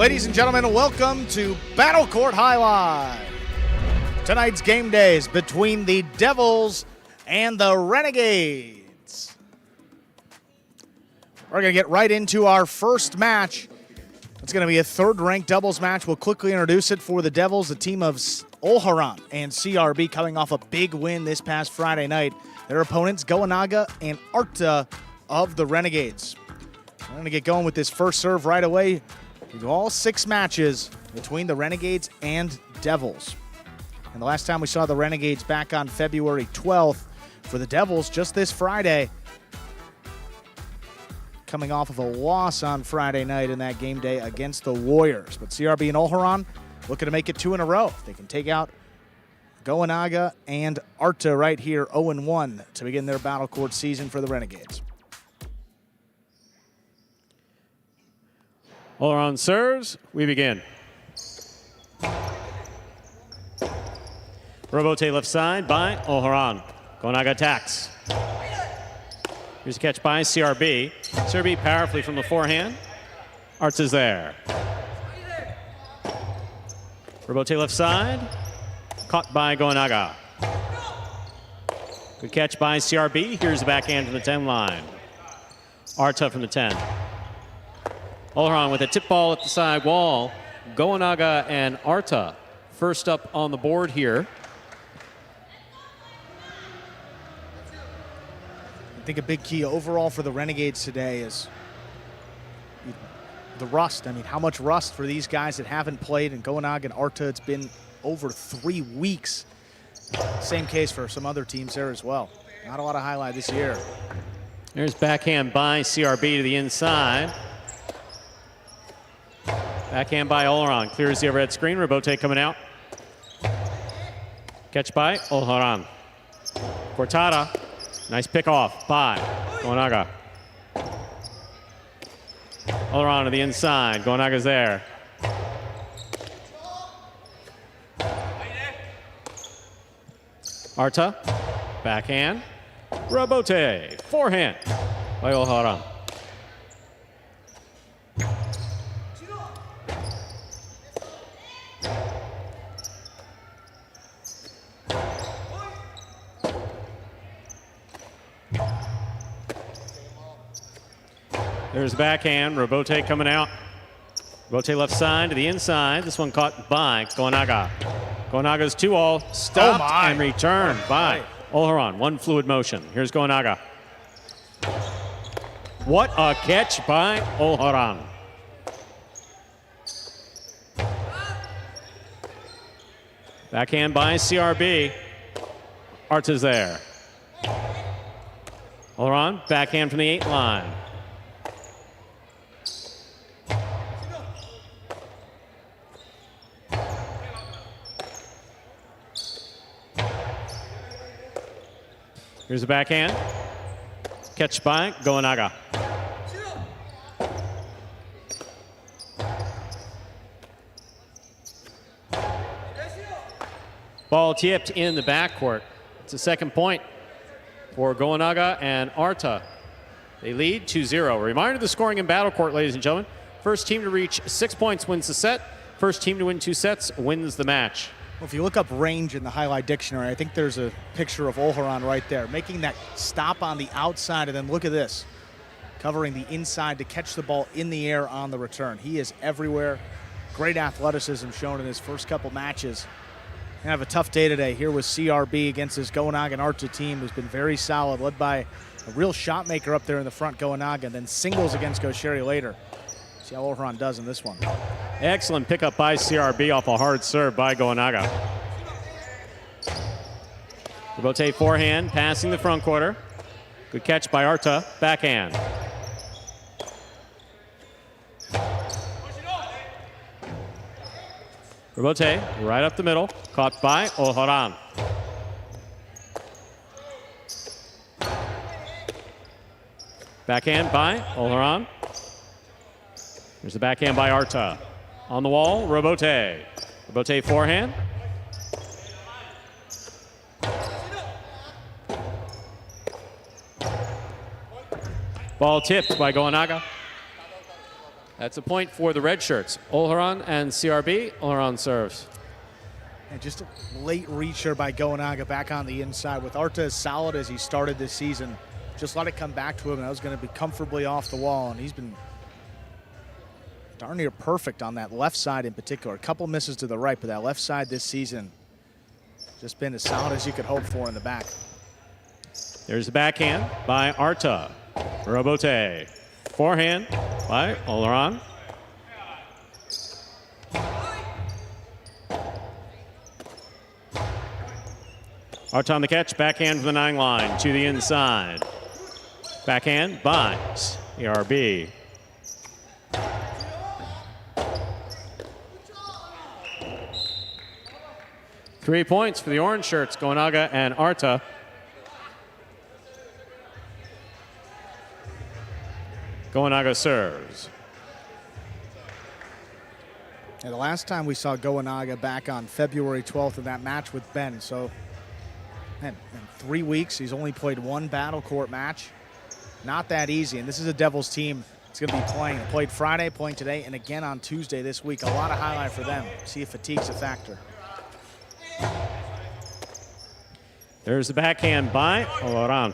Ladies and gentlemen, welcome to Battle Court Jai-Alai. Tonight's game days between the Devils and the Renegades. We're going to get right into our first match. It's going to be a third-ranked doubles match. We'll quickly introduce it for the Devils, the team of Olharan and CRB coming off a big win this past Friday night. Their opponents, Goanaga and Arta of the Renegades. We're going to get going with this first serve right away. We do all 6 matches between the Renegades and Devils. And the last time we saw the Renegades back on February 12th. For the Devils, just this Friday, coming off of a loss on Friday night in that game day against the Warriors. But CRB and Olharan looking to make it 2 in a row. They can take out Goanaga and Arta right here, 0-1 to begin their Battle Court season for the Renegades. Olharan serves, we begin. Robote left side by Olharan. Goanaga attacks. Here's a catch by CRB. CRB powerfully from the forehand. Arta's there. Robote left side. Caught by Goanaga. Good catch by CRB. Here's the backhand from the 10 line. Arta from the 10. Olharan with a tip ball at the side wall. Goanaga and Arta first up on the board here. I think a big key overall for the Renegades today is the rust. I mean, how much rust for these guys that haven't played? And Goanaga and Arta, it's been over 3 weeks. Same case for some other teams there as well. Not a lot of highlight this year. There's backhand by CRB to the inside. Backhand by Olharan. Clears the overhead screen. Robote coming out. Catch by Olharan. Cortada. Nice pick off by Goanaga. Olharan to the inside. Goanaga's there. Arta. Backhand. Robote. Forehand by Olharan. There's backhand. Robote coming out. Robote left side to the inside. This one caught by Goanaga. Goanaga's 2-all stopped and returned by Olharan. One fluid motion. Here's Goanaga. What a catch by Olharan. Backhand by CRB. Arta's there. Olharan, backhand from the 8 line. Here's a backhand. Catch by Goanaga. Ball tipped in the backcourt. It's a second point for Goanaga and Arta. They lead 2-0. Reminder of the scoring in Battle Court, ladies and gentlemen. First team to reach 6 points wins the set. First team to win 2 sets wins the match. Well, if you look up range in the highlight dictionary, I think there's a picture of Olharan right there, making that stop on the outside, and then look at this, covering the inside to catch the ball in the air on the return. He is everywhere. Great athleticism shown in his first couple matches. Gonna have a tough day today here with CRB against this Goanaga and Arta team who's been very solid, led by a real shot maker up there in the front, Goanaga, and then singles against Gosheri later. See how Olharan does in this one. Excellent pickup by CRB off a hard serve by Goanaga. Robote forehand, passing the front quarter. Good catch by Arta, backhand. Robote right up the middle, caught by Olharan. Backhand by Olharan. There's the backhand by Arta. On the wall, Robote. Robote forehand. Ball tipped by Goanaga. That's a point for the red shirts. Olharan and CRB. Olharan serves. And just a late reacher by Goanaga back on the inside. With Arta as solid as he started this season, just let it come back to him, and that was going to be comfortably off the wall, and he's been darn near perfect on that left side in particular. A couple misses to the right, but that left side this season just been as solid as you could hope for in the back. There's the backhand by Arta. Robote. Forehand by Olharan. Arta on the catch. Backhand from the 9 line to the inside. Backhand by CRB. Three points for the orange shirts, Goanaga and Arta. Goanaga serves. And the last time we saw Goanaga back on February 12th in that match with Ben. So, man, in 3 weeks, he's only played one battle court match. Not that easy. And this is a Devils team that's going to be playing. They played Friday, playing today, and again on Tuesday this week. A lot of highlight for them. See if fatigue's a factor. There's the backhand by Olharan.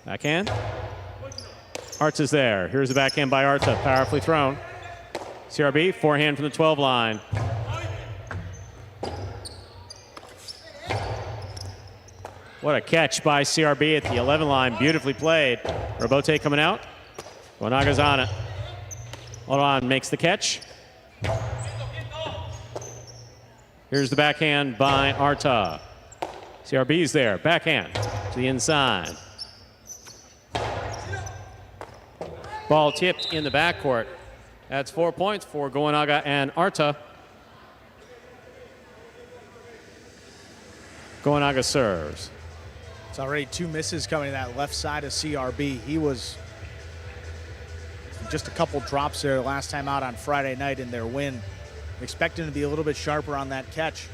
Backhand. Arta's there. Here's the backhand by Arta. Powerfully thrown. CRB, forehand from the 12 line. What a catch by CRB at the 11 line. Beautifully played. Robote coming out. Goanaga's on it. Olharan makes the catch. Here's the backhand by Arta. CRB's there. Backhand to the inside. Ball tipped in the backcourt. That's 4 points for Goanaga and Arta. Goanaga serves. It's already 2 misses coming to that left side of CRB. He was just a couple drops there last time out on Friday night in their win. Expecting to be a little bit sharper on that catch.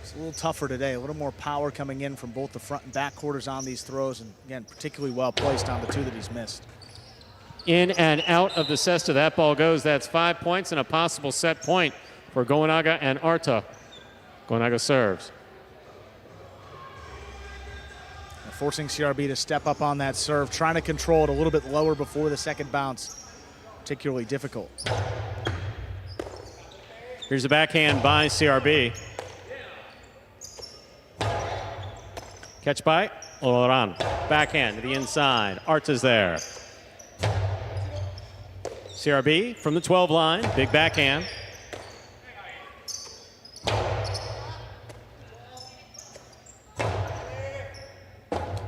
It's a little tougher today. A little more power coming in from both the front and back quarters on these throws, and again, particularly well placed on the 2 that he's missed. In and out of the cesta, that ball goes. That's 5 points and a possible set point for Goanaga and Arta. Goanaga serves. Forcing CRB to step up on that serve, trying to control it a little bit lower before the second bounce. Particularly difficult. Here's the backhand by CRB. Catch by Olharan. Backhand to the inside. Arta's there. CRB from the 12 line. Big backhand.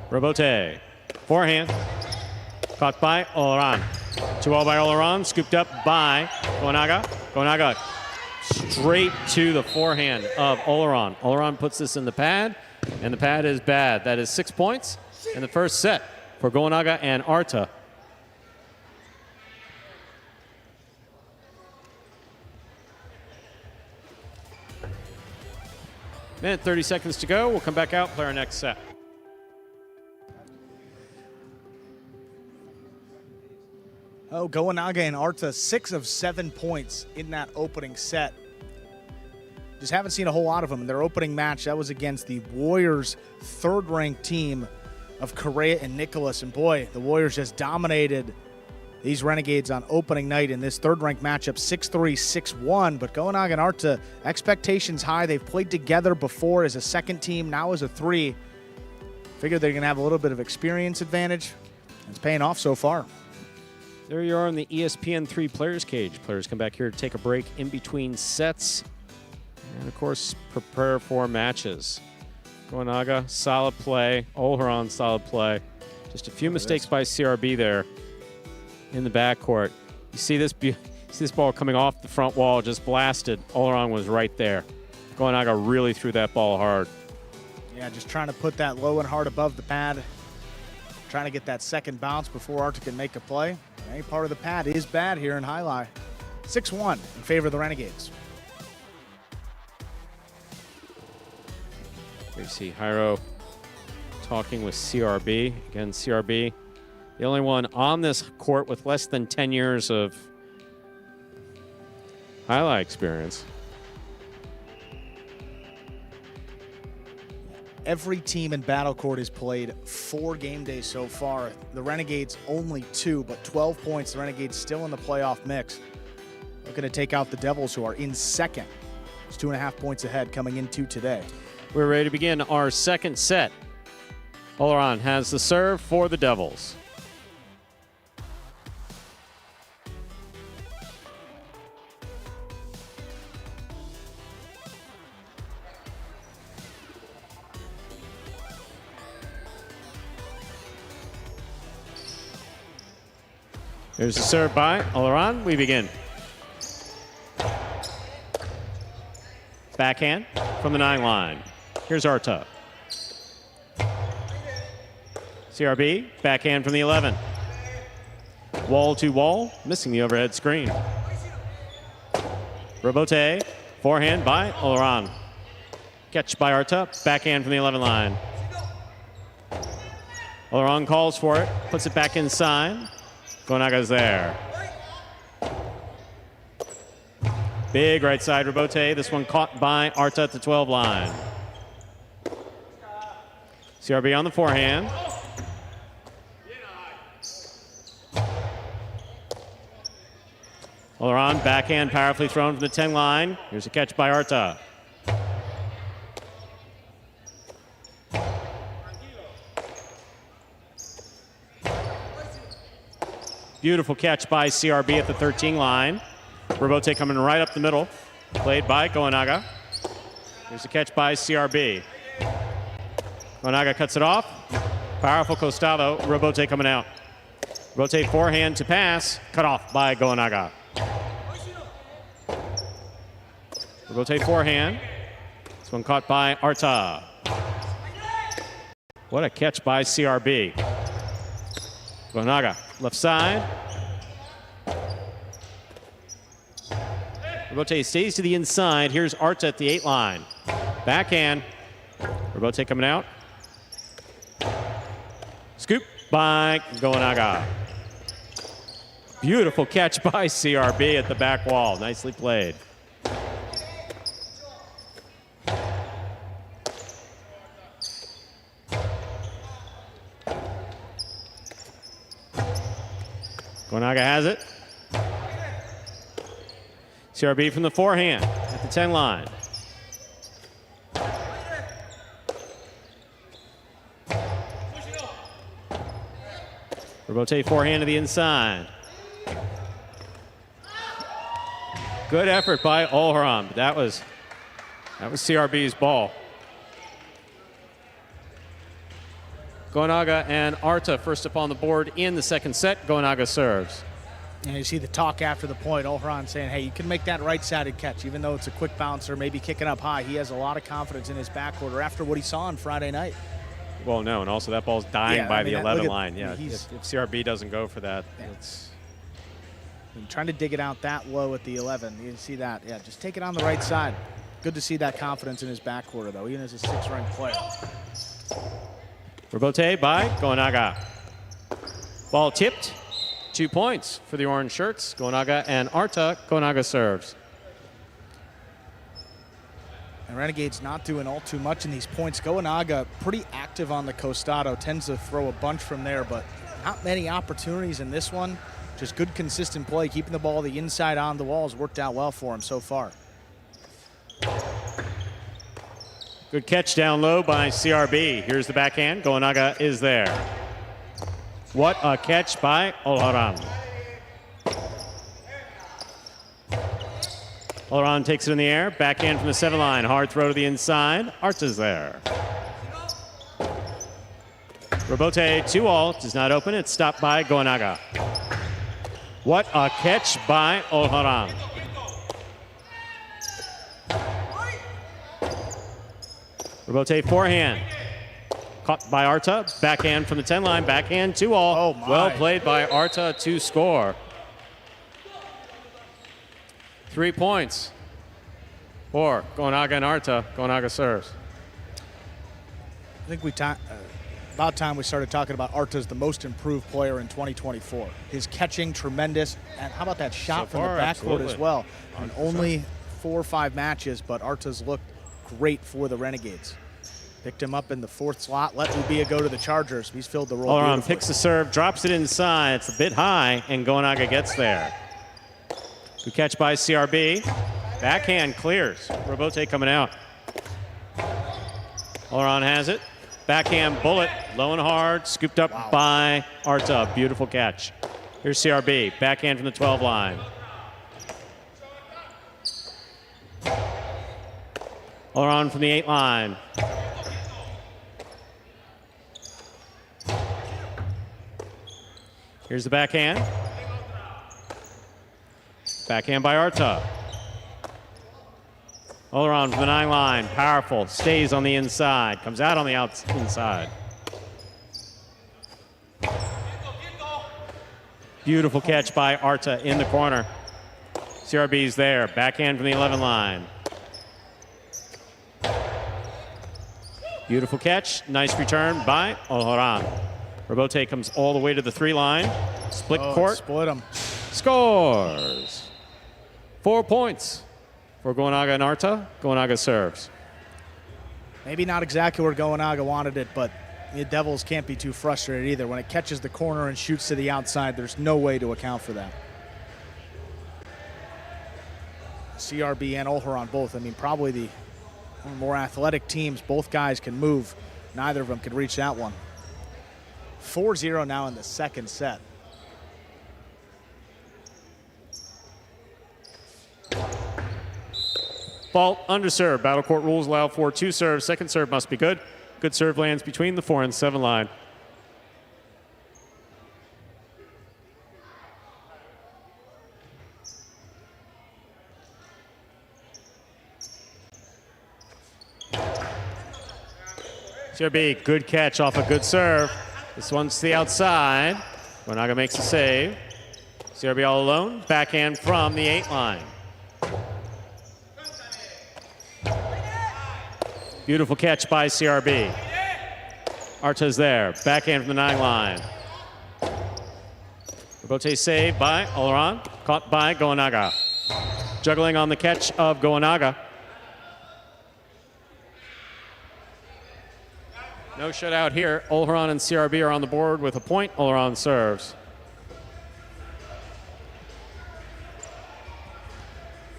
Robote. Forehand. Caught by Olharan. 2-0 by Olharan. Scooped up by Goanaga. Goanaga straight to the forehand of Olharan. Olharan puts this in the pad, and the pad is bad. That is 6 points in the first set for Goanaga and Arta. Minute 30 seconds to go. We'll come back out, play our next set. Oh, Goanaga and Arta, 6 of 7 points in that opening set. Just haven't seen a whole lot of them in their opening match. That was against the Warriors' 3rd-ranked team of Correa and Nicholas. And boy, the Warriors just dominated these Renegades on opening night in this 3rd-ranked matchup, 6-3, 6-1. But Goanaga and Arta, expectations high. They've played together before as a 2nd team, now as a 3. Figured they're going to have a little bit of experience advantage. It's paying off so far. There you are in the ESPN3 Players Cage. Players come back here to take a break in between sets and, of course, prepare for matches. Goanaga, solid play. Olharan, solid play. Just a few mistakes by CRB there in the backcourt. You see this ball coming off the front wall, just blasted. Olharan was right there. Goanaga really threw that ball hard. Yeah, just trying to put that low and hard above the pad. Trying to get that second bounce before Arta can make a play. Any part of the pad is bad here in Jai-Alai. 6-1 in favor of the Renegades. Here you see Jairo talking with CRB. Again, CRB, the only one on this court with less than 10 years of Jai-Alai experience. Every team in Battle Court has played 4 game days so far. The Renegades only 2, but 12 points. The Renegades still in the playoff mix. Looking to take out the Devils, who are in second. It's 2.5 points ahead coming into today. We're ready to begin our second set. Oleron has the serve for the Devils. Here's the serve by Oleron. We begin. Backhand from the 9 line. Here's Arta. CRB, backhand from the 11. Wall to wall, missing the overhead screen. Robote, forehand by Oleron. Catch by Arta, backhand from the 11 line. Oleron calls for it, puts it back inside. Gonaga's there. Big right side Robote. This one caught by Arta at the 12 line. CRB on the forehand. Oleron, backhand powerfully thrown from the 10 line. Here's a catch by Arta. Beautiful catch by CRB at the 13 line. Robote coming right up the middle. Played by Goenaga. Here's a catch by CRB. Goenaga cuts it off. Powerful costado. Robote coming out. Robote forehand to pass. Cut off by Goenaga. Robote forehand. This one caught by Arta. What a catch by CRB. Goenaga, left side. Robote stays to the inside. Here's Arta at the 8 line. Backhand. Robote coming out. Scoop by Goenaga. Beautiful catch by CRB at the back wall. Nicely played. Goenaga has it. CRB from the forehand at the 10 line. Robote forehand to the inside. Good effort by Olharam. That was CRB's ball. Goenaga and Arta first up on the board in the second set. Goenaga serves. And you see the talk after the point, Olharan saying, hey, you can make that right-sided catch, even though it's a quick bouncer, maybe kicking up high. He has a lot of confidence in his backcourt after what he saw on Friday night. Well, no, and also that ball's dying by the 11 line. Yeah, if CRB doesn't go for that, it's... trying to dig it out that low at the 11. You can see that. Yeah, just take it on the right side. Good to see that confidence in his backcourt, though, even as a 6th-ranked player. Robote by Goenaga. Ball tipped. 2 points for the orange shirts. Goenaga and Arta. Goenaga serves. And Renegades not doing all too much in these points. Goenaga pretty active on the costado. Tends to throw a bunch from there, but not many opportunities in this one. Just good, consistent play. Keeping the ball the inside on the wall has worked out well for him so far. Good catch down low by CRB. Here's the backhand. Goenaga is there. What a catch by Olharan. Olharan takes it in the air. Backhand from the 7 line. Hard throw to the inside. Arta's there. Robote 2-all. Does not open. It's stopped by Goenaga. What a catch by Olharan. Robote forehand. Caught by Arta. Backhand from the 10 line. Backhand 2-all. Oh, well played by Arta to score. 3 points for Goenaga and Arta. Goenaga serves. I think we About time we started talking about Arta as the most improved player in 2024. His catching, tremendous. And how about that shot from the backcourt as well? And only 4 or 5 matches, but Arta's looked great for the Renegades. Picked him up in the 4th slot, let Ubia go to the Chargers. He's filled the role beautifully. Picks the serve, drops it inside. It's a bit high, and Goanaga gets there. Good catch by CRB. Backhand clears. Robote coming out. Oleron has it. Backhand bullet, low and hard, scooped up by Arta. Beautiful catch. Here's CRB, backhand from the 12 line. Oleron from the 8 line. Here's the backhand. Backhand by Arta. Oleron from the 9 line, powerful, stays on the inside, comes out on the inside. Beautiful catch by Arta in the corner. CRB's there, backhand from the 11 line. Beautiful catch, nice return by Oleron. Robote comes all the way to the 3 line, split court. Split him. Scores. 4 points. For Goanaga and Arta, Goanaga serves. Maybe not exactly where Goanaga wanted it, but the Devils can't be too frustrated either. When it catches the corner and shoots to the outside, there's no way to account for that. CRB and Olheron both, I mean, probably the more athletic teams. Both guys can move. Neither of them could reach that one. 4-0 now in the 2nd set. Fault, underserve. Battle court rules allow for 2 serves. 2nd serve must be good. Good serve lands between the 4 and 7 line. CRB, good catch off a good serve. This one's to the outside. Goanaga makes a save. CRB all alone. Backhand from the 8 line. Beautiful catch by CRB. Arta's there. Backhand from the 9 line. Robote saved by Oleron. Caught by Goanaga. Juggling on the catch of Goanaga. No shutout here. Oleron and CRB are on the board with a point. Oleron serves.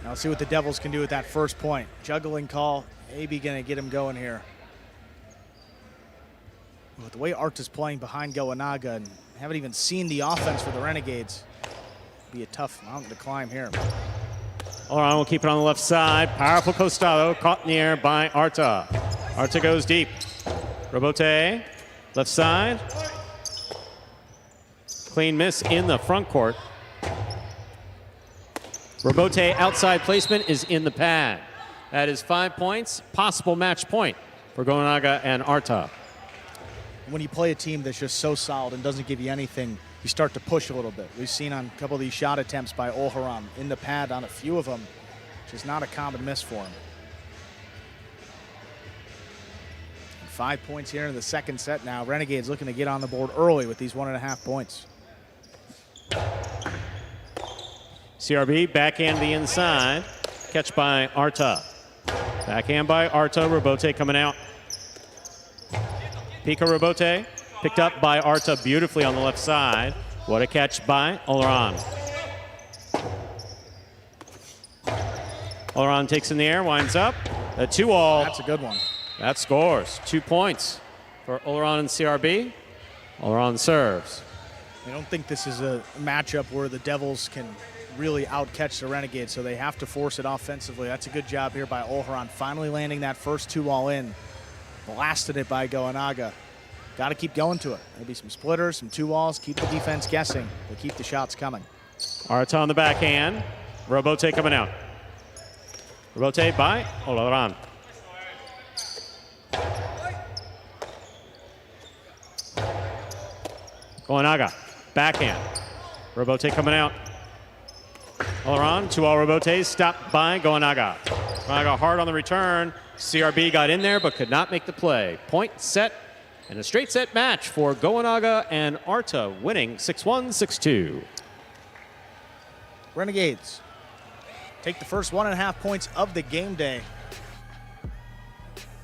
Now let's see what the Devils can do with that first point. Juggling call. Maybe going to get him going here. With the way Arta's playing behind Goanaga, and haven't even seen the offense for the Renegades, be a tough mountain to climb here. Oleron will keep it on the left side. Powerful costado, caught in the air by Arta. Arta goes deep. Robote, left side. Clean miss in the front court. Robote outside placement is in the pad. That is 5 points, possible match point for Goanaga and Arta. When you play a team that's just so solid and doesn't give you anything, you start to push a little bit. We've seen on a couple of these shot attempts by Olheron in the pad on a few of them, which is not a common miss for him. 5 points here in the 2nd set now. Renegades looking to get on the board early with these 1.5 points. CRB backhand the inside. Catch by Arta. Backhand by Arta. Robote coming out. Pika Robote picked up by Arta beautifully on the left side. What a catch by Oleron. Oleron takes in the air, winds up. A 2-all. That's a good one. That scores. 2 points for Oleron and CRB. Oleron serves. I don't think this is a matchup where the Devils can really outcatch the Renegades, so they have to force it offensively. That's a good job here by Olheron, finally landing that first 2-all in. Blasted it by Goanaga. Got to keep going to it. Maybe some splitters, some 2-alls, keep the defense guessing, but keep the shots coming. Arta on the backhand. Robote coming out. Robote by Oleron. Goanaga, backhand. Robote coming out. Oleron, 2-all Robote, stopped by Goanaga. Goanaga hard on the return. CRB got in there but could not make the play. Point set And a straight set match for Goenaga and Arta, winning 6-1, 6-2. Renegades take the first 1.5 points of the game day.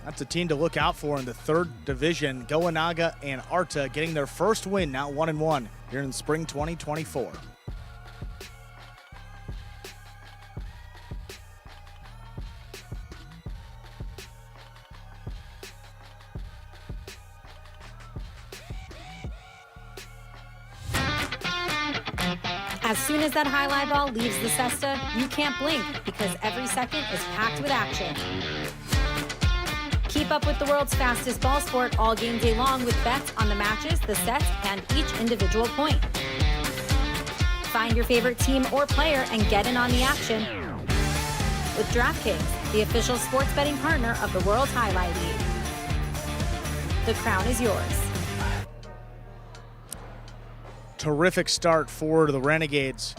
That's a team to look out for in the third division. Goenaga and Arta getting their first win, now 1-1 here in spring 2024. As soon as that highlight ball leaves the cesta, you can't blink because every second is packed with action. Keep up with the world's fastest ball sport all game day long with bets on the matches, the sets, and each individual point. Find your favorite team or player and get in on the action with DraftKings, the official sports betting partner of the World Jai-Alai League. The crown is yours. Terrific start for the Renegades.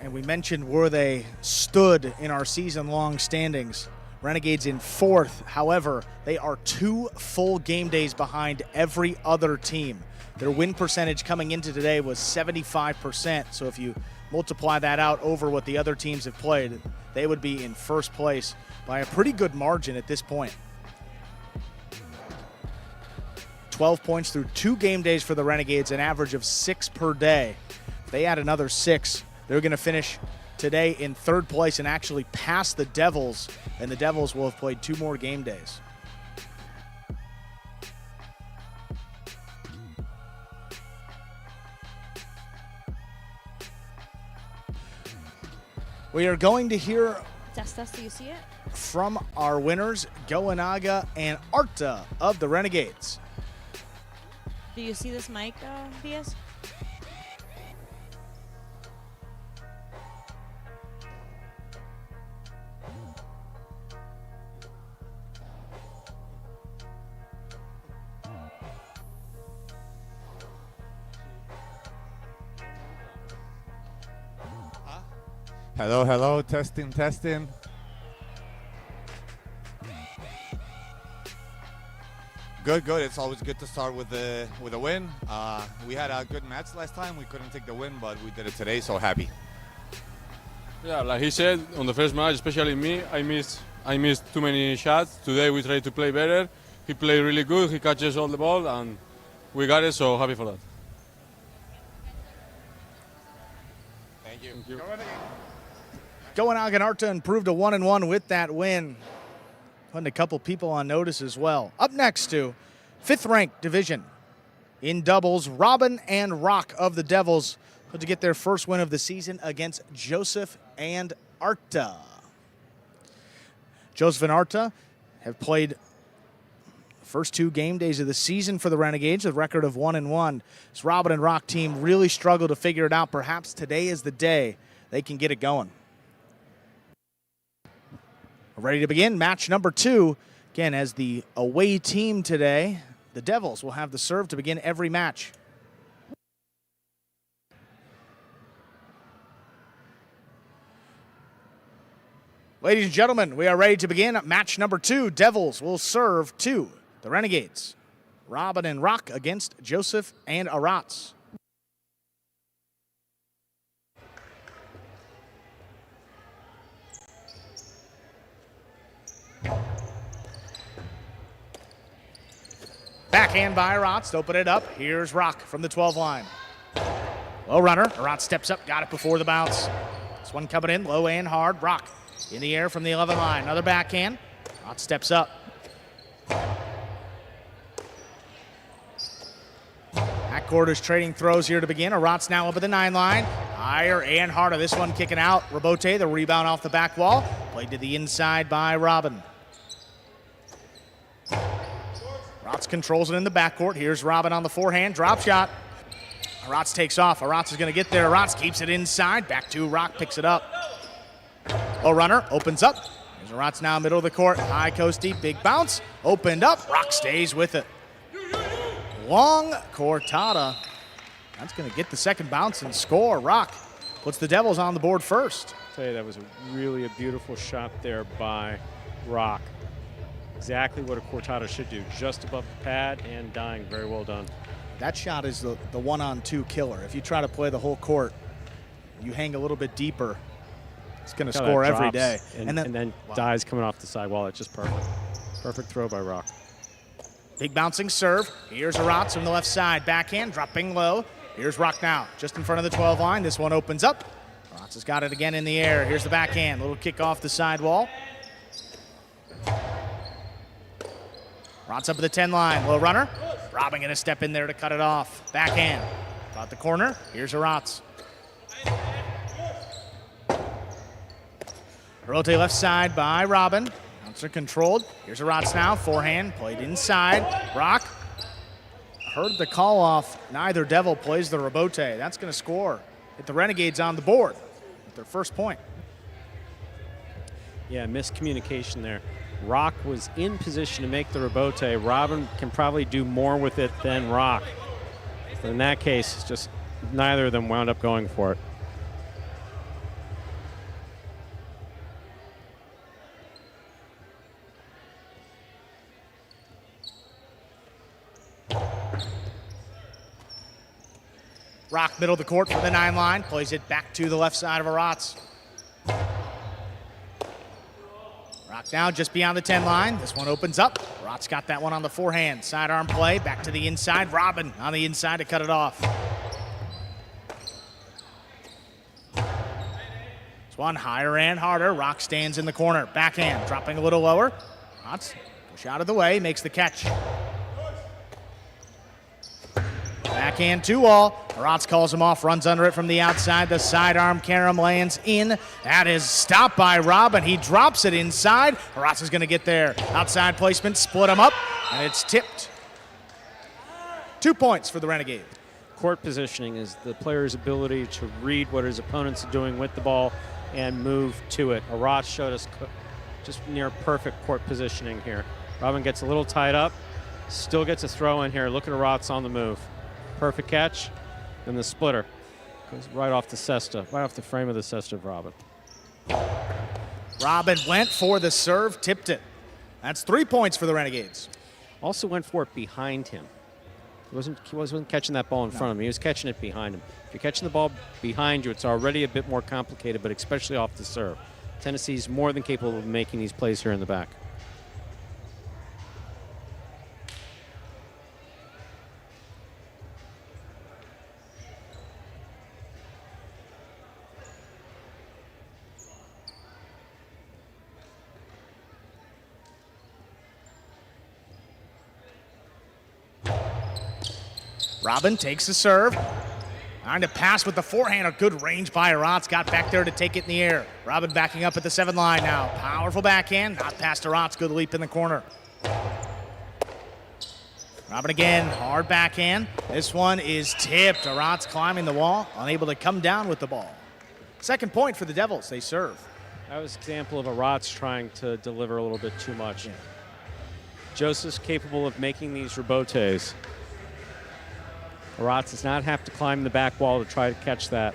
And we mentioned where they stood in our season-long standings. Renegades in 4th. However, they are 2 full game days behind every other team. Their win percentage coming into today was 75%. So if you multiply that out over what the other teams have played, they would be in first place by a pretty good margin at this point. 12 points through 2 game days for the Renegades, an average of 6 per day. If they add another 6, they're going to finish today in 3rd place and actually pass the Devils, and the Devils will have played 2 more game days. We are going to hear do you see it? from our winners, Goenaga and Arta of the Renegades. Do you see this mic, Diaz? Hello, hello, testing, testing. Good, good. It's always good to start with a win. We had a good match last time. We couldn't take the win, but we did it today, so happy. Yeah, like he said, on the first match, especially me, I missed too many shots. Today we tried to play better. He played really good. He catches all the ball, and we got it, so happy for that. Thank you. Thank you. Goenaga and Arta improved to 1-1 with that win. Putting a couple people on notice as well. Up next to 5th ranked division in doubles, Robin and Rock of the Devils put to get their first win of the season against Joseph and Arta. Joseph and Arta have played the first 2 game days of the season for the Renegades with a record of 1-1. This Robin and Rock team really struggled to figure it out. Perhaps today is the day they can get it going. Ready to begin match number 2. Again, as the away team today, the Devils will have the serve to begin every match. Ladies and gentlemen, we are ready to begin match number 2. Devils will serve to the Renegades. Robin and Rock against Joseph and Arats. Backhand by Arats to open it up. Here's Rock from the 12 line. Low runner. Arats steps up, got it before the bounce. This one coming in low and hard. Rock in the air from the 11 line. Another backhand. Arats steps up. Backcourt is trading throws here to begin. Arats now up at the 9 line. Higher and harder. This one kicking out. Rabote, the rebound off the back wall. Played to the inside by Robin. Arats controls it in the backcourt. Here's Robin on the forehand. Drop shot. Arats takes off. Arats is going to get there. Arats keeps it inside. Back to Rock, picks it up. Low runner opens up. There's Arats now middle of the court. High coast deep. Big bounce. Opened up. Rock stays with it. Long cortada. That's going to get the second bounce and score. Rock puts the Devils on the board first. I'll tell you, that was really a beautiful shot there by Rock. exactly what a cortado should do. Just above the pad and dying. Very well done. That shot is the 1-on-2 killer. If you try to play the whole court, you hang a little bit deeper, it's going to score every day. And then wow. dies coming off the sidewall. It's just perfect. Perfect throw by Rock. Big bouncing serve. Here's Aratz from the left side. Backhand, dropping low. Here's Rock now, just in front of the 12 line. This one opens up. Aratz has got it again in the air. Here's the backhand. Little kick off the sidewall. Aratz up at the 10 line. Low runner. Robin going to step in there to cut it off. Backhand. About the corner. Here's Aratz. Rotate left side by Robin. Bouncer controlled. Here's Aratz now. Forehand played inside. Rock. Heard the call off. Neither Devil plays the rebote. That's going to score. Get the Renegades on the board with their first point. Yeah, miscommunication there. Rock was in position to make the rebote. Robin can probably do more with it than Rock. But in that case, just neither of them wound up going for it. Rock middle of the court for the 9 line. Plays it back to the left side of Aratz. Rock now just beyond the 10 line. This one opens up. Aratz got that one on the forehand. Sidearm play, back to the inside. Robin on the inside to cut it off. This one higher and harder. Rock stands in the corner. Backhand, dropping a little lower. Aratz, push out of the way, makes the catch. Backhand 2-all. Aratz calls him off, runs under it from the outside. The sidearm carom lands in. That is stopped by Robin. He drops it inside. Aratz is going to get there. Outside placement, split him up, and it's tipped. 2 points for the Renegade. Court positioning is the player's ability to read what his opponents are doing with the ball and move to it. Aratz showed us just near perfect court positioning here. Robin gets a little tied up, still gets a throw in here. Look at Aratz on the move. Perfect catch, and the splitter goes right off the cesta, right off the frame of the cesta of Robin. Robin went for the serve, tipped it. That's 3 points for the Renegades. Also went for it behind him. He wasn't catching that ball in front of him. He was catching it behind him. If you're catching the ball behind you, it's already a bit more complicated, but especially off the serve. Tennessee's more than capable of making these plays here in the back. Robin takes the serve. Trying to pass with the forehand. A good range by Aratz. Got back there to take it in the air. Robin backing up at the 7 line now. Powerful backhand. Not past Aratz. Good leap in the corner. Robin again. Hard backhand. This one is tipped. Aratz climbing the wall. Unable to come down with the ball. Second point for the Devils. They serve. That was an example of Aratz trying to deliver a little bit too much. Yeah. Joseph's capable of making these rebotes. Aratz does not have to climb the back wall to try to catch that.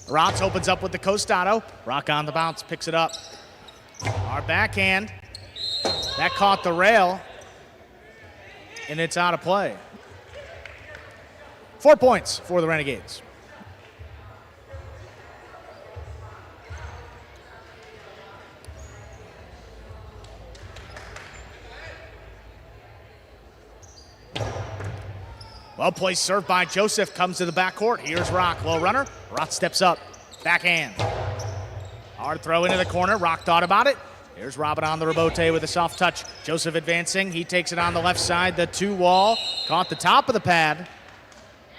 Aratz opens up with the costado. Rock on the bounce, picks it up. Hard backhand. That caught the rail, and it's out of play. 4 points for the Renegades. Well placed serve by Joseph, comes to the backcourt. Here's Rock, low runner. Rock steps up, backhand. Hard throw into the corner. Rock thought about it. Here's Robin on the rebote with a soft touch. Joseph advancing. He takes it on the left side. The 2-wall. Caught the top of the pad.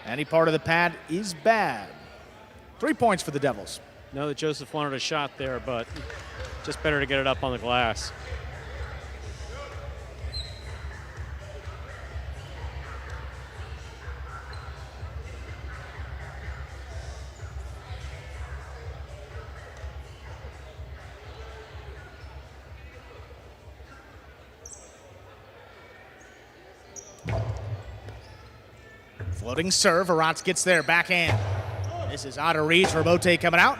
Any part of the pad is bad. 3 points for the Devils. Know that Joseph wanted a shot there, but just better to get it up on the glass. Floating serve. Aratz gets there. Backhand. This is out of reach. Rabote coming out.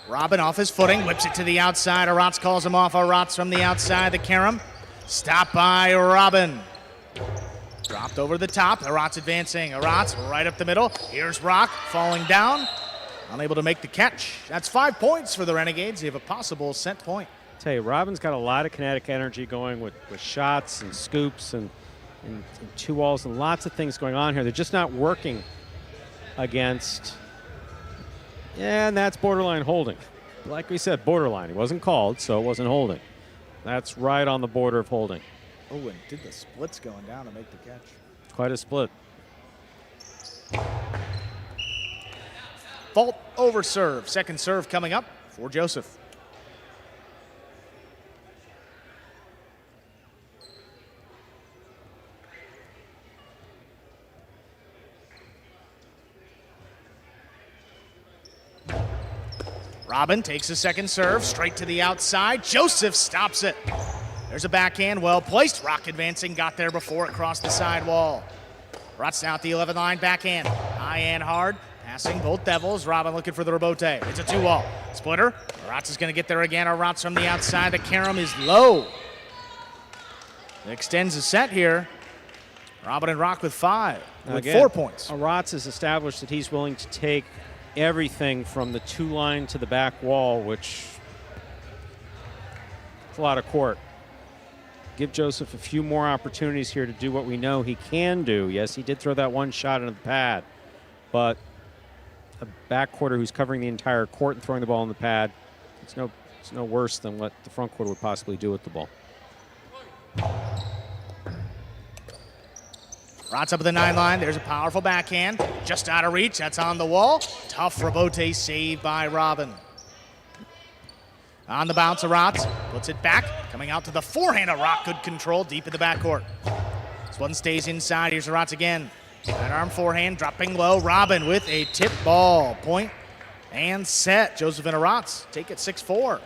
Robin off his footing, whips it to the outside. Arats calls him off. Arats from the outside. The carom. Stopped by Robin. Dropped over the top. Arats advancing. Arats right up the middle. Here's Rock falling down. Unable to make the catch. That's 5 points for the Renegades. They have a possible set point. Tell you, Robin's got a lot of kinetic energy going with shots and scoops and two walls and lots of things going on here. They're just not working against, and that's borderline holding. Like we said, borderline. It wasn't called, so it wasn't holding. That's right on the border of holding. Oh, and did the splits going down to make the catch. Quite a split. Fault over serve. Second serve coming up for Joseph. Robin takes a second serve, straight to the outside. Joseph stops it. There's a backhand, well placed. Rock advancing, got there before it crossed the sidewall. Rots now at the 11 line, backhand. High and hard, passing both Devils. Robin looking for the rebote. It's a 2-wall. Splitter. Rots is going to get there again. Rots from the outside. The carom is low. It extends the set here. Robin and Rock with 5, with 4 points. Rots has established that he's willing to take everything from the 2 line to the back wall, which is a lot of court. Give Joseph a few more opportunities here to do what we know he can do. Yes, he did throw that one shot into the pad, but a backcourter who's covering the entire court and throwing the ball in the pad, it's no worse than what the front court would possibly do with the ball. Rots up at the 9 line. There's a powerful backhand. Just out of reach. That's on the wall. Tough rebote save by Robin. On the bounce of Rots. Puts it back. Coming out to the forehand of Rock. Good control deep in the backcourt. This one stays inside. Here's Rots again. That arm forehand dropping low. Robin with a tip ball. Point and set. Joseph and Rots take it 6-4.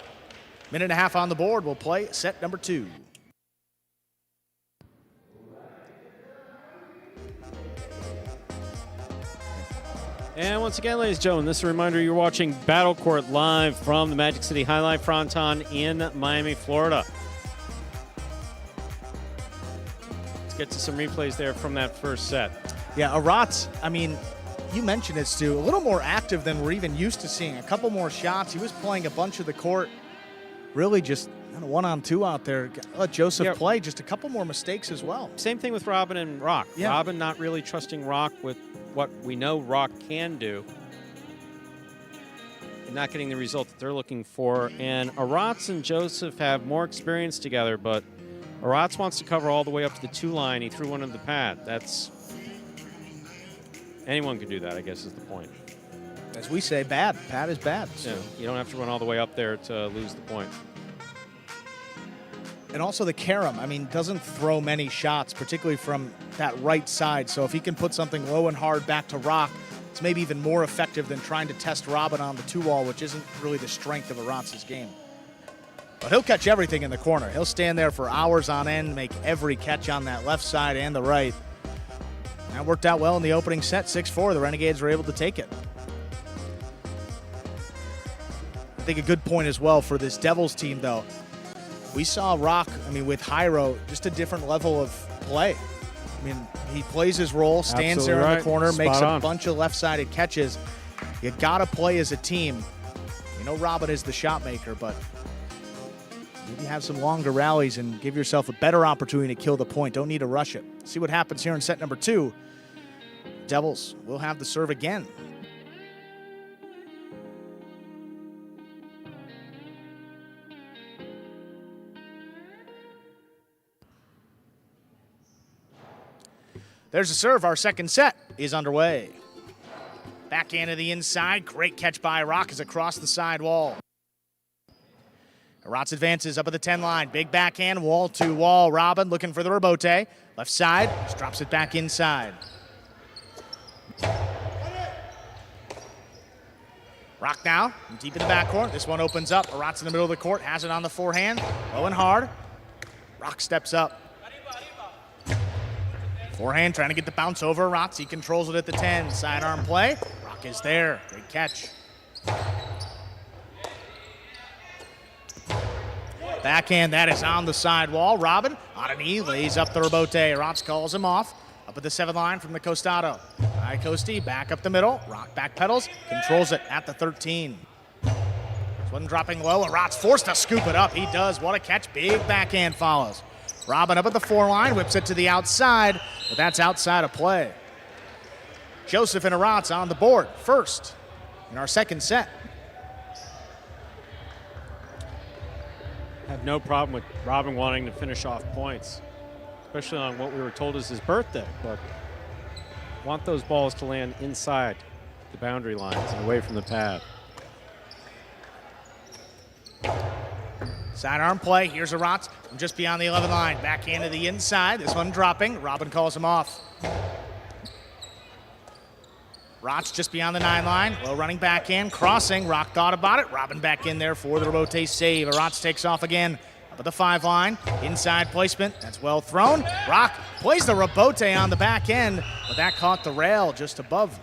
Minute and a half on the board. We'll play set number 2. And once again, ladies and gentlemen, this is a reminder you're watching Battle Court live from the Magic City Jai-Alai Fronton in Miami, Florida. Let's get to some replays there from that first set. Yeah, Arats, I mean, you mentioned it, Stu, a little more active than we're even used to seeing. A couple more shots. He was playing a bunch of the court, really just 1-on-2 out there. Let Joseph play. Just a couple more mistakes as well. Same thing with Robin and Rock. Yeah. Robin not really trusting Rock with what we know Rock can do, and not getting the result that they're looking for. And Arats and Joseph have more experience together, but Arats wants to cover all the way up to the 2 line. He threw one into the pad. Anyone can do that, I guess, is the point. As we say, bad. Pad is bad. So. Yeah, you don't have to run all the way up there to lose the point. And also the carom, I mean, doesn't throw many shots, particularly from that right side. So if he can put something low and hard back to Rock, it's maybe even more effective than trying to test Robin on the 2-wall, which isn't really the strength of Arats' game. But he'll catch everything in the corner. He'll stand there for hours on end, make every catch on that left side and the right. That worked out well in the opening set, 6-4. The Renegades were able to take it. I think a good point as well for this Devils team, though. We saw Rock, I mean, with Jairo, just a different level of play. I mean, he plays his role, stands Absolutely there in right. the corner, Spot makes on. a bunch of left-sided catches. You got to play as a team. You know Robin is the shot maker, but maybe have some longer rallies and give yourself a better opportunity to kill the point. Don't need to rush it. See what happens here in set number 2. Devils will have the serve again. There's a serve. Our second set is underway. Backhand to the inside. Great catch by Rock is across the side wall. Arats advances up at the 10 line. Big backhand, wall to wall. Robin looking for the rebote. Left side, just drops it back inside. Rock now, deep in the backcourt. This one opens up. Arats in the middle of the court, has it on the forehand. Low and hard. Rock steps up. Forehand trying to get the bounce over Arats. He controls it at the 10. Sidearm play. Rock Rock is there. Great catch. Backhand, that is on the sidewall. Robin on a knee, lays up the rebote. Rotz calls him off. Up at the 7th line from the Costado. Costi back up the middle. Rock back pedals, controls it at the 13. This one dropping low, and Rotz forced to scoop it up. He does. What a catch. Big backhand follows. Robin up at the 4 line, whips it to the outside, but that's outside of play. Joseph and Rotz on the board first in our second set. Have no problem with Robin wanting to finish off points, especially on what we were told is his birthday, but want those balls to land inside the boundary lines and away from the pad. Sidearm play. Here's a Rotz from just beyond the 11 line. Backhand to the inside. This one dropping. Robin calls him off. Rotz just beyond the 9 line. Low running backhand. Crossing. Rock thought about it. Robin back in there for the rebote save. Rotz takes off again. Up at the 5 line. Inside placement. That's well thrown. Rock plays the rebote on the back end, but that caught the rail just above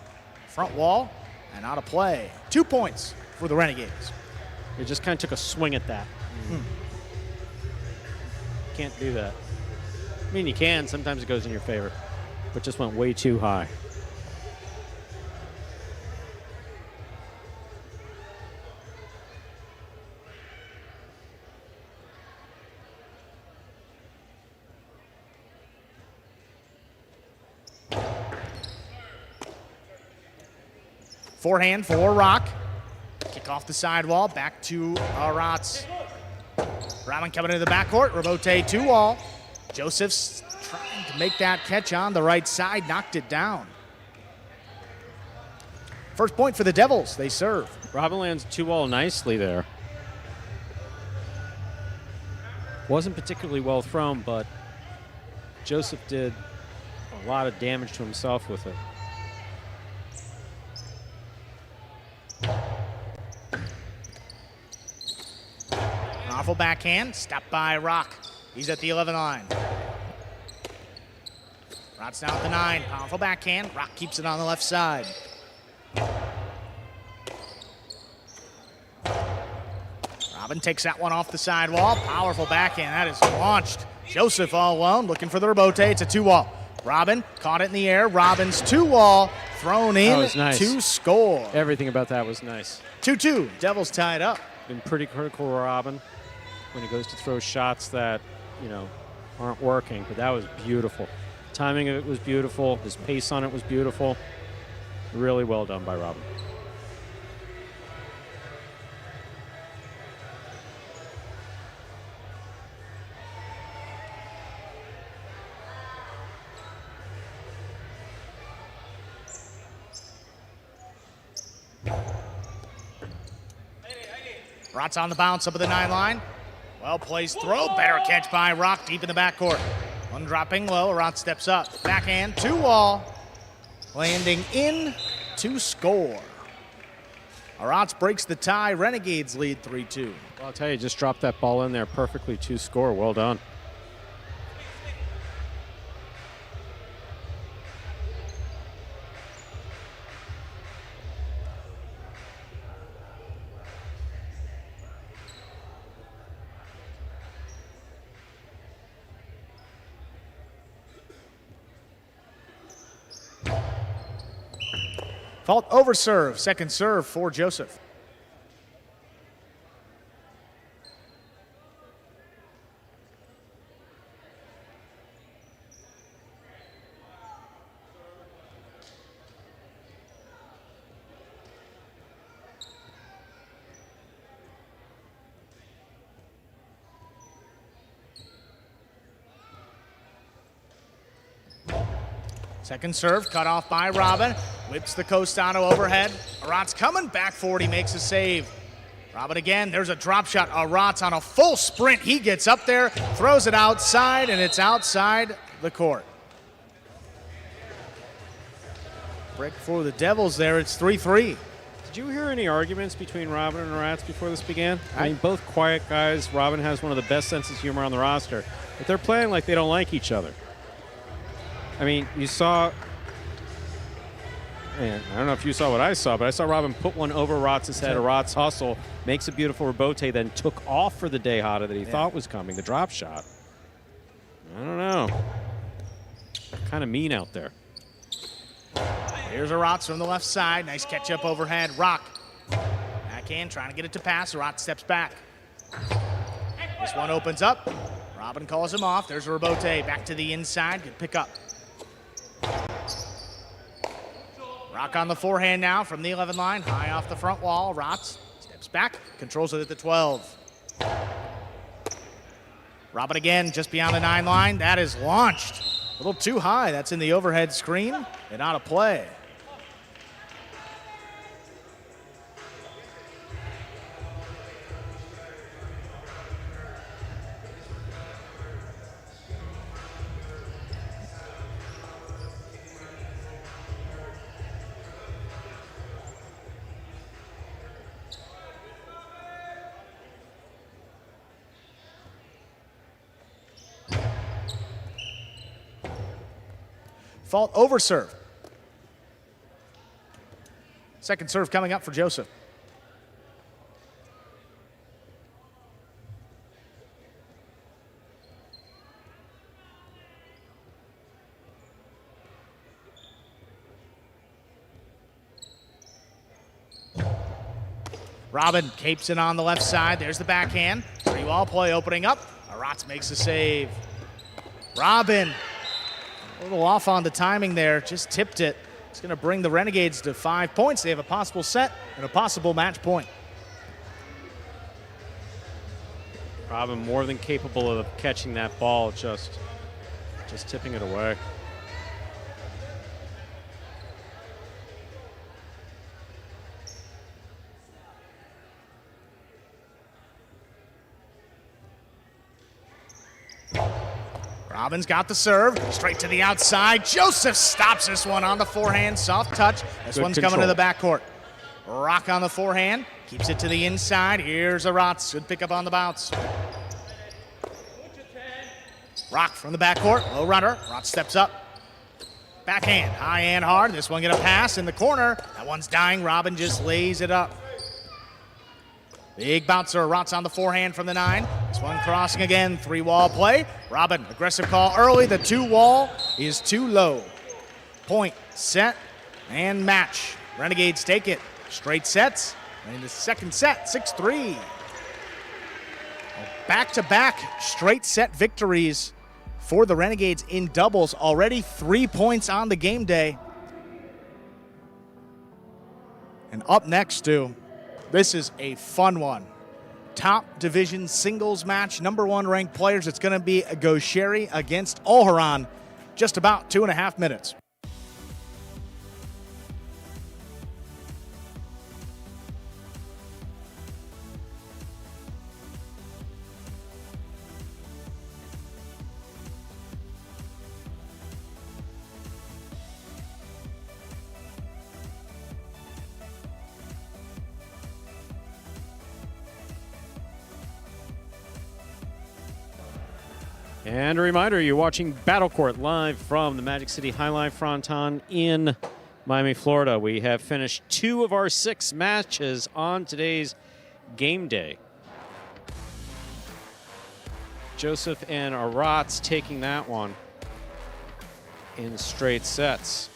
front wall and out of play. 2 points for the Renegades. He just kind of took a swing at that. Can't do that. I mean, you can. Sometimes it goes in your favor, but just went way too high. Forehand for Rock. Kick off the sidewall, back to Rotz. Robin coming into the backcourt, rebote 2-wall. Joseph's trying to make that catch on the right side, knocked it down. First point for the Devils, they serve. Robin lands 2-wall nicely there. Wasn't particularly well thrown, but Joseph did a lot of damage to himself with it. Powerful backhand, stopped by Rock. He's at the 11 line. Rotz down at the 9, powerful backhand. Rock keeps it on the left side. Robin takes that one off the sidewall. Powerful backhand, that is launched. Joseph all alone, looking for the rebote. It's a 2-wall. Robin caught it in the air. Robin's 2-wall thrown in nice. To score. Everything about that was nice. 2-2, Devils tied up. Been pretty critical of Robin when he goes to throw shots that, aren't working, but that was beautiful. Timing of it was beautiful. His pace on it was beautiful. Really well done by Robin. Rotz on the bounce up at the 9 line. Well placed throw. Better catch by Rock deep in the backcourt. One dropping low. Rotz steps up. Backhand 2-wall. Landing in to score. Rotz breaks the tie. Renegades lead 3-2. Well, I'll tell you, just dropped that ball in there perfectly to score. Well done. Fault over serve. Second serve for Joseph. Second serve cut off by Robin. Whips the Costano overhead. Rotz coming back forward. He makes a save. Robin again. There's a drop shot. Rotz on a full sprint. He gets up there, throws it outside, and it's outside the court. Break for the Devils there. It's 3-3. Did you hear any arguments between Robin and Rotz before this began? I mean, both quiet guys. Robin has one of the best senses of humor on the roster, but they're playing like they don't like each other. I mean, you saw And I don't know if you saw what I saw, but I saw Robin put one over Rotz's head. Rotz hustle, makes a beautiful rebote, then took off for the Dejada that he thought was coming, the drop shot. I don't know. Kind of mean out there. Here's a Rotz from the left side. Nice catch up overhead. Rock. Backhand, trying to get it to pass. Rotz steps back. This one opens up. Robin calls him off. There's a rebote. Back to the inside. Good pick up. Rock on the forehand now from the 11 line. High off the front wall. Rotz steps back. Controls it at the 12. Robin again just beyond the 9 line. That is launched. A little too high. That's in the overhead screen and out of play. Fault over serve. Second serve coming up for Joseph. Robin capes it on the left side. There's the backhand. Three-wall play opening up. Rotz makes a save. Robin, a little off on the timing there, just tipped it. It's going to bring the Renegades to 5 points. They have a possible set and a possible match point. Robin more than capable of catching that ball, just tipping it away. Robin's got the serve, straight to the outside. Joseph stops this one on the forehand, soft touch. This Good one's control. coming to the backcourt. Rock on the forehand, keeps it to the inside. Here's a Rotz, good pickup on the bounce. Rock from the backcourt, low runner. Rotz steps up. Backhand, high and hard. This one gonna pass in the corner. That one's dying. Robin just lays it up. Big bouncer, Rotz on the forehand from the 9. This one crossing again, 3-wall play. Robin, aggressive call early. The 2-wall is too low. Point, set, and match. Renegades take it. Straight sets. And in the second set, 6-3. Back-to-back straight set victories for the Renegades in doubles. Already 3 points on the game day. And up next, too. This is a fun one. Top division singles match, number 1 ranked players. It's going to be Gaucheri against Olharan. Just about 2.5 minutes. And a reminder, you're watching Battle Court live from the Magic City Fronton in Miami, Florida. We have finished 2 of our 6 matches on today's game day. Joseph and Rotz taking that one in straight sets.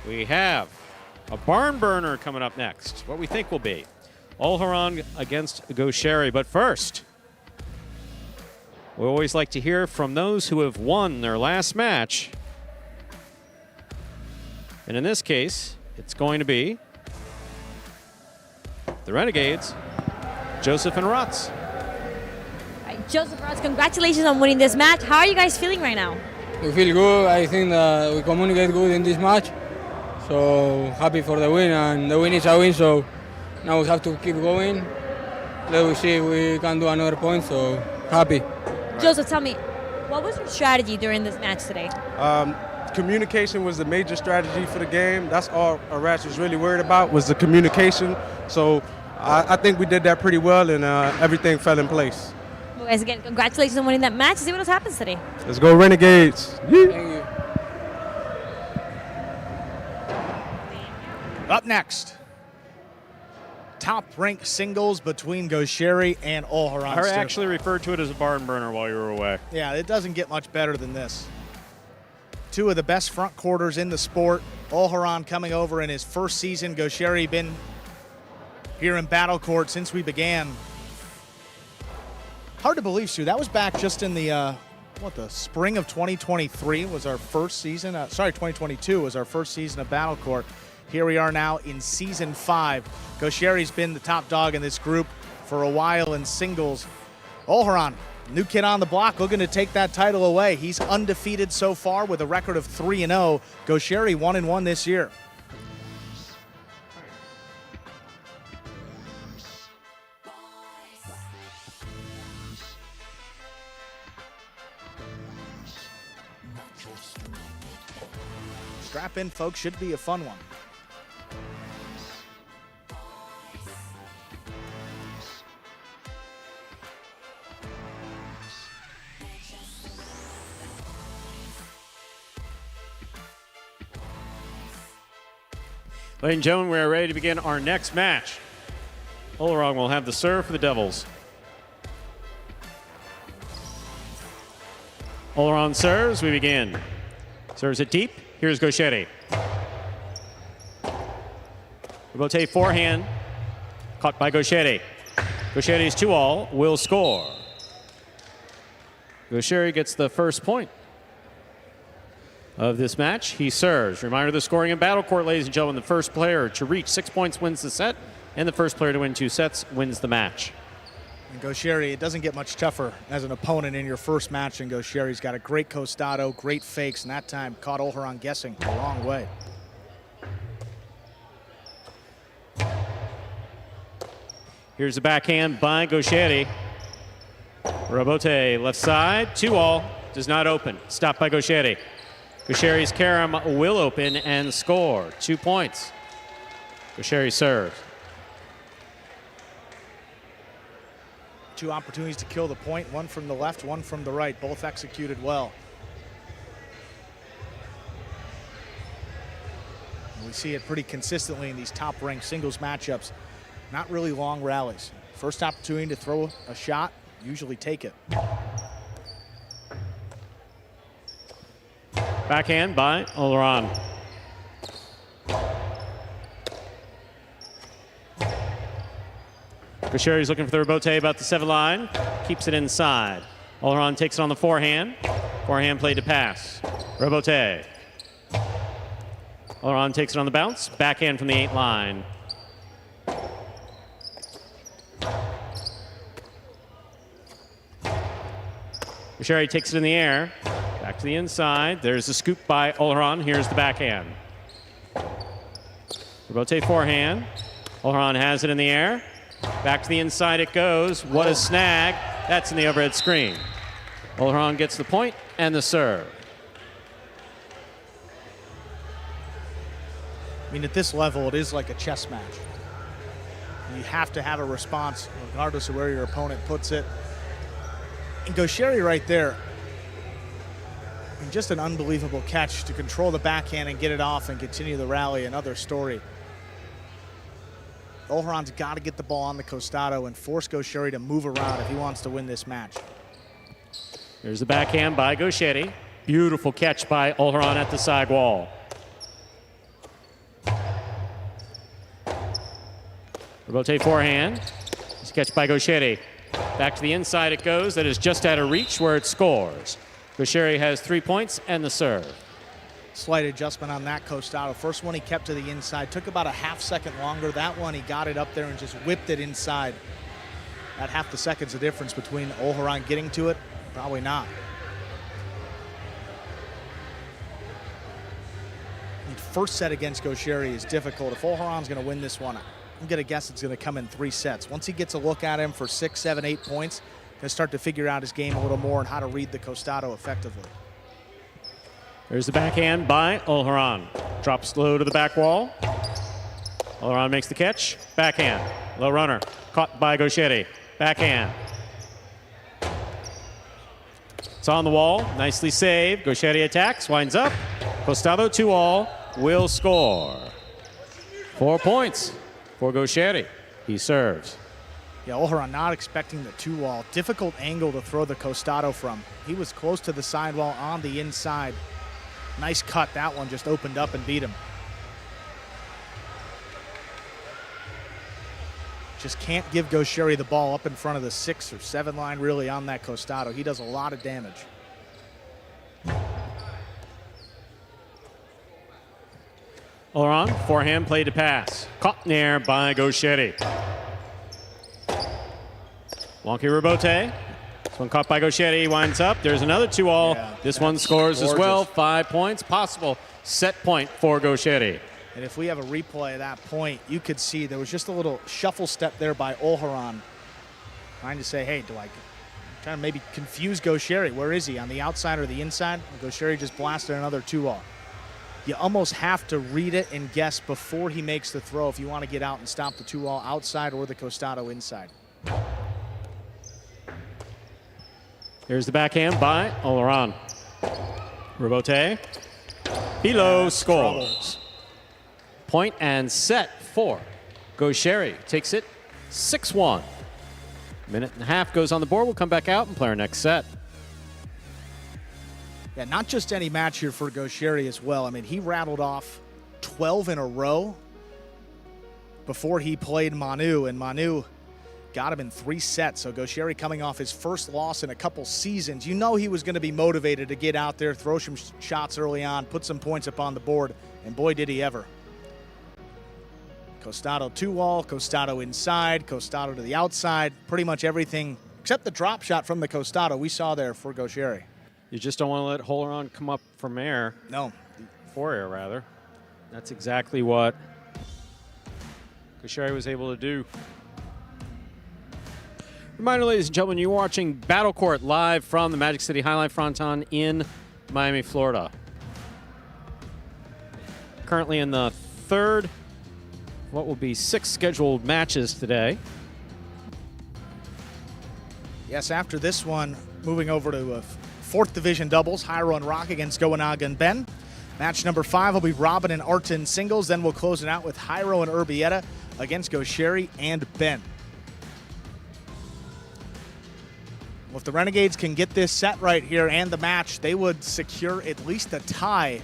We have a barn burner coming up next, what we think will be Olharan against Gaucheri. But first, we always like to hear from those who have won their last match. And in this case, it's going to be the Renegades, Joseph and Rotz. All right, Joseph, Rotz, congratulations on winning this match. How are you guys feeling right now? We feel good. I think that we communicate good in this match. So happy for the win, and the win is a win, so now we have to keep going. Let's see if we can do another point, so happy. Joseph, tell me, what was your strategy during this match today? Communication was the major strategy for the game. That's all Arash was really worried about, was the communication. So I think we did that pretty well, and everything fell in place. Well, guys, again, congratulations on winning that match. See what else happens today. Let's go Renegades. Thank you. Up next, top-ranked singles between Gaucheri and Olharan. I actually referred to it as a barn burner while you were away. Yeah, it doesn't get much better than this. Two of the best front quarters in the sport. Olharan coming over in his first season. Gaucheri been here in Battle Court since we began. Hard to believe, Sue. That was back just in the the spring of 2023 was our first season. 2022 was our first season of Battle Court. Here we are now in season 5. Gaucheri's been the top dog in this group for a while in singles. Olharan, new kid on the block, looking to take that title away. He's undefeated so far with a record of 3-0. Gaucheri 1-1 this year. Strap in, folks, should be a fun one. Ladies and gentlemen, we are ready to begin our next match. Olharan will have the serve for the Devils. Olharan serves, we begin. Serves it deep, here's Gaucheri. Robote forehand, caught by Gaucheri. Gaucheri's 2-all, will score. Gaucheri gets the first point of this match. He serves. Reminder of the scoring in Battle Court, ladies and gentlemen. The first player to reach 6 points wins the set, and the first player to win 2 sets wins the match. And Gaucheri, it doesn't get much tougher as an opponent in your first match, and Gaucheri's got a great costado, great fakes, and that time caught Olharan guessing the wrong way. Here's the backhand by Gaucheri. Robote left side, 2-all, does not open. Stopped by Gaucheri. Gaucheri's carom will open and score. 2 points. Gaucheri serves. 2 opportunities to kill the point, one from the left, one from the right, both executed well. And we see it pretty consistently in these top-ranked singles matchups. Not really long rallies. First opportunity to throw a shot, usually take it. Backhand by Olharan. Gaucheri's looking for the rebote about the 7 line. Keeps it inside. Olharan takes it on the forehand. Forehand play to pass. Rebote. Olharan takes it on the bounce. Backhand from the 8 line. Gaucheri takes it in the air. Back to the inside. There's the scoop by Olharan. Here's the backhand. Rebote forehand. Olharan has it in the air. Back to the inside it goes. What a snag. That's in the overhead screen. Olharan gets the point and the serve. I mean, at this level, it is like a chess match. You have to have a response regardless of where your opponent puts it. And Gaucheri right there, I mean, just an unbelievable catch to control the backhand and get it off and continue the rally. Another story. Olharan's got to get the ball on the costado and force Gaucheri to move around if he wants to win this match. There's the backhand by Gaucheri. Beautiful catch by Olharan at the side wall. Rebote forehand. It's catch by Gaucheri. Back to the inside it goes. That is just out of reach where it scores. Gaucheri has 3 points and the serve. Slight adjustment on that costado. First one he kept to the inside. Took about a half second longer. That one he got it up there and just whipped it inside. That half the second's the difference between Olharan getting to it. Probably not. The first set against Gaucheri is difficult. If Olharan's going to win this one, I'm going to guess it's going to come in 3 sets. Once he gets a look at him for 6, 7, 8 points, he'll start to figure out his game a little more and how to read the costado effectively. There's the backhand by Olharan. Drops low to the back wall. Olharan makes the catch. Backhand. Low runner. Caught by Gaucheri. Backhand. It's on the wall. Nicely saved. Gaucheri attacks. Winds up. Costado 2-all. Will score. 4 points for Gaucheri. He serves. Yeah, O'Haron not expecting the 2-wall. Difficult angle to throw the Costado from. He was close to the sidewall on the inside. Nice cut. That one just opened up and beat him. Just can't give Gaucheri the ball up in front of the 6 or 7 line really on that Costado. He does a lot of damage. O'Haron, forehand play to pass. Caught in the air by Gaucheri. Wonky Rebote. This one caught by Gaucheri, winds up. There's another 2-all. Yeah, this one scores gorgeous as well. 5 points. Possible set point for Gaucheri. And if we have a replay of that point, you could see there was just a little shuffle step there by O'Haron. Trying to say, hey, trying to maybe confuse Gaucheri. Where is he, on the outside or the inside? Gaucheri just blasted another 2-all. You almost have to read it and guess before he makes the throw if you want to get out and stop the 2-all outside or the Costado inside. Here's the backhand by O'Haron. Rebote. Hilo scores. Point and set for Gaucheri. Takes it 6-1. Minute and a half goes on the board. We'll come back out and play our next set. Yeah, not just any match here for Gaucheri as well. I mean, he rattled off 12 in a row before he played Manu, and Manu got him in 3 sets. So Gaucheri coming off his first loss in a couple seasons. You know he was going to be motivated to get out there, throw some shots early on, put some points up on the board, and boy, did he ever. Costado 2-wall, Costado inside, Costado to the outside. Pretty much everything except the drop shot from the Costado we saw there for Gaucheri. You just don't want to let O'Haron come up from air. No. For air, rather. That's exactly what Gaucheri was able to do. Reminder, ladies and gentlemen, you're watching Battle Court live from the Magic City Jai-Alai Fronton in Miami, Florida. Currently in the third, what will be 6 scheduled matches today. Yes, after this one, moving over to 4th Division doubles, Jairo and Rock against Goanaga and Ben. Match number 5 will be Robin and Artin singles. Then we'll close it out with Jairo and Urbieta against Gaucheri and Ben. Well, if the Renegades can get this set right here and the match, they would secure at least a tie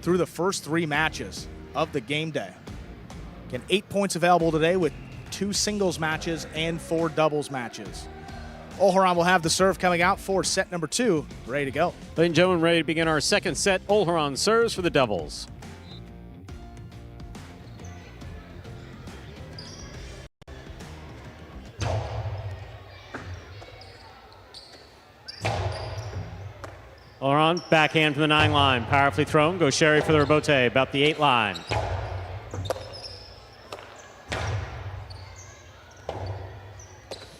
through the first 3 matches of the game day. Again, 8 points available today with 2 singles matches and 4 doubles matches. O'Haron will have the serve coming out for set number 2. Ready to go. Ladies and gentlemen, ready to begin our second set. O'Haron serves for the Devils. O'Haron, backhand from the 9 line. Powerfully thrown. Gaucheri for the rebote, about the 8 line.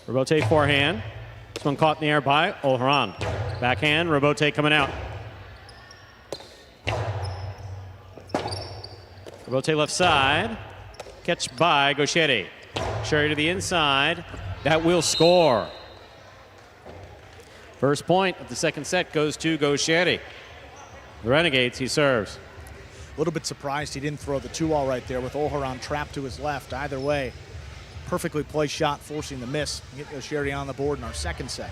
Rebote forehand. This one caught in the air by O'Haron. Backhand, rebote coming out. Rebote left side. Catch by Gaucheri. Gaucheri to the inside. That will score. First point of the second set goes to Gaucheri. The Renegades, he serves. A little bit surprised he didn't throw the 2-all right there with O'Haron trapped to his left. Either way, perfectly placed shot, forcing the miss. Get Gaucheri on the board in our second set.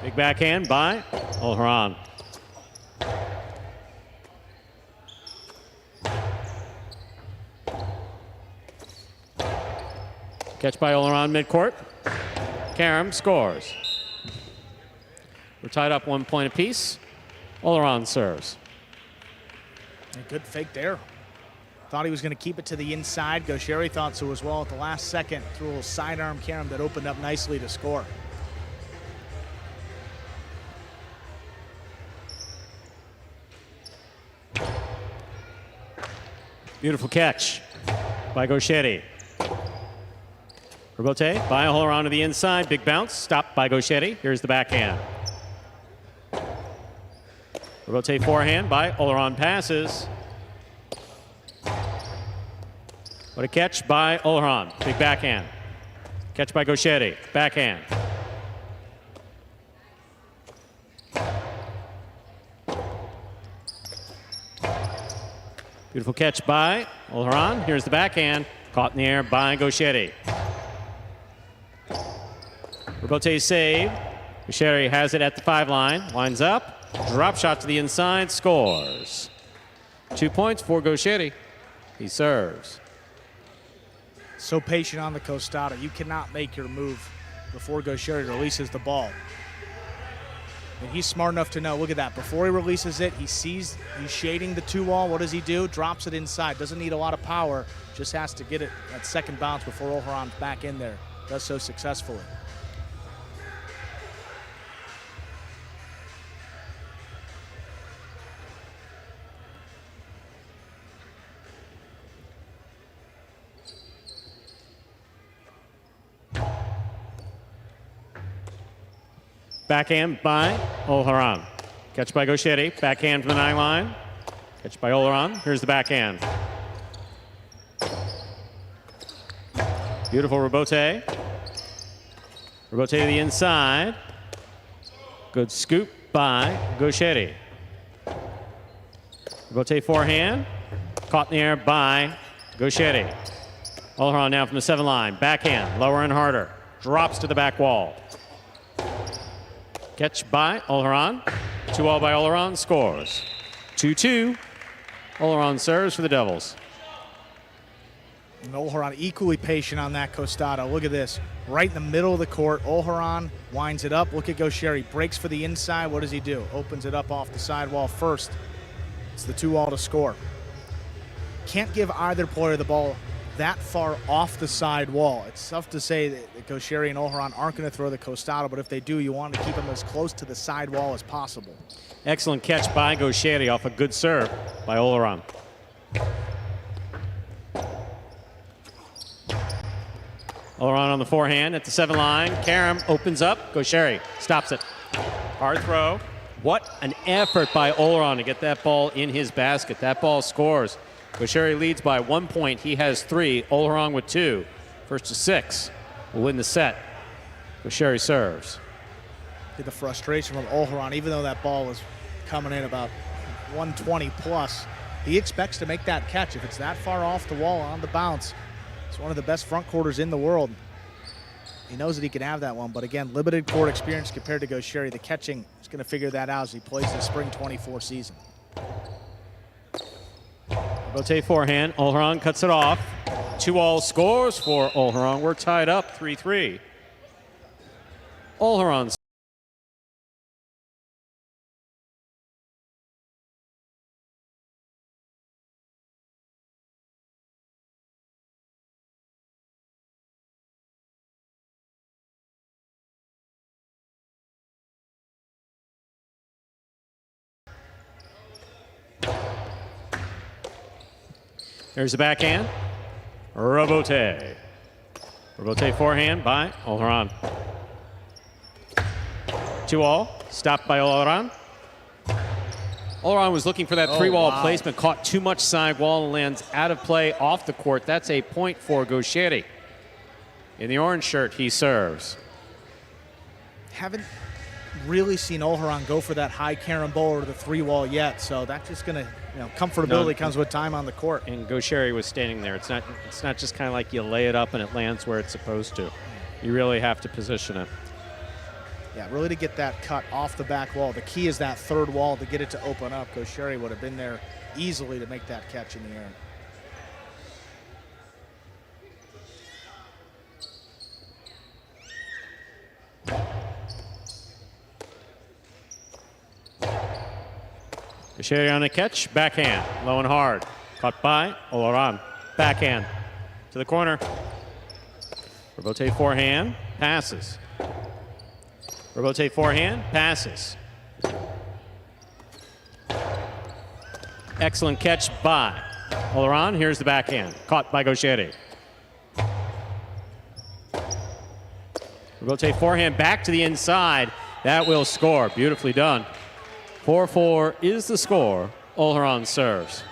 Big backhand by O'Haron. Catch by O'Haron midcourt. Karam scores. We're tied up 1 point apiece. O'Haron serves. A good fake there. Thought he was going to keep it to the inside. Gaucheri thought so as well at the last second. Threw a little sidearm Karam that opened up nicely to score. Beautiful catch by Gaucheri. Rebote by O'Haron to the inside. Big bounce. Stopped by Gaucheri. Here's the backhand. Rebote forehand by O'Haron passes. What a catch by O'Haron. Big backhand. Catch by Gauchetti. Backhand. Beautiful catch by Olharan. Here's the backhand. Caught in the air by Gauchetti. Rebote save. Gauchetti has it at the 5 line. Winds up. Drop shot to the inside. Scores. 2 points for Gauchetti. He serves. So patient on the costata. You cannot make your move before Gauchetti releases the ball. And he's smart enough to know, look at that, before he releases it, he sees he's shading the 2-wall. What does he do? Drops it inside. Doesn't need a lot of power. Just has to get it at second bounce before Olharan's back in there. Does so successfully. Backhand by Olharan. Catch by Gauchetti. Backhand from the 9 line. Catch by Olharan. Here's the backhand. Beautiful rebote. Rebote to the inside. Good scoop by Gauchetti. Rebote forehand. Caught in the air by Gauchetti. Olharan now from the 7 line. Backhand. Lower and harder. Drops to the back wall. Catch by Olharan. 2-all by Olharan. Scores. 2-2. Olharan serves for the Devils. And Olharan equally patient on that costata. Look at this. Right in the middle of the court. Olharan winds it up. Look at Gauchetti. Breaks for the inside. What does he do? Opens it up off the sidewall first. It's the 2-all to score. Can't give either player the ball that far off the side wall. It's tough to say that Gauchetti and Olharan aren't going to throw the costata, but if they do, you want to keep them as close to the side wall as possible. Excellent catch by Gauchetti off a good serve by Olharan. Olharan on the forehand at the 7 line. Karam opens up. Gauchetti stops it. Hard throw. What an effort by Olharan to get that ball in his basket. That ball scores. Gauchetti leads by 1 point. He has 3. Olharan with 2. First to 6 will win the set. Gauchetti serves. Get the frustration from Olharan, even though that ball was coming in about 120 plus. He expects to make that catch. If it's that far off the wall on the bounce, it's one of the best front quarters in the world. He knows that he can have that one, but again, limited court experience compared to Gauchetti. The catching is going to figure that out as he plays the spring 24 season. Rotate forehand. Olharan cuts it off. 2-all scores for Olharan. We're tied up 3-3. Olharan. There's the backhand. Rebote. Rebote forehand by Olharan. 2-all. Stopped by Olharan. Olharan was looking for that 3-wall placement. Caught too much side wall and lands out of play off the court. That's a point for Gauchetti. In the orange shirt, he serves. Haven't really seen Olharan go for that high carambole or the 3-wall yet, so that's just going to, comfortability comes with time on the court. And Gauchetti was standing there. It's not just kind of like you lay it up and it lands where it's supposed to. You really have to position it. Yeah, really to get that cut off the back wall. The key is that 3rd wall to get it to open up. Gauchetti would have been there easily to make that catch in the air. Gauchetti on the catch, backhand, low and hard. Caught by Olharan. Backhand to the corner. Rebote forehand, passes. Rebote forehand, passes. Excellent catch by Olharan. Here's the backhand, caught by Gauchetti. Rebote forehand back to the inside. That will score. Beautifully done. 4-4 is the score. Olharan serves.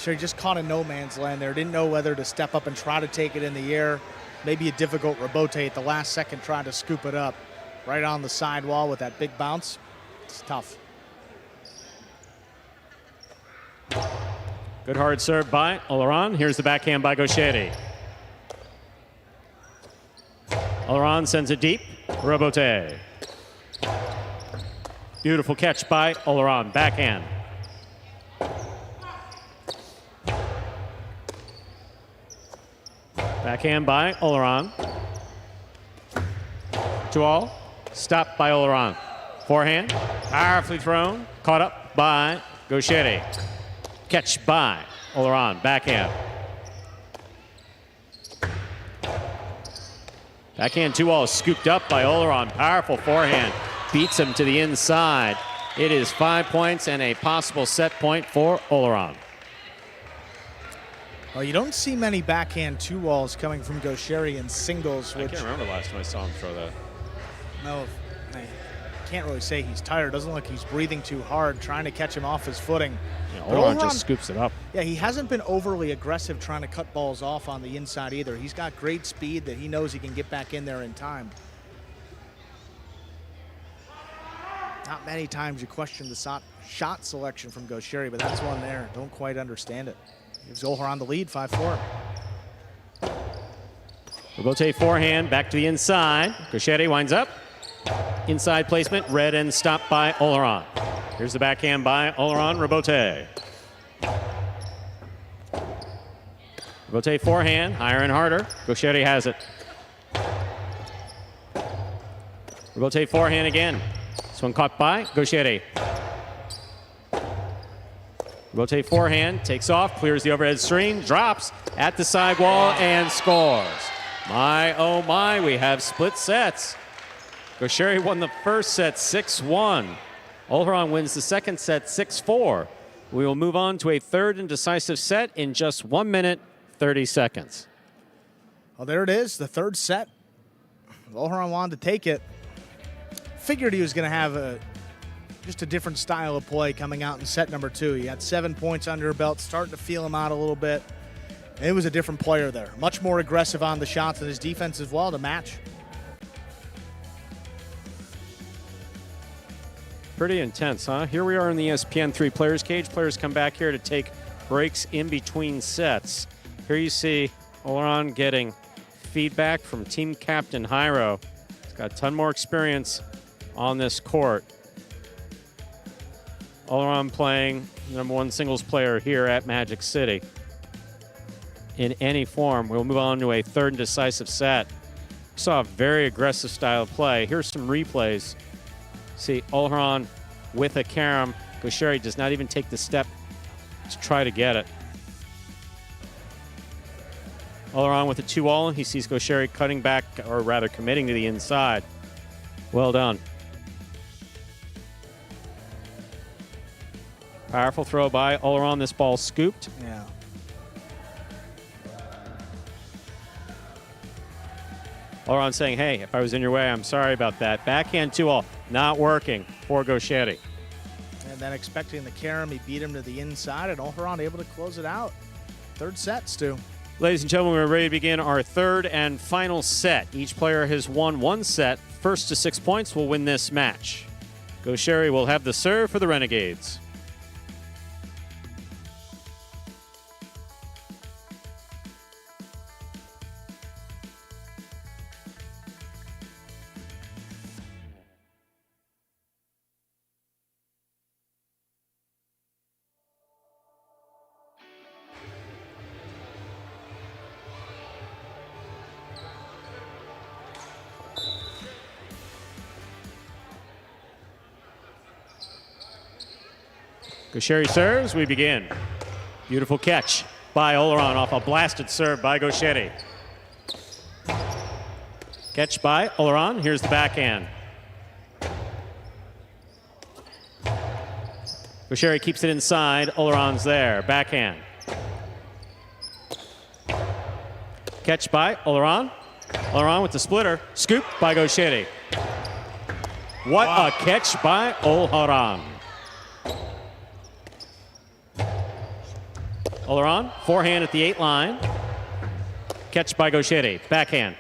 Sure, he just caught in no man's land there. Didn't know whether to step up and try to take it in the air. Maybe a difficult rebote at the last second, trying to scoop it up right on the sidewall with that big bounce. It's tough. Good hard serve by Olaran. Here's the backhand by Gaucheri. Olaran sends it deep. Rebote. Beautiful catch by Olaran. Backhand. Backhand by Olaran. 2-all. Stopped by Olaran. Forehand. Powerfully thrown. Caught up by Gaucheri. Catch by Olaran. Backhand. Backhand 2-all scooped up by Olaran. Powerful forehand. Beats him to the inside. It is 5 points and a possible set point for Olaran. Well, you don't see many backhand 2-walls coming from Gaucheri in singles. I can't remember the last time I saw him throw that. No, I can't really say he's tired. Doesn't look like he's breathing too hard, trying to catch him off his footing. Yeah, But Olaran just scoops it up. Yeah, he hasn't been overly aggressive trying to cut balls off on the inside either. He's got great speed that he knows he can get back in there in time. Not many times you question the shot selection from Gaucheri, but that's one there. Don't quite understand it. Gives Olaran the lead, 5-4. Rebote forehand, back to the inside. Gaucheri winds up. Inside placement, read and stopped by Olaran. Here's the backhand by Olaran. Rebote. Rebote forehand, higher and harder. Gaucheri has it. Rebote forehand again. This one caught by Gaucheri. Rebote forehand, takes off, clears the overhead screen, drops at the sidewall and scores. My, oh my, we have split sets. Gaucheri won the first set 6-1. Olaran wins the second set 6-4. We will move on to a third and decisive set in just 1 minute, 30 seconds. Well, there it is, the third set. Olaran wanted to take it. Figured he was going to have just a different style of play coming out in set number 2. He had 7 points under her belt, starting to feel him out a little bit. And it was a different player there. Much more aggressive on the shots and his defense as well to match. Pretty intense, huh? Here we are in the ESPN 3 Players Cage. Players come back here to take breaks in between sets. Here you see Olaran getting feedback from team captain Jairo. He's got a ton more experience on this court. Olaran playing #1 singles player here at Magic City. In any form, we'll move on to a third and decisive set. We saw a very aggressive style of play. Here's some replays. See Olaran with a carom. Gaucheri does not even take the step to try to get it. Olaran with a 2-all. He sees Gaucheri cutting back, or rather committing to the inside. Well done. Powerful throw by Olaran. This ball scooped. Yeah. Olaran saying, hey, if I was in your way, I'm sorry about that. Backhand 2-all, not working for Gaucheri. And then expecting the carom, he beat him to the inside, and Olaran able to close it out. Third set, Stu. Ladies and gentlemen, we're ready to begin our third and final set. Each player has won one set. First to 6 points will win this match. Gaucheri will have the serve for the Renegades. Gaucheri serves, we begin. Beautiful catch by Olaran off a blasted serve by Gaucheri. Catch by Olaran, here's the backhand. Gaucheri keeps it inside, Olaran's there, backhand. Catch by Olaran. Olaran with the splitter, scoop by Gaucheri. What a catch by Olaran. Oleron, forehand at the 8 line. Catch by Gaucheri, backhand.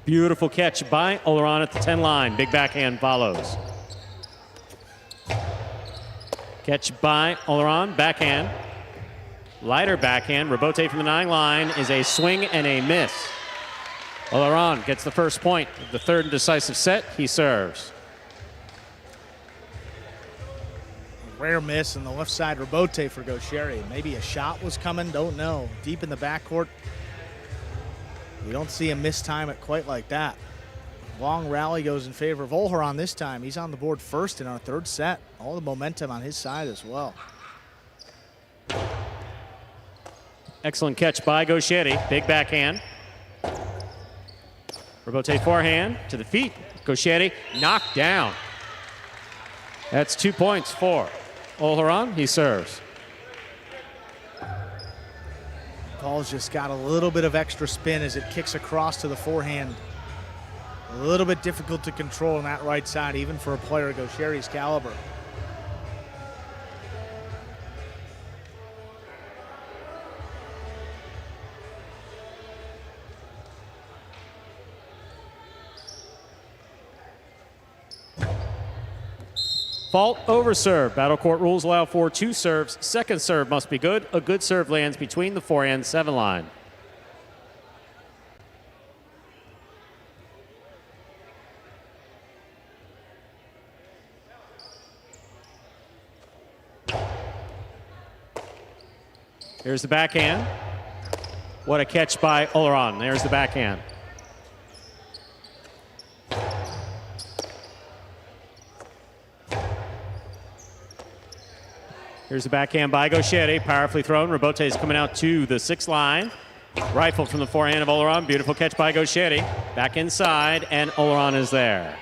Beautiful catch by Oleron at the 10 line. Big backhand follows. Catch by Oleron, backhand. Lighter backhand. Rebote from the 9 line is a swing and a miss. Oleron gets the first point of the third and decisive set. He serves. Rare miss on the left side rebote for Gaucheri. Maybe a shot was coming, don't know. Deep in the backcourt. You don't see him miss time it quite like that. Long rally goes in favor of Olharan this time. He's on the board first in our third set. All the momentum on his side as well. Excellent catch by Gaucheri. Big backhand. Rebote forehand to the feet. Gaucheri knocked down. That's 2 points for Olharan. He serves. Ball's just got a little bit of extra spin as it kicks across to the forehand. A little bit difficult to control on that right side, even for a player of Gaucheri's caliber. Fault over serve. Battle court rules allow for 2 serves. Second serve must be good. A good serve lands between the forehand 7 line. Here's the backhand. What a catch by Oleron. There's the backhand. Here's the backhand by Gaucheri, powerfully thrown. Rebote is coming out to the 6 line. Rifled from the forehand of Oleron. Beautiful catch by Gaucheri. Back inside, and Oleron is there.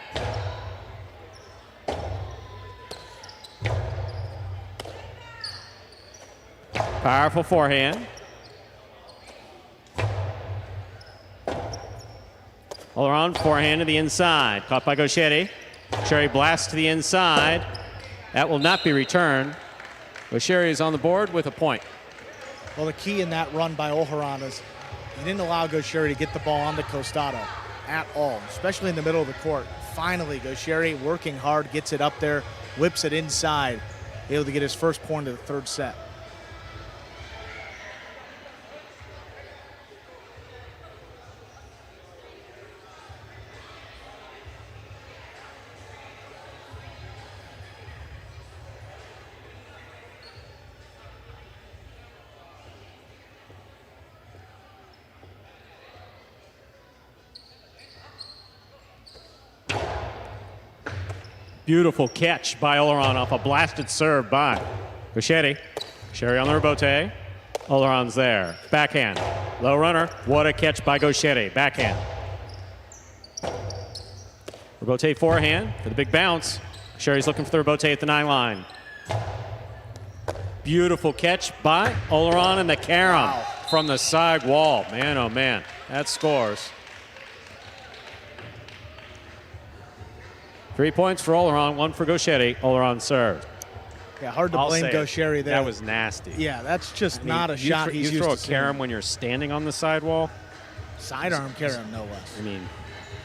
Powerful forehand. Oleron, forehand to the inside. Caught by Gaucheri. Gaucheri blasts to the inside. That will not be returned. Gaucheri is on the board with a point. Well, the key in that run by Olharan is he didn't allow Gaucheri to get the ball on the Costado at all, especially in the middle of the court. Finally, Gaucheri working hard, gets it up there, whips it inside, able to get his first point of the third set. Beautiful catch by Oleron off a blasted serve by Gaucheri. Gaucheri on the rebote. Oleron's there. Backhand. Low runner. What a catch by Gaucheri. Backhand. Rebote forehand for the big bounce. Gaucheri's looking for the rebote at the 9 line. Beautiful catch by Oleron and the carom from the side wall. Man, oh man, that scores. 3 points for Oleron, 1 for Gaucheri. Oleron served. Yeah, hard to blame Gaucheri there. That was nasty. Yeah, that's just not a shot he's used to You throw a seeing. carom when you're standing on the sidewall. Sidearm carom, no less. I mean,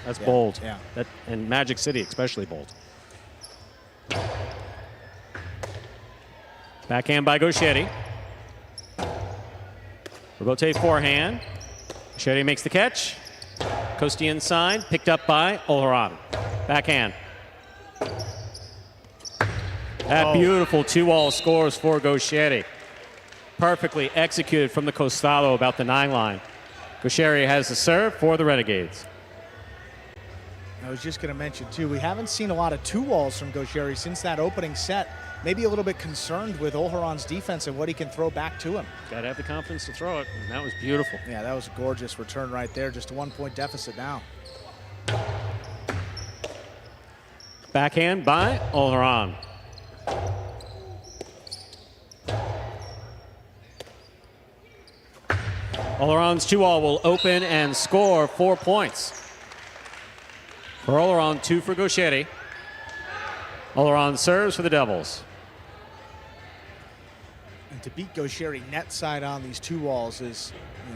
that's bold. Yeah. That, and Magic City especially bold. Backhand by Gaucheri. Rebote forehand. Gaucheri makes the catch. Costi inside, picked up by Olharan. Backhand. That beautiful 2-all scores for Gaucheri. Perfectly executed from the Costado about the 9 line. Gaucheri has the serve for the Renegades. I was just going to mention, too, we haven't seen a lot of 2-walls from Gaucheri since that opening set. Maybe a little bit concerned with Olharan's defense and what he can throw back to him. Got to have the confidence to throw it, and that was beautiful. Yeah, that was a gorgeous return right there. Just a 1-point deficit now. Backhand by Olharan. Olharan's 2-all will open and score 4 points. for Oleron, 2 for Gaucheri. Oleron serves for the Devils. And to beat Gaucheri net side on these 2 walls is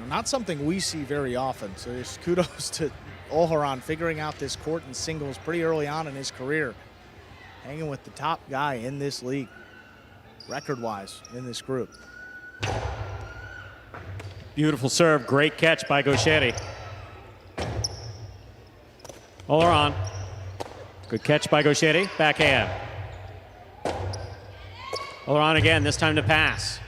not something we see very often. So just kudos to Oleron figuring out this court and singles pretty early on in his career. Hanging with the top guy in this league, record-wise, in this group. Beautiful serve, great catch by Gaucheri. Oleron, good catch by Gaucheri, backhand. Oleron again, this time to pass.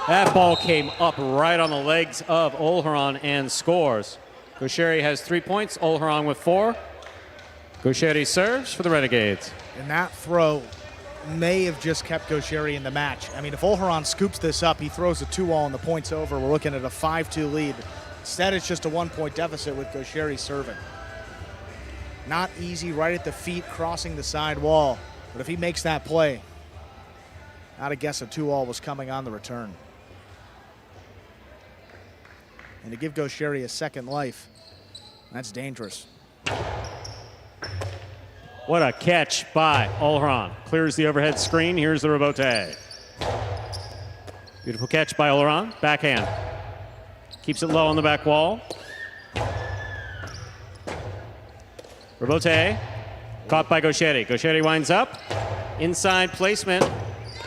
That ball came up right on the legs of Oleron and scores. Gaucheri has 3 points, Oleron with 4. Gaucheri serves for the Renegades. And that throw may have just kept Gaucheri in the match. I mean, if Oleron scoops this up, he throws a 2-all and the point's over. We're looking at a 5-2 lead. Instead, it's just a 1-point deficit with Gaucheri serving. Not easy, right at the feet, crossing the side wall. But if he makes that play, I'd guess a 2-all was coming on the return. And to give Gaucheri a second life, that's dangerous. What a catch by Oleron. Clears the overhead screen. Here's the rebote. Beautiful catch by Oleron. Backhand. Keeps it low on the back wall. Rebote. Caught by Gaucheri. Gaucheri winds up. Inside placement.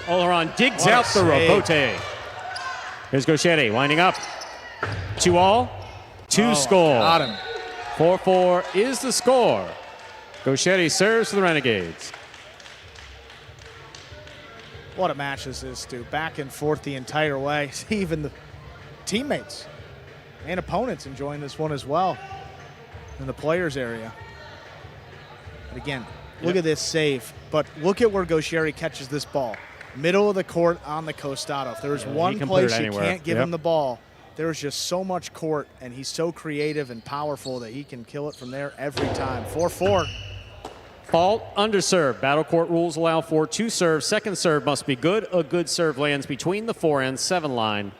Oleron digs out the rebote. Here's Gaucheri winding up. 2-all. 2 score. Got him. 4-4 is the score. Gaucheri serves for the Renegades. What a match this is, Stu. Back and forth the entire way. Even the teammates and opponents enjoying this one as well in the players area. But again, look at this save. But look at where Gaucheri catches this ball. Middle of the court on the costado. If there's one place you can't give him the ball, there's just so much court, and he's so creative and powerful that he can kill it from there every time. 4-4. Fault, underserve. Battle court rules allow for 2 serves. Second serve must be good. A good serve lands between the 4 and 7 line.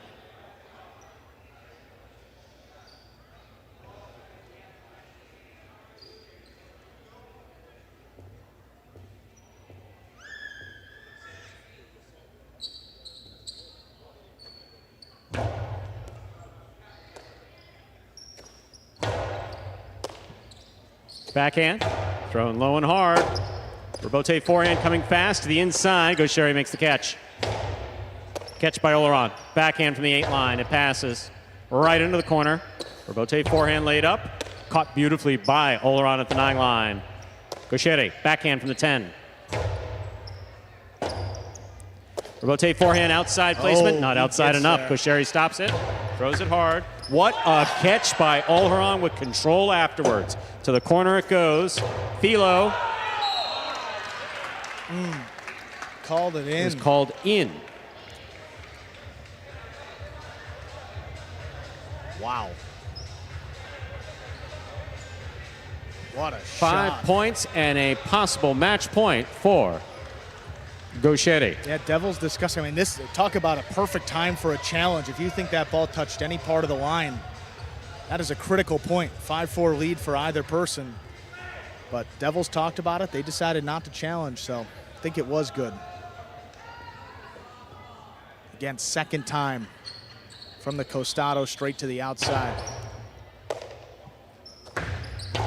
Backhand, thrown low and hard. Rebote forehand coming fast to the inside. Gaucheri makes the catch. Catch by Oleron. Backhand from the 8 line. It passes right into the corner. Rebote forehand laid up. Caught beautifully by Oleron at the 9 line. Gaucheri, backhand from the 10. Rebote forehand outside placement. Not outside enough. Gaucheri stops it. Throws it hard. What a catch by Oleron with control afterwards. To the corner it goes. Philo. Called it in. It was called in. Wow. What a 5 shot. points and a possible match point for Gaucheri. Yeah, Devils discussing. I mean, this, talk about a perfect time for a challenge. If you think that ball touched any part of the line, that is a critical point. 5-4 lead for either person. But Devils talked about it. They decided not to challenge, so I think it was good. Again, second time from the costado straight to the outside.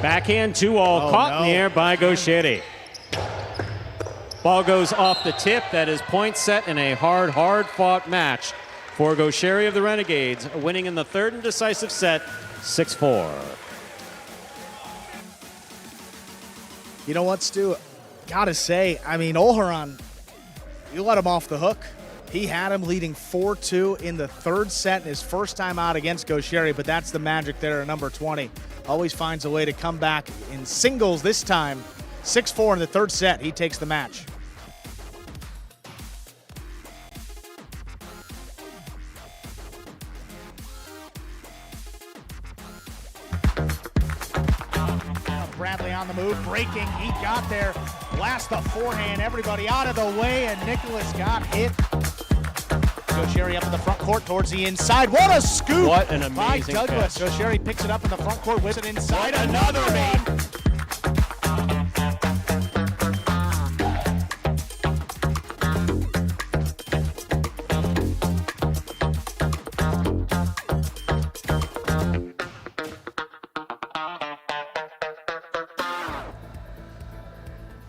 Backhand 2-all caught in the air by Gaucheri. Ball goes off the tip. That is point set in a hard-fought match for Gaucheri of the Renegades, winning in the 3rd and decisive set, 6-4. You know what, Stu? Gotta say, I mean, Oleron, you let him off the hook. He had him leading 4-2 in the 3rd set in his first time out against Gaucheri, but that's the magic there at number 20. Always finds a way to come back in singles this time. 6-4 in the 3rd set. He takes the match. Bradley on the move, breaking. He got there. Blast the forehand. Everybody out of the way, and Nicholas got hit Gaucheri up in the front court towards the inside. What a scoop! What an by amazing Douglas. catch. Gaucheri picks it up in the front court, whips it inside. Another one.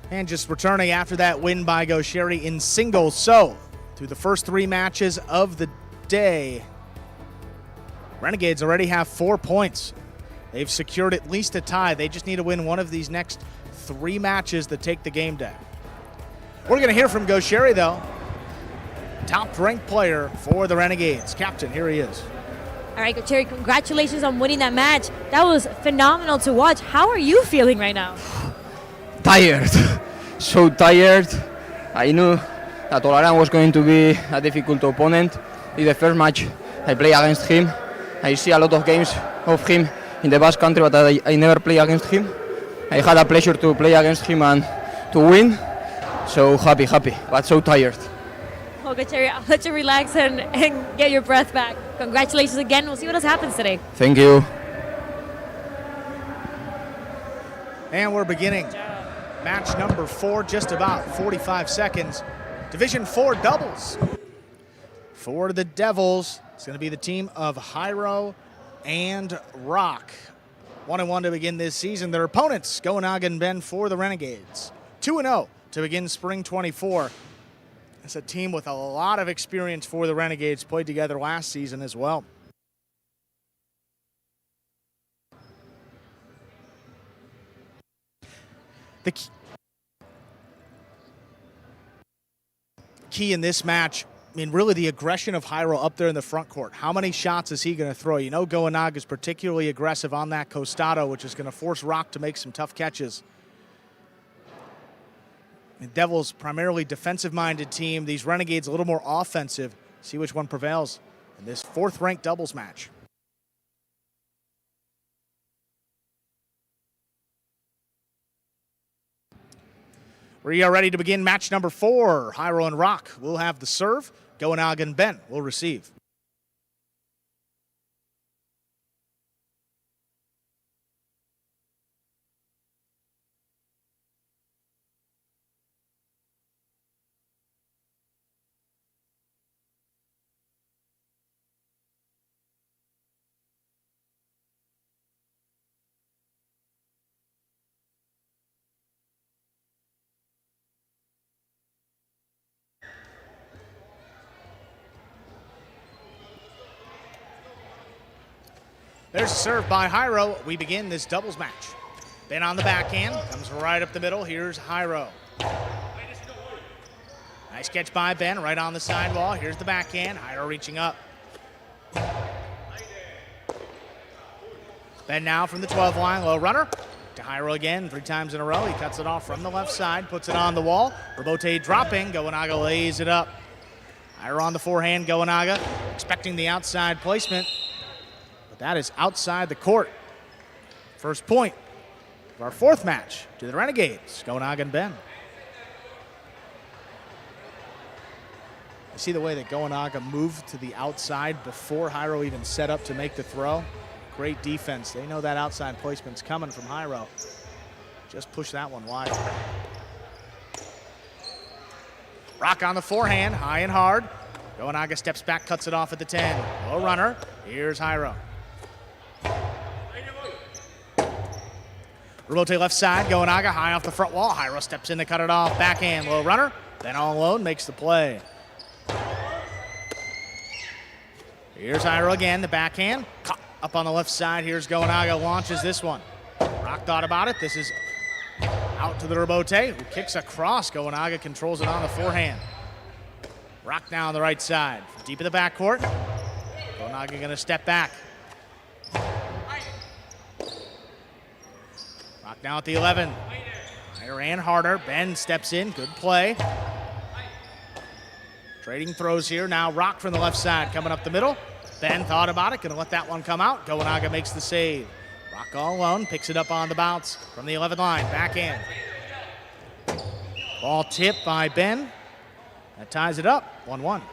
And just returning after that win by Gaucheri in singles. So, through the first 3 matches of the day, Renegades already have 4 points. They've secured at least a tie. They just need to win one of these next 3 matches that take the game day. We're going to hear from Gaucheri, though. Top-ranked player for the Renegades. Captain, here he is. All right, Gaucheri, congratulations on winning that match. That was phenomenal to watch. How are you feeling right now? Tired, so tired. I knew that Olaran was going to be a difficult opponent. In the first match I played against him. I see a lot of games of him in the Basque Country, but I never play against him. I had a pleasure to play against him and to win. So happy, but so tired. Well, Gaucheri, I'll let you relax and get your breath back. Congratulations again. We'll see what else happens today. Thank you. And we're beginning match number 4, just about 45 seconds. Division 4 doubles. For the Devils, it's going to be the team of Jairo and Rock. 1-1 to begin this season. Their opponents, Goanaga and Ben for the Renegades. 2-0 to begin spring 24. It's a team with a lot of experience for the Renegades, played together last season as well. The key in this match, I mean, really the aggression of Jairo up there in the front court. How many shots is he going to throw? You know, Goanaga is particularly aggressive on that costado, which is going to force Rock to make some tough catches. The Devils, primarily defensive-minded team. These Renegades, a little more offensive. See which one prevails in this 4th-ranked doubles match. We are ready to begin match number 4. Jairo and Rock will have the serve. Goanaga and Ben will receive. There's a serve by Jairo. We begin this doubles match. Ben on the backhand, comes right up the middle. Here's Jairo. Nice catch by Ben, right on the sidewall. Here's the backhand. Jairo reaching up. Ben now from the 12 line, low runner. To Jairo again, 3 times in a row. He cuts it off from the left side, puts it on the wall. Rebote dropping, Goanaga lays it up. Jairo on the forehand, Goanaga expecting the outside placement. That is outside the court. First point of our 4th match to the Renegades, Goanaga and Ben. I see the way that Goanaga moved to the outside before Jairo even set up to make the throw. Great defense. They know that outside placement's coming from Jairo. Just push that one wide. Rock on the forehand, high and hard. Goanaga steps back, cuts it off at the 10. Low runner. Here's Jairo. Rebote left side, Goanaga high off the front wall. Jairo steps in to cut it off. Backhand, low runner. Ben all alone makes the play. Here's Jairo again, the backhand. Caught up on the left side. Here's Goanaga, launches this one. Rock thought about it. This is out to the Rebote, who kicks across. Goanaga controls it on the forehand. Rock now on the right side. Deep in the backcourt. Goanaga going to step back. Rock now at the 11. Higher and harder. Ben steps in. Good play. Trading throws here. Now Rock from the left side coming up the middle. Ben thought about it. Going to let that one come out. Goanaga makes the save. Rock all alone. Picks it up on the bounce from the 11th line. Backhand. Ball tipped by Ben. That ties it up. 1-1.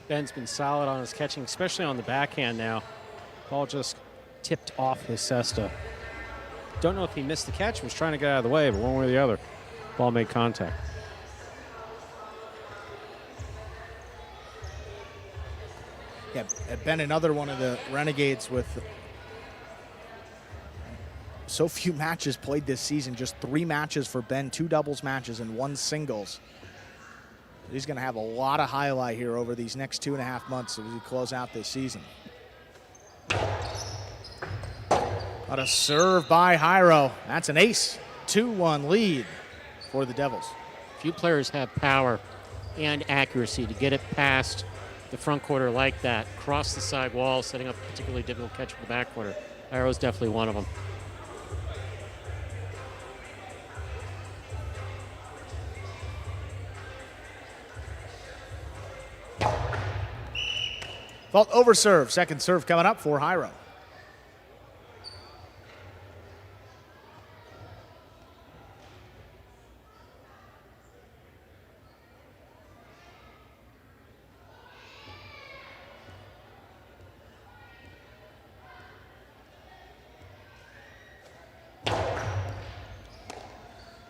Ben's been solid on his catching, especially on the backhand now. Ball just tipped off his cesta. Don't know if he missed the catch, was trying to get out of the way, but one way or the other, ball made contact. Yeah, Ben, another one of the Renegades with so few matches played this season. Just 3 matches for Ben, 2 doubles matches and 1 singles. He's going to have a lot of highlight here over these next 2.5 months as we close out this season. What a serve by Jairo. That's an ace. 2-1 lead for the Devils. Few players have power and accuracy to get it past the front quarter like that, cross the side wall, setting up a particularly difficult catch for the back quarter. Jairo's definitely one of them. Fault over serve. Second serve coming up for Jairo.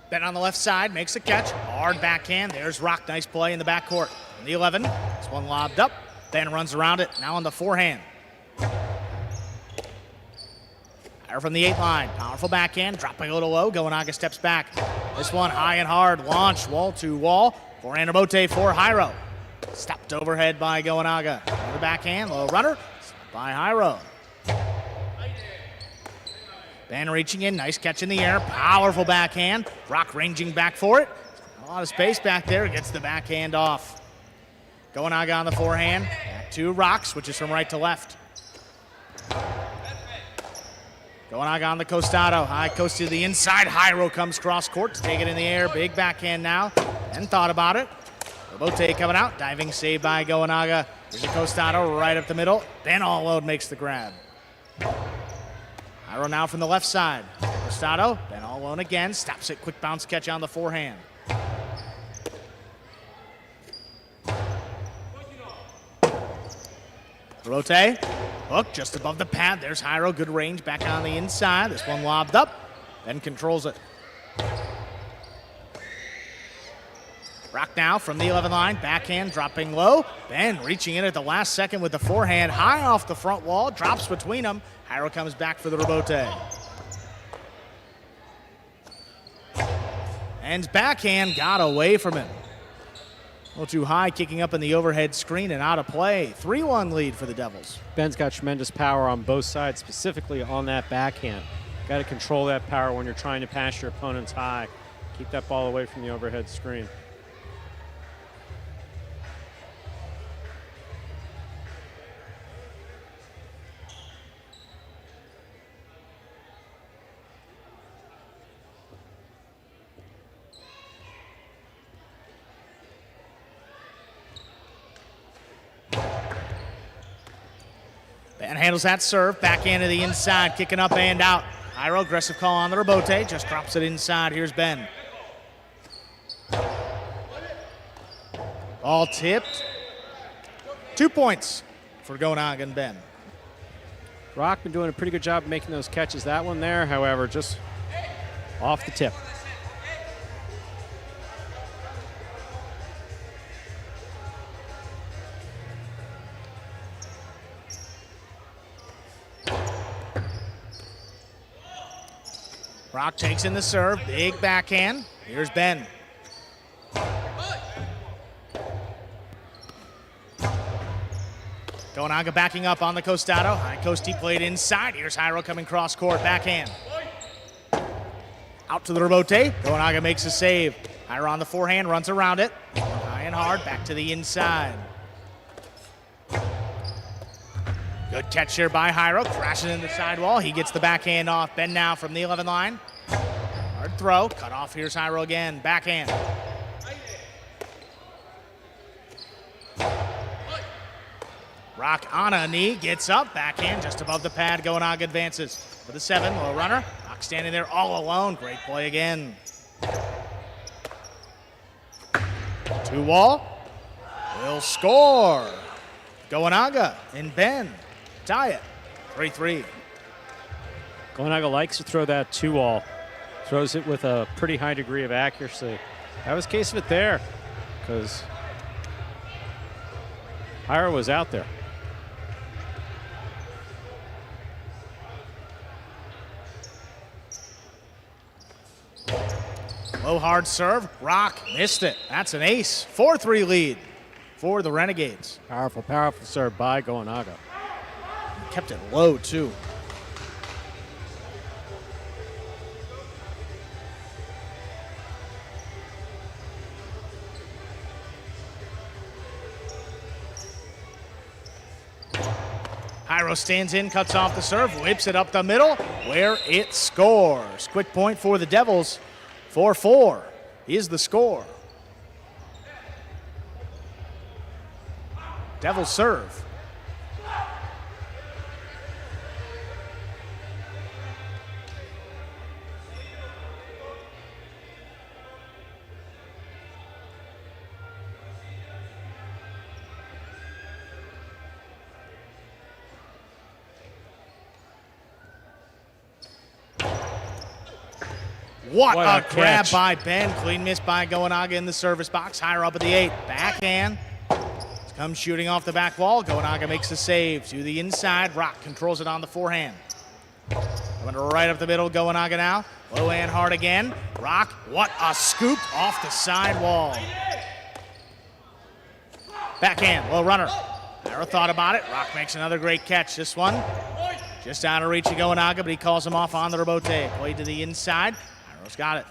Ben on the left side makes a catch. Hard backhand. There's Rock. Nice play in the backcourt. In the 11. This one lobbed up. Ben runs around it. Now on the forehand. Jairo from the 8 line. Powerful backhand. Dropping a little low. Goenaga steps back. This one high and hard. Launch wall to wall. Forehand rebote for Jairo. Stopped overhead by Goenaga. The backhand. Low runner. Stopped by Jairo. Ben reaching in, nice catch in the air, powerful backhand. Rock ranging back for it. A lot of space back there, gets the backhand off. Goenaga on the forehand, back to Rock, switches from right to left. Goenaga on the costado, high coast to the inside. Jairo comes cross court to take it in the air, big backhand now, and thought about it. Rebote coming out, diving save by Goenaga. Here's a costado right up the middle. Ben all alone makes the grab. Jairo now from the left side. Costado, Ben all alone again. Stops it, quick bounce catch on the forehand. Rote, hook just above the pad. There's Jairo, good range back on the inside. This one lobbed up. Ben controls it. Rock now from the 11 line. Backhand dropping low. Ben reaching in at the last second with the forehand. High off the front wall. Drops between them. Jairo comes back for the rebote. And backhand got away from him. A little too high, kicking up in the overhead screen and out of play. 3-1 lead for the Devils. Ben's got tremendous power on both sides, specifically on that backhand. Got to control that power when you're trying to pass your opponents high. Keep that ball away from the overhead screen. Ben handles that serve, backhand to the inside, kicking up and out. Jairo, aggressive call on the rebote, just drops it inside. Here's Ben. Ball tipped. 2 points for Goenaga and Ben. Rock been doing a pretty good job of making those catches. That one there, however, just off the tip. Rock takes in the serve, big backhand. Here's Ben. Goenaga backing up on the costado. High coast deep played inside. Here's Jairo coming cross court, backhand. Out to the rebote. Goenaga makes a save. Jairo on the forehand, runs around it. High and hard, back to the inside. Good catch here by Jairo, crashing in the sidewall. He gets the backhand off. Ben now from the 11 line. Hard throw, cut off. Here's Jairo again, backhand. Rock on a knee, gets up, backhand just above the pad. Goenaga advances with a 7, low runner. Rock standing there all alone. Great play again. 2 wall, will score. Goanaga and Ben tie it 3-3. Goanaga likes to throw that 2-all. Throws it with a pretty high degree of accuracy. That was a case of it there because Hira was out there. Low hard serve. Rock missed it. That's an ace. 4-3 lead for the Renegades. Powerful, powerful serve by Goanaga. Kept it low, too. Hiro stands in, cuts off the serve, whips it up the middle, where it scores. Quick point for the Devils. 4-4 is the score. Devils serve. What a grab catch by Ben. Clean miss by Goanaga in the service box. Higher up at the 8. Backhand. Comes shooting off the back wall. Goanaga makes the save to the inside. Rock controls it on the forehand. Coming right up the middle. Goanaga now. Low and hard again. Rock. What a scoop off the side wall. Backhand. Low runner. Hiro thought about it. Rock makes another great catch. This one just out of reach of Goanaga, but he calls him off on the rebote. Played to the inside. Hiro's got it.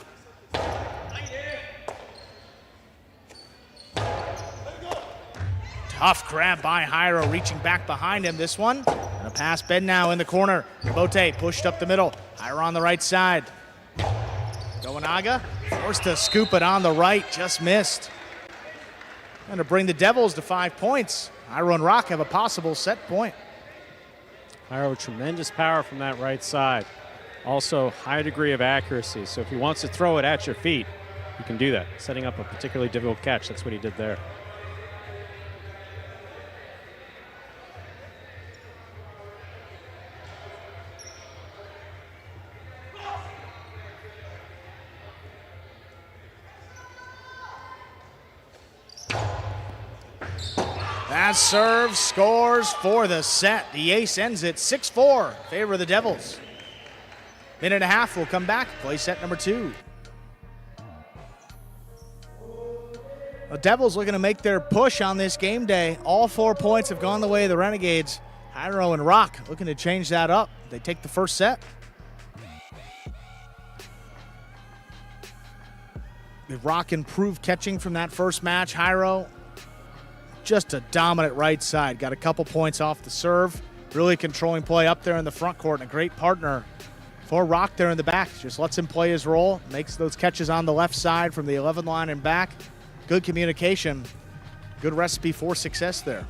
Tough grab by Hiro, reaching back behind him. This one, and a pass Ben now in the corner. Rebote pushed up the middle. Hiro on the right side. Goanaga forced to scoop it on the right, just missed. And to bring the Devils to 5 points. Hiro and Rock have a possible set point. Hiro, tremendous power from that right side. Also, high degree of accuracy. So if he wants to throw it at your feet, he can do that. Setting up a particularly difficult catch. That's what he did there. That serve scores for the set. The ace ends it 6-4 in favor of the Devils. Minute and a half, we'll come back, play set number 2. The Devils looking to make their push on this game day. All 4 points have gone the way of the Renegades. Hiro and Rock looking to change that up. They take the first set. The Rock improved catching from that first match. Hiro, just a dominant right side. Got a couple points off the serve. Really controlling play up there in the front court, and a great partner for Rock there in the back. Just lets him play his role. Makes those catches on the left side from the 11 line and back. Good communication. Good recipe for success there.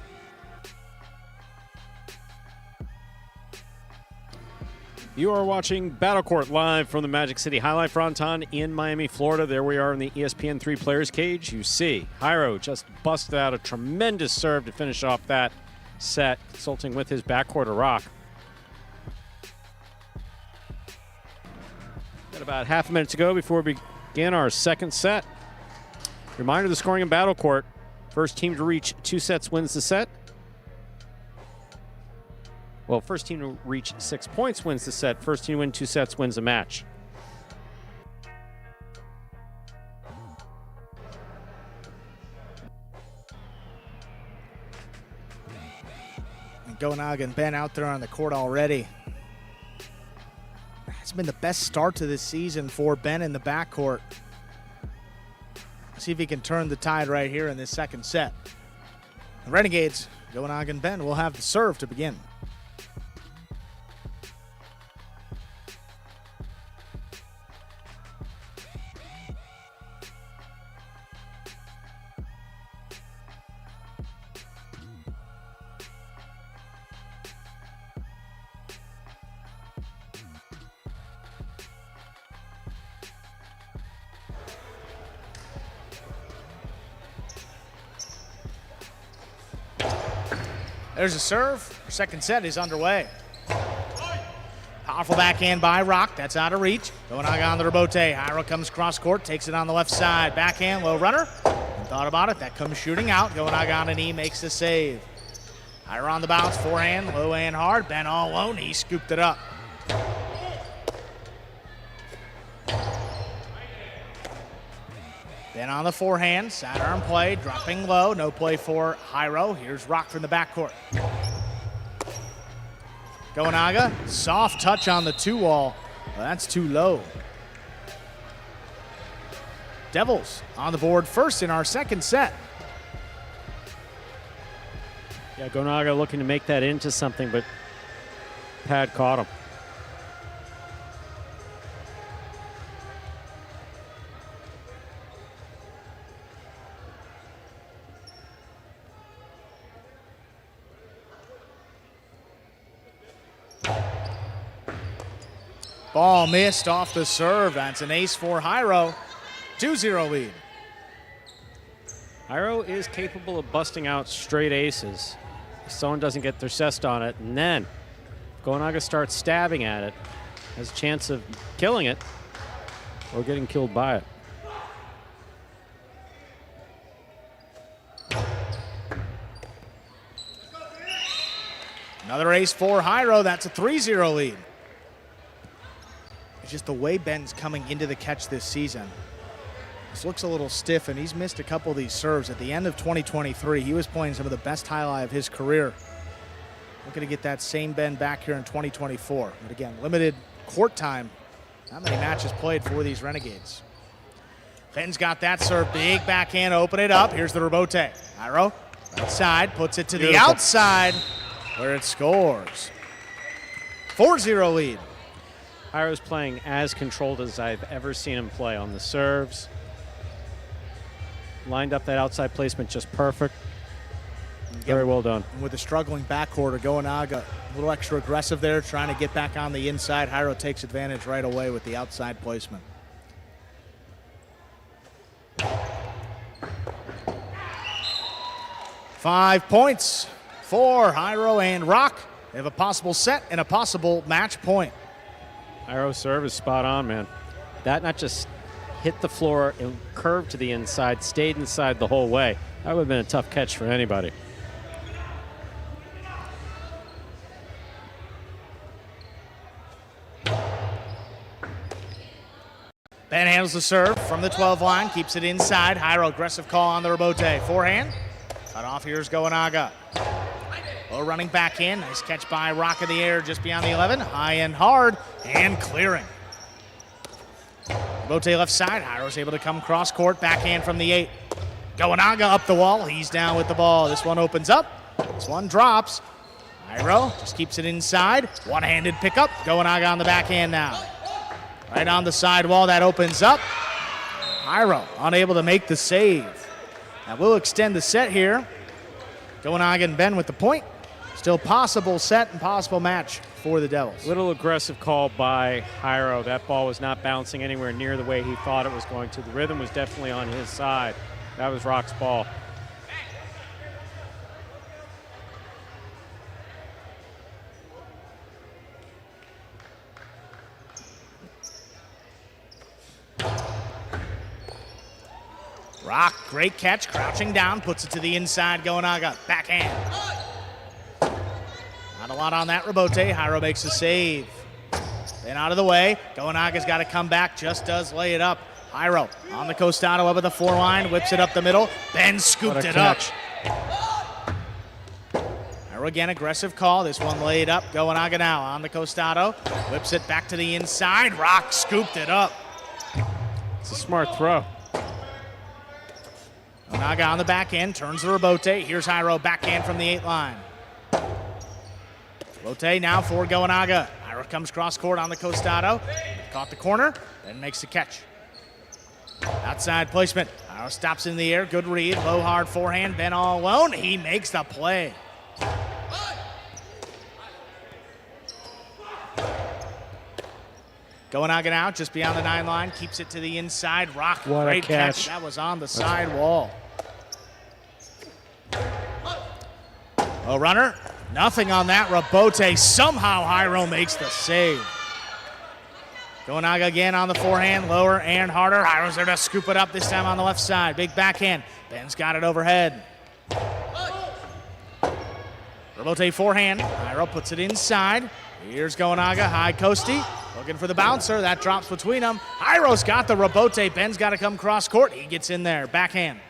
You are watching Battle Court live from the Magic City Fronton in Miami, Florida. There we are in the ESPN 3 Players Cage. You see Hiro just busted out a tremendous serve to finish off that set, consulting with his backcourt of Rock. Got about half a minute to go before we begin our second set. Reminder, the scoring in Battle Court. First team to reach 2 sets wins the set. Well, first team to reach 6 points wins the set. First team to win 2 sets wins a match. And Goanaga and Ben out there on the court already. It's been the best start to this season for Ben in the backcourt. See if he can turn the tide right here in this second set. The Renegades, Goanaga and Ben will have the serve to begin. There's a serve. Our second set is underway. Powerful backhand by Rock. That's out of reach. Gonaga on the rebote. Jairo comes cross court, takes it on the left side. Backhand, low runner. Thought about it. That comes shooting out. Gonaga on a knee, makes the save. Jairo on the bounce, forehand, low and hard. Ben all alone. He scooped it up. Ben on the forehand, sidearm play, dropping low. No play for Jairo. Here's Rock from the backcourt. Gonaga, soft touch on the 2-wall. Well, that's too low. Devils on the board first in our second set. Yeah, Gonaga looking to make that into something, but Pad caught him. Ball missed off the serve. That's an ace for Jairo. 2-0 lead. Jairo is capable of busting out straight aces. If someone doesn't get their cest on it, and then if Gonaga starts stabbing at it, has a chance of killing it or getting killed by it. Another ace for Jairo. That's a 3-0 lead. It's just the way Ben's coming into the catch this season. This looks a little stiff, and he's missed a couple of these serves. At the end of 2023, he was playing some of the best highlight of his career. Looking to get that same Ben back here in 2024. But again, limited court time. Not many matches played for these Renegades. Ben's got that serve. Big backhand, open it up. Here's the rebote. Jairo, right side, puts it to the outside where it scores. 4-0 lead. Jairo's playing as controlled as I've ever seen him play on the serves. Lined up that outside placement just perfect. Very well done. And with the struggling backcourt, Gonaga a little extra aggressive there, trying to get back on the inside. Jairo takes advantage right away with the outside placement. Five points for Jairo and Rock. They have a possible set and a possible match point. Jairo's serve is spot on, man. That not just hit the floor and curved to the inside, stayed inside the whole way. That would have been a tough catch for anybody. Ben handles the serve from the 12 line, keeps it inside. Jairo, aggressive call on the rebote. Forehand, cut off. Here's Gonaga. Low running back in. Nice catch by Rock in the air just beyond the 11. High and hard and clearing. Rebote left side. Jairo's able to come cross court. Backhand from the 8. Gonaga up the wall. He's down with the ball. This one opens up. This one drops. Jairo just keeps it inside. One-handed pickup. Gonaga on the backhand now. Right on the side wall. That opens up. Jairo unable to make the save. Now we'll extend the set here. Gonaga and Ben with the point. Still possible set and possible match for the Devils. Little aggressive call by Jairo. That ball was not bouncing anywhere near the way he thought it was going to. The rhythm was definitely on his side. That was Rock's ball. Rock, great catch, crouching down, puts it to the inside. Gonaga, backhand. Not a lot on that rebote. Jairo makes a save. Then out of the way. Gonaga's got to come back, just does lay it up. Jairo on the Costado up at the 4 line, whips it up the middle. Ben scooped it up. Jairo again, aggressive call. This one laid up. Gonaga now on the Costado. Whips it back to the inside. Rock scooped it up. It's a smart throw. Gonaga on the back end, turns the rebote. Here's Jairo, backhand from the 8 line. Rebote now for Gonaga. Jairo comes cross court on the Costado. Caught the corner, then makes the catch. Outside placement. Jairo stops in the air, good read. Low hard forehand, Ben all alone. He makes the play. Gonaga now, just beyond the 9 line, keeps it to the inside. Rock, what great a catch. That was on the side wall. A runner, Nothing on that. Rabote, somehow Jairo makes the save. Gonaga again on the forehand, lower and harder. Jairo's there to scoop it up, this time on the left side. Big backhand. Ben's got it overhead. Rabote forehand. Jairo puts it inside. Here's Gonaga, high coasty. Looking for the bouncer. That drops between them. Jairo's got the Rabote. Ben's got to come cross court. He gets in there. Backhand.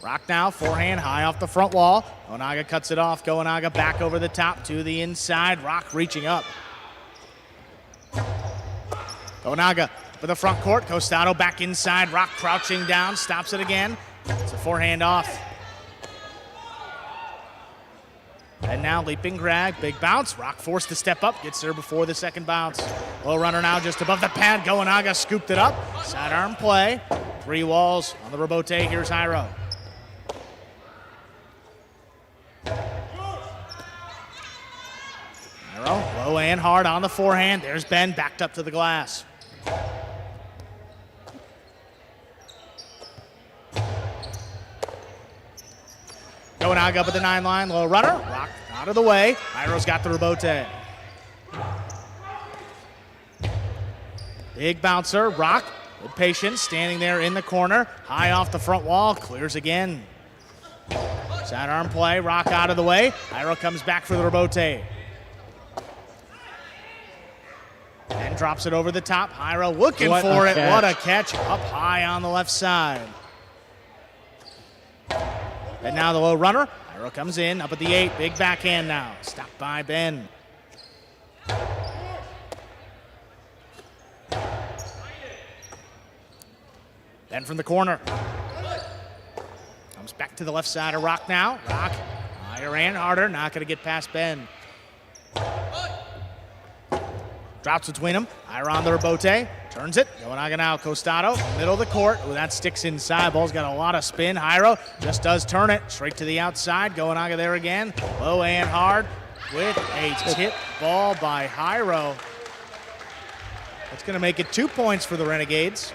Rock now, forehand, high off the front wall. Gonaga cuts it off. Gonaga back over the top to the inside. Rock reaching up. Gonaga for the front court. Costado back inside. Rock crouching down. Stops it again. It's a forehand off. And now leaping grab. Big bounce. Rock forced to step up. Gets there before the second bounce. Low runner now just above the pad. Gonaga scooped it up. Sidearm play. 3 walls on the Rabote. Here's Jairo. Low and hard on the forehand. There's Ben backed up to the glass. Gonaga up at the 9 line. Low runner. Rock out of the way. Jairo's got the Rabote. Big bouncer. Rock with patience. Standing there in the corner. High off the front wall. Clears again. Sidearm play. Rock out of the way. Jairo comes back for the Rabote. And drops it over the top. Jairo looking for it. What a catch up high on the left side. And now the low runner. Jairo comes in up at the 8. Big backhand now. Stopped by Ben. Ben from the corner. Comes back to the left side of Rock now. Rock higher and harder. Not going to get past Ben. Drops between them. Jairo on the Rabote. Turns it. Gonaga now. Costado. Middle of the court. Ooh, that sticks inside. Ball's got a lot of spin. Jairo just does turn it. Straight to the outside. Gonaga there again. Low and hard with a tip ball by Jairo. That's going to make it 2 points for the Renegades.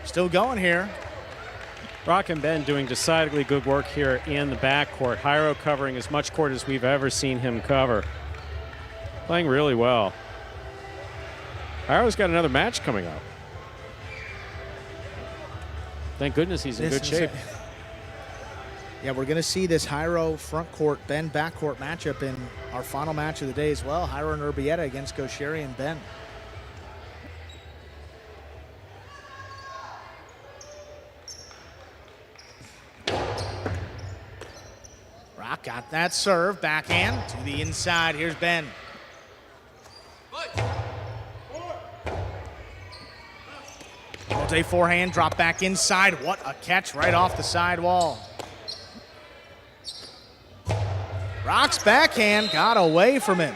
Still going here. Rock and Ben doing decidedly good work here in the backcourt. Jairo covering as much court as we've ever seen him cover. Playing really well. Jairo's got another match coming up. Thank goodness he's in good shape. Yeah, we're going to see this Jairo front court, Ben backcourt matchup in our final match of the day as well. Jairo and Urbieta against Gaucheri and Ben. Rock got that serve, backhand to the inside. Here's Ben. Rabote forehand, drop back inside. What a catch right off the side wall. Rock's backhand got away from him.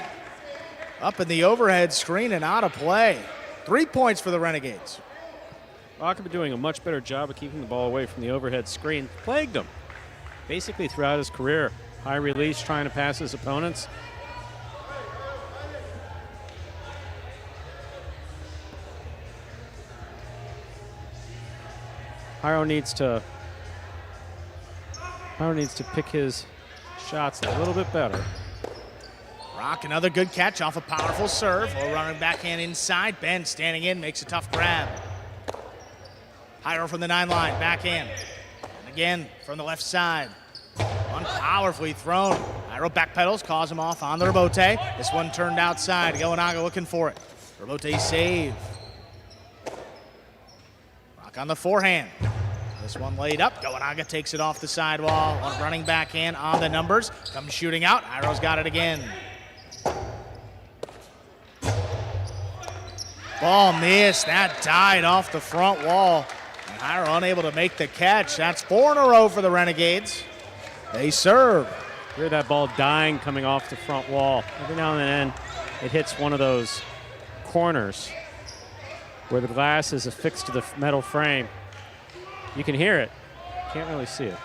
Up in the overhead screen and out of play. 3 points for the Renegades. Rock has been doing a much better job of keeping the ball away from the overhead screen. Plagued him basically throughout his career. High release, trying to pass his opponents. Jairo needs to pick his shots a little bit better. Rock, another good catch off a powerful serve. Low running backhand inside. Ben standing in, makes a tough grab. Jairo from the 9 line, backhand. And again from the left side. One powerfully thrown. Jairo backpedals, calls him off on the Rabote. This one turned outside. Gonaga looking for it. Rabote save. Rock on the forehand. This one laid up. Gonaga takes it off the sidewall. One running backhand on the numbers. Comes shooting out. Jairo's got it again. Ball missed. That died off the front wall. And Jairo unable to make the catch. That's 4 in a row for the Renegades. They serve. Hear that ball dying coming off the front wall. Every now and then it hits one of those corners where the glass is affixed to the metal frame. You can hear it. Can't really see it.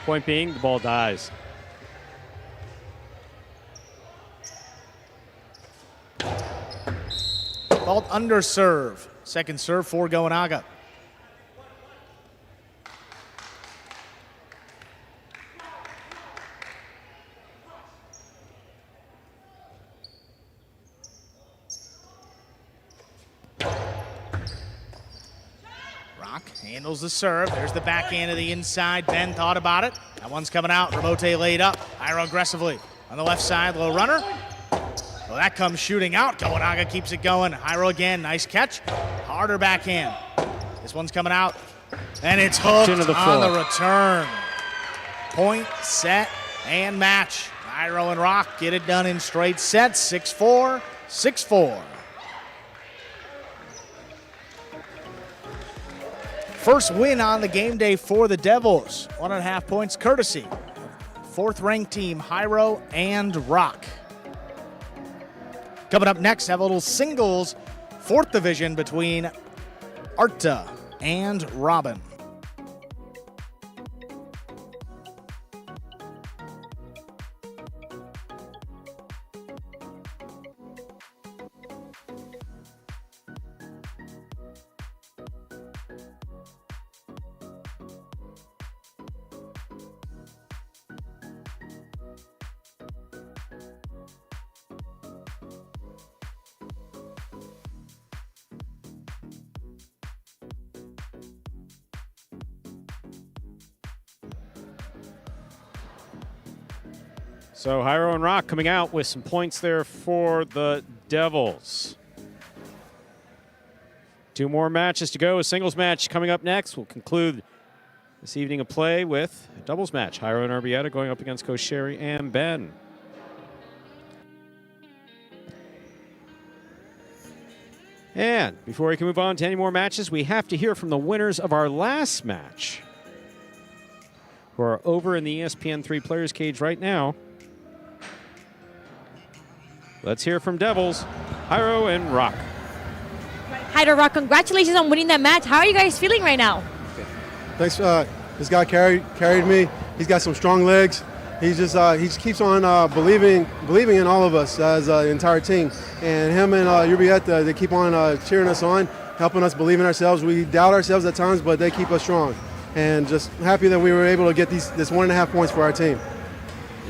Point being, the ball dies. Ball under serve. Second serve for Gonaga. Handles the serve. There's the backhand to the inside. Ben thought about it. That one's coming out. Ramote laid up. Jairo aggressively on the left side. Low runner. Well, that comes shooting out. Goenaga keeps it going. Jairo again. Nice catch. Harder backhand. This one's coming out. And it's hooked Into the on floor. the return. Point, set, and match. Jairo and Rock get it done in straight sets. 6-4, 6-4. First win on the game day for the Devils. 1.5 points courtesy. Fourth-ranked team, Jairo and Rock. Coming up next, have a little singles, fourth division between Arta and Robin. So Jairo and Rock coming out with some points there for the Devils. 2 more matches to go. A singles match coming up next. We'll conclude this evening of play with a doubles match. Jairo and Urbieta going up against Kosheri and Ben. And before we can move on to any more matches, we have to hear from the winners of our last match, who are over in the ESPN 3 Players Cage right now. Let's hear from Devils, Jairo and Rock. Jairo, Rock, congratulations on winning that match. How are you guys feeling right now? Thanks. This guy carried me. He's got some strong legs. He just keeps on believing in all of us as the entire team. And him and Urbieta, they keep on cheering us on, helping us believe in ourselves. We doubt ourselves at times, but they keep us strong. And just happy that we were able to get this 1.5 points for our team.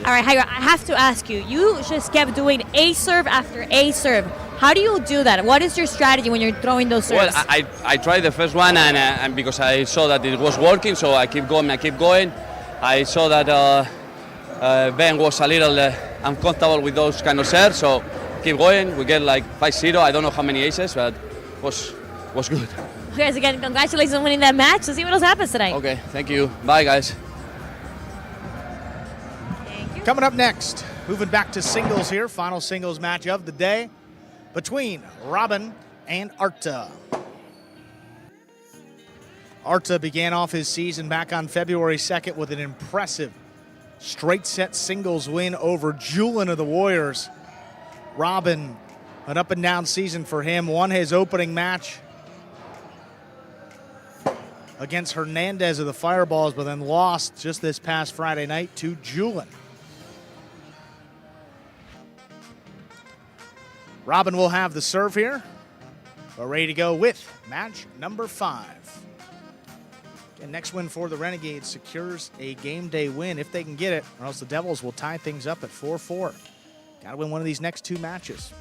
All right, Jairo, I have to ask you, you just kept doing a serve after a serve. How do you do that? What is your strategy when you're throwing those serves? Well, I tried the first one, and because I saw that it was working, so I keep going. I saw that Ben was a little uncomfortable with those kind of serves, so keep going. We get like 5-0. I don't know how many aces, but was good. Guys, again, congratulations on winning that match. Let's see what else happens tonight. Okay, thank you. Bye, guys. Coming up next, moving back to singles here, final singles match of the day between Robin and Arta. Arta began off his season back on February 2nd with an impressive straight set singles win over Julin of the Warriors. Robin, an up and down season for him, won his opening match against Hernandez of the Fireballs, but then lost just this past Friday night to Julin. Robin will have the serve here. We're ready to go with match number 5. And next win for the Renegades secures a game day win if they can get it, or else the Devils will tie things up at 4-4. Got to win one of these next 2 matches.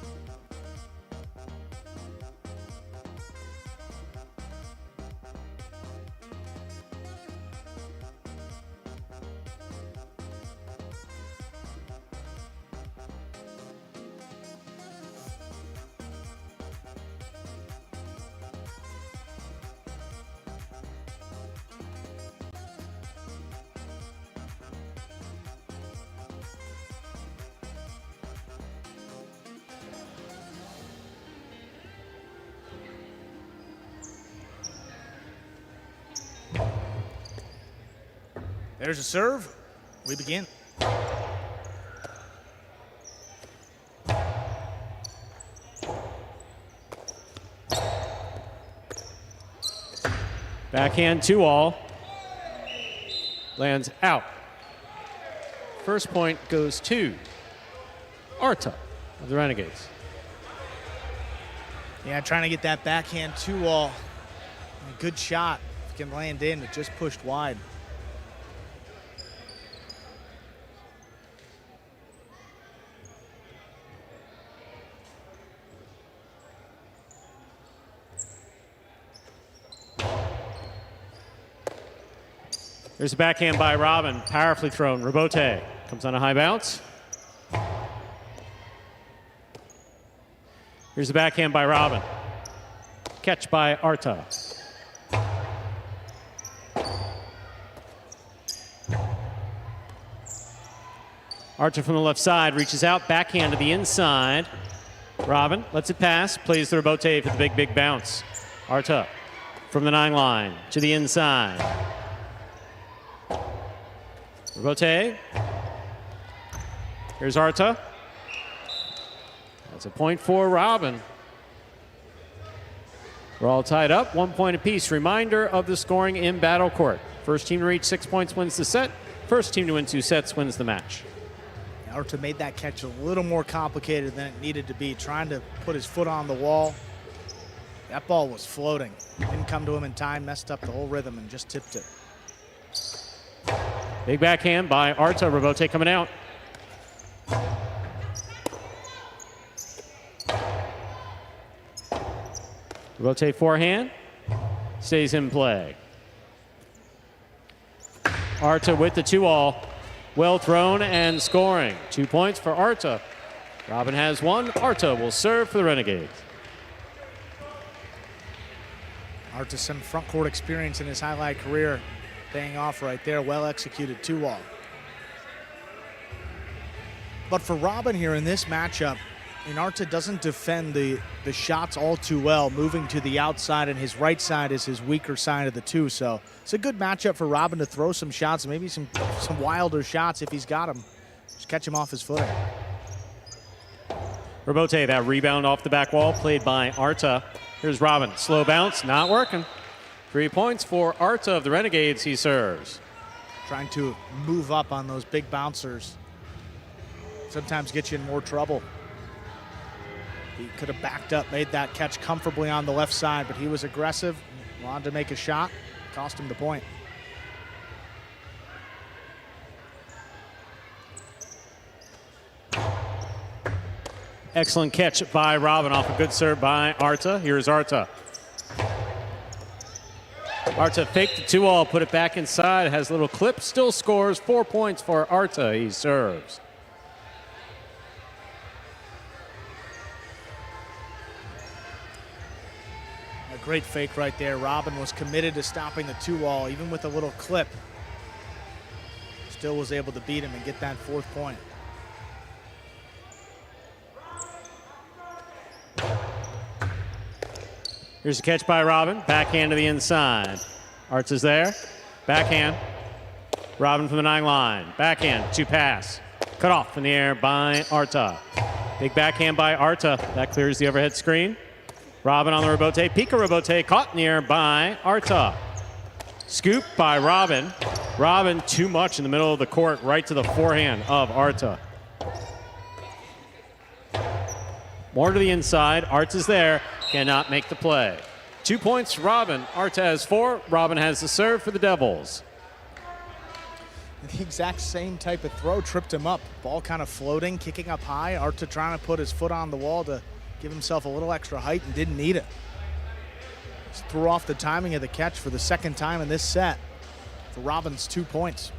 There's a serve. We begin. Backhand 2-all. Lands out. First point goes to Arta of the Renegades. Yeah, trying to get that backhand 2-all. Good shot. If it can land in, it just pushed wide. There's a backhand by Robin, powerfully thrown. Robote comes on a high bounce. Here's a backhand by Robin. Catch by Arta. Arta from the left side reaches out, backhand to the inside. Robin lets it pass, plays the Robote for the big, big bounce. Arta from the 9 line to the inside. Robote. Here's Arta. That's a point for Robin. We're all tied up, 1 point apiece. Reminder of the scoring in Battle Court. First team to reach 6 points wins the set. First team to win 2 sets wins the match. Arta made that catch a little more complicated than it needed to be, trying to put his foot on the wall. That ball was floating. Didn't come to him in time, messed up the whole rhythm and just tipped it. Big backhand by Arta. Robote coming out. Robote forehand. Stays in play. Arta with the 2-all. Well thrown and scoring. 2 points for Arta. Robin has 1. Arta will serve for the Renegades. Arta some front court experience in his highlight career, paying off right there. Well executed 2-all. But for Robin here in this matchup, Arta doesn't defend the shots all too well, moving to the outside, and his right side is his weaker side of the 2. So it's a good matchup for Robin to throw some shots, maybe some wilder shots if he's got them. Just catch him off his footing. Robote, that rebound off the back wall, played by Arta. Here's Robin, slow bounce, not working. 3 points for Arta of the Renegades, he serves. Trying to move up on those big bouncers. Sometimes get you in more trouble. He could have backed up, made that catch comfortably on the left side, but he was aggressive, wanted to make a shot, cost him the point. Excellent catch by Robin off a good serve by Arta. Here's Arta. Arta faked the 2-all, put it back inside, has a little clip, still scores. 4 points for Arta, he serves. Great fake right there. Robin was committed to stopping the 2-all, even with a little clip. Still was able to beat him and get that 4th point. Here's a catch by Robin. Backhand to the inside. Arta's there. Backhand. Robin from the 9 line. Backhand, 2 pass. Cut off in the air by Arta. Big backhand by Arta. That clears the overhead screen. Robin on the Robote. Pika Robote caught in the air by Arta. Scoop by Robin. Robin too much in the middle of the court, right to the forehand of Arta. More to the inside. Arta's there. Cannot make the play. 2 points for Robin. Arta has 4. Robin has the serve for the Devils. The exact same type of throw tripped him up. Ball kind of floating, kicking up high. Arta trying to put his foot on the wall to give himself a little extra height and didn't need it. Just threw off the timing of the catch for the 2nd time in this set for Robin's 2 points.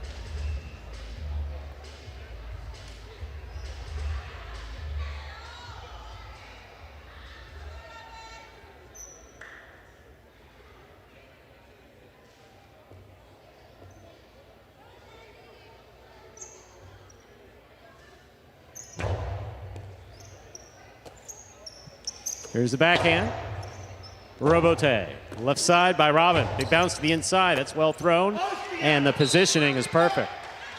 Here's the backhand. Robote. Left side by Robin. Big bounce to the inside. That's well thrown. And the positioning is perfect.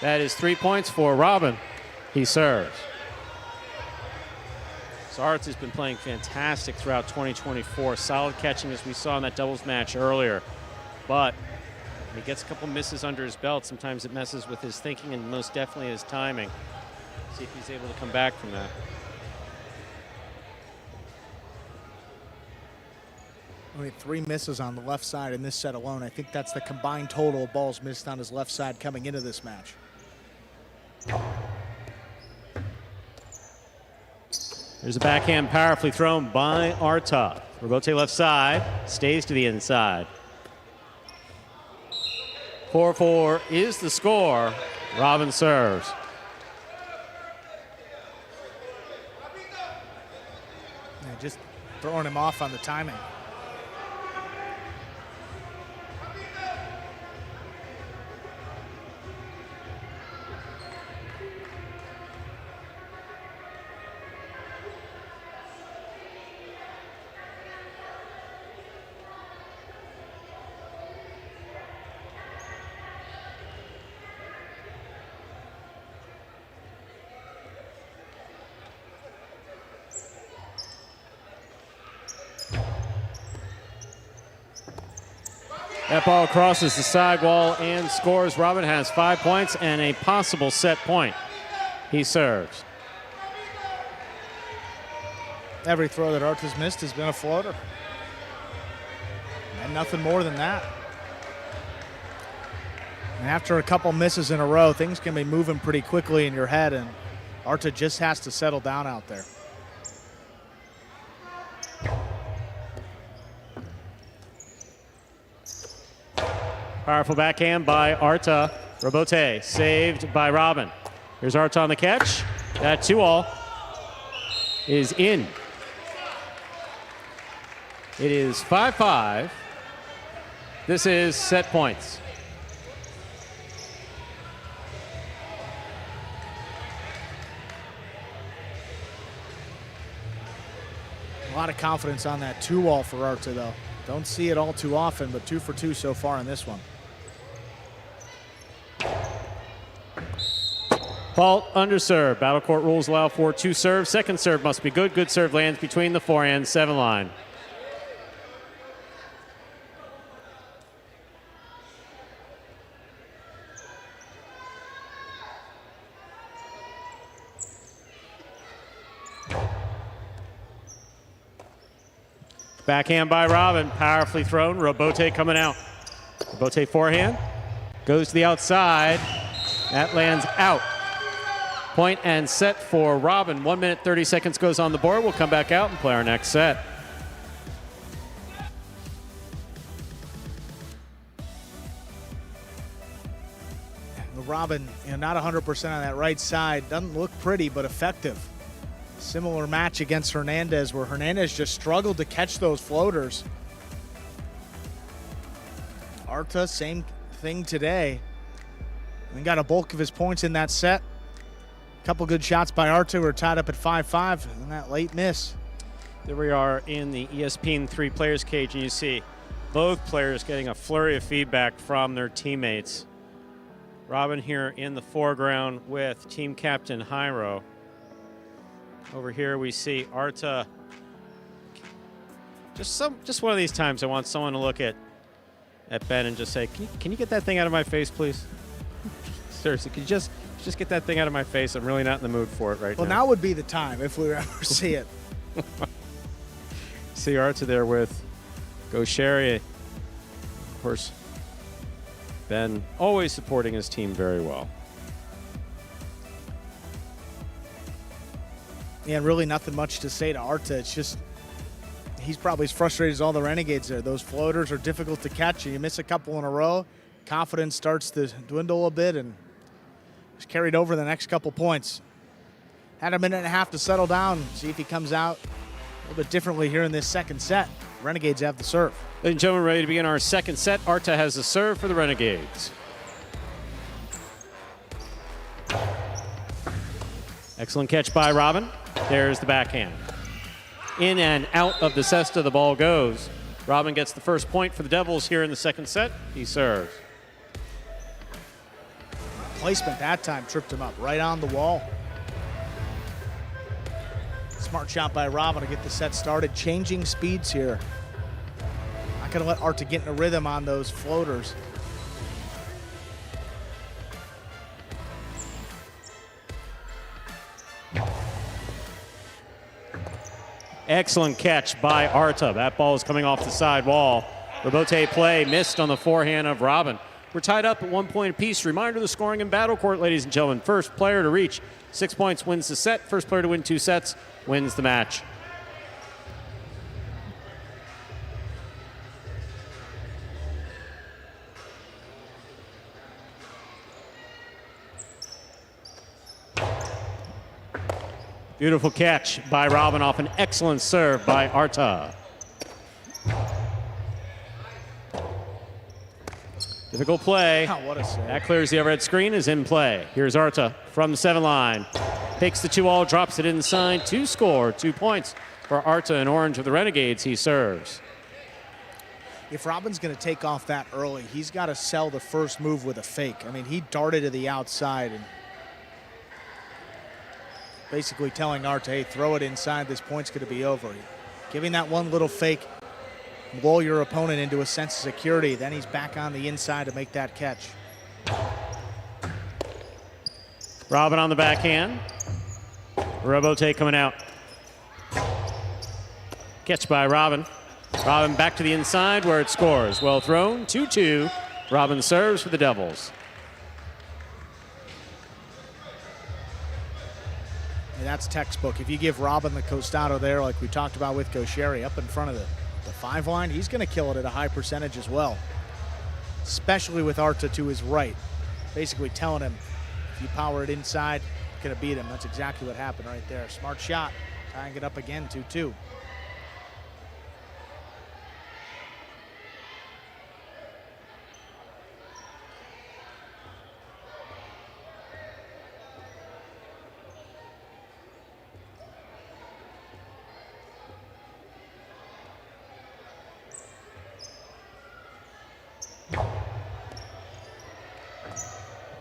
That is 3 points for Robin. He serves. Arta has been playing fantastic throughout 2024. Solid catching as we saw in that doubles match earlier. But when he gets a couple misses under his belt, sometimes it messes with his thinking and most definitely his timing. See if he's able to come back from that. Only 3 misses on the left side in this set alone. I think that's the combined total of balls missed on his left side coming into this match. There's a backhand powerfully thrown by Arta. Robote left side, stays to the inside. 4-4 is the score. Robin serves. Yeah, just throwing him off on the timing. That ball crosses the sidewall and scores. Robin has 5 points and a possible set point. He serves. Every throw that Arta's missed has been a floater. And nothing more than that. And after a couple misses in a row, things can be moving pretty quickly in your head, and Arta just has to settle down out there. Powerful backhand by Arta. Robote saved by Robin. Here's Arta on the catch. That 2-all is in. It is 5-5. This is set points. A lot of confidence on that 2-all for Arta, though. Don't see it all too often, but 2 for 2 so far in this one. Fault under serve. Battle court rules allow for 2 serves. Second serve must be good. Good serve lands between the forehand 7 line. Backhand by Robin, powerfully thrown. Robote coming out. Robote forehand, goes to the outside. That lands out. Point and set for Robin. 1 minute, 30 seconds goes on the board. We'll come back out and play our next set. Robin, not 100% on that right side. Doesn't look pretty, but effective. Similar match against Hernandez, where Hernandez just struggled to catch those floaters. Arta, same thing today. And got a bulk of his points in that set. Couple good shots by Arta. We're tied up at 5-5, and that late miss. There we are in the ESPN 3 players cage, and you see both players getting a flurry of feedback from their teammates. Robin here in the foreground with team captain Jairo. Over here we see Arta. Just one of these times I want someone to look at Ben and just say, can you get that thing out of my face, please? Seriously, can you just get that thing out of my face? I'm really not in the mood for it right now. Well, now would be the time if we ever see it. See Arta there with Gaucheri. Of course, Ben always supporting his team very well. Yeah, and really nothing much to say to Arta. It's just he's probably as frustrated as all the Renegades there. Those floaters are difficult to catch, and you miss a couple in a row. Confidence starts to dwindle a bit, and just carried over the next couple points. Had a minute and a half to settle down, see if he comes out a little bit differently here in this second set. Renegades have the serve. Ladies and gentlemen, ready to begin our second set. Arta has the serve for the Renegades. Excellent catch by Robin. There's the backhand. In and out of the cesta the ball goes. Robin gets the first point for the Devils here in the second set. He serves. Placement that time tripped him up right on the wall. Smart shot by Robin to get the set started. Changing speeds here. Not going to let Arta get in a rhythm on those floaters. Excellent catch by Arta. That ball is coming off the side wall. Robote play missed on the forehand of Robin. We're tied up at 1 point apiece. Reminder of the scoring in battle court, ladies and gentlemen. First player to reach 6 points wins the set. First player to win 2 sets wins the match. Beautiful catch by Robin off an excellent serve by Arta. Difficult play. Wow, what a save. That clears the overhead screen, is in play. Here's Arta from the 7 line. Takes the 2-all, drops it inside to score. 2 points for Arta in orange of the Renegades. He serves. If Robin's going to take off that early, he's got to sell the first move with a fake. I mean, he darted to the outside and basically telling Arta, hey, throw it inside. This point's going to be over. Giving that one little fake, lull your opponent into a sense of security. Then he's back on the inside to make that catch. Robin on the backhand. Robote coming out. Catch by Robin. Robin back to the inside where it scores. Well thrown, 2-2. Robin serves for the Devils. And that's textbook. If you give Robin the costado there, like we talked about with Gaucheri, up in front of the 5 line, he's going to kill it at a high percentage as well. Especially with Arta to his right. Basically telling him, if you power it inside, you're going to beat him. That's exactly what happened right there. Smart shot. Tying it up again, 2-2.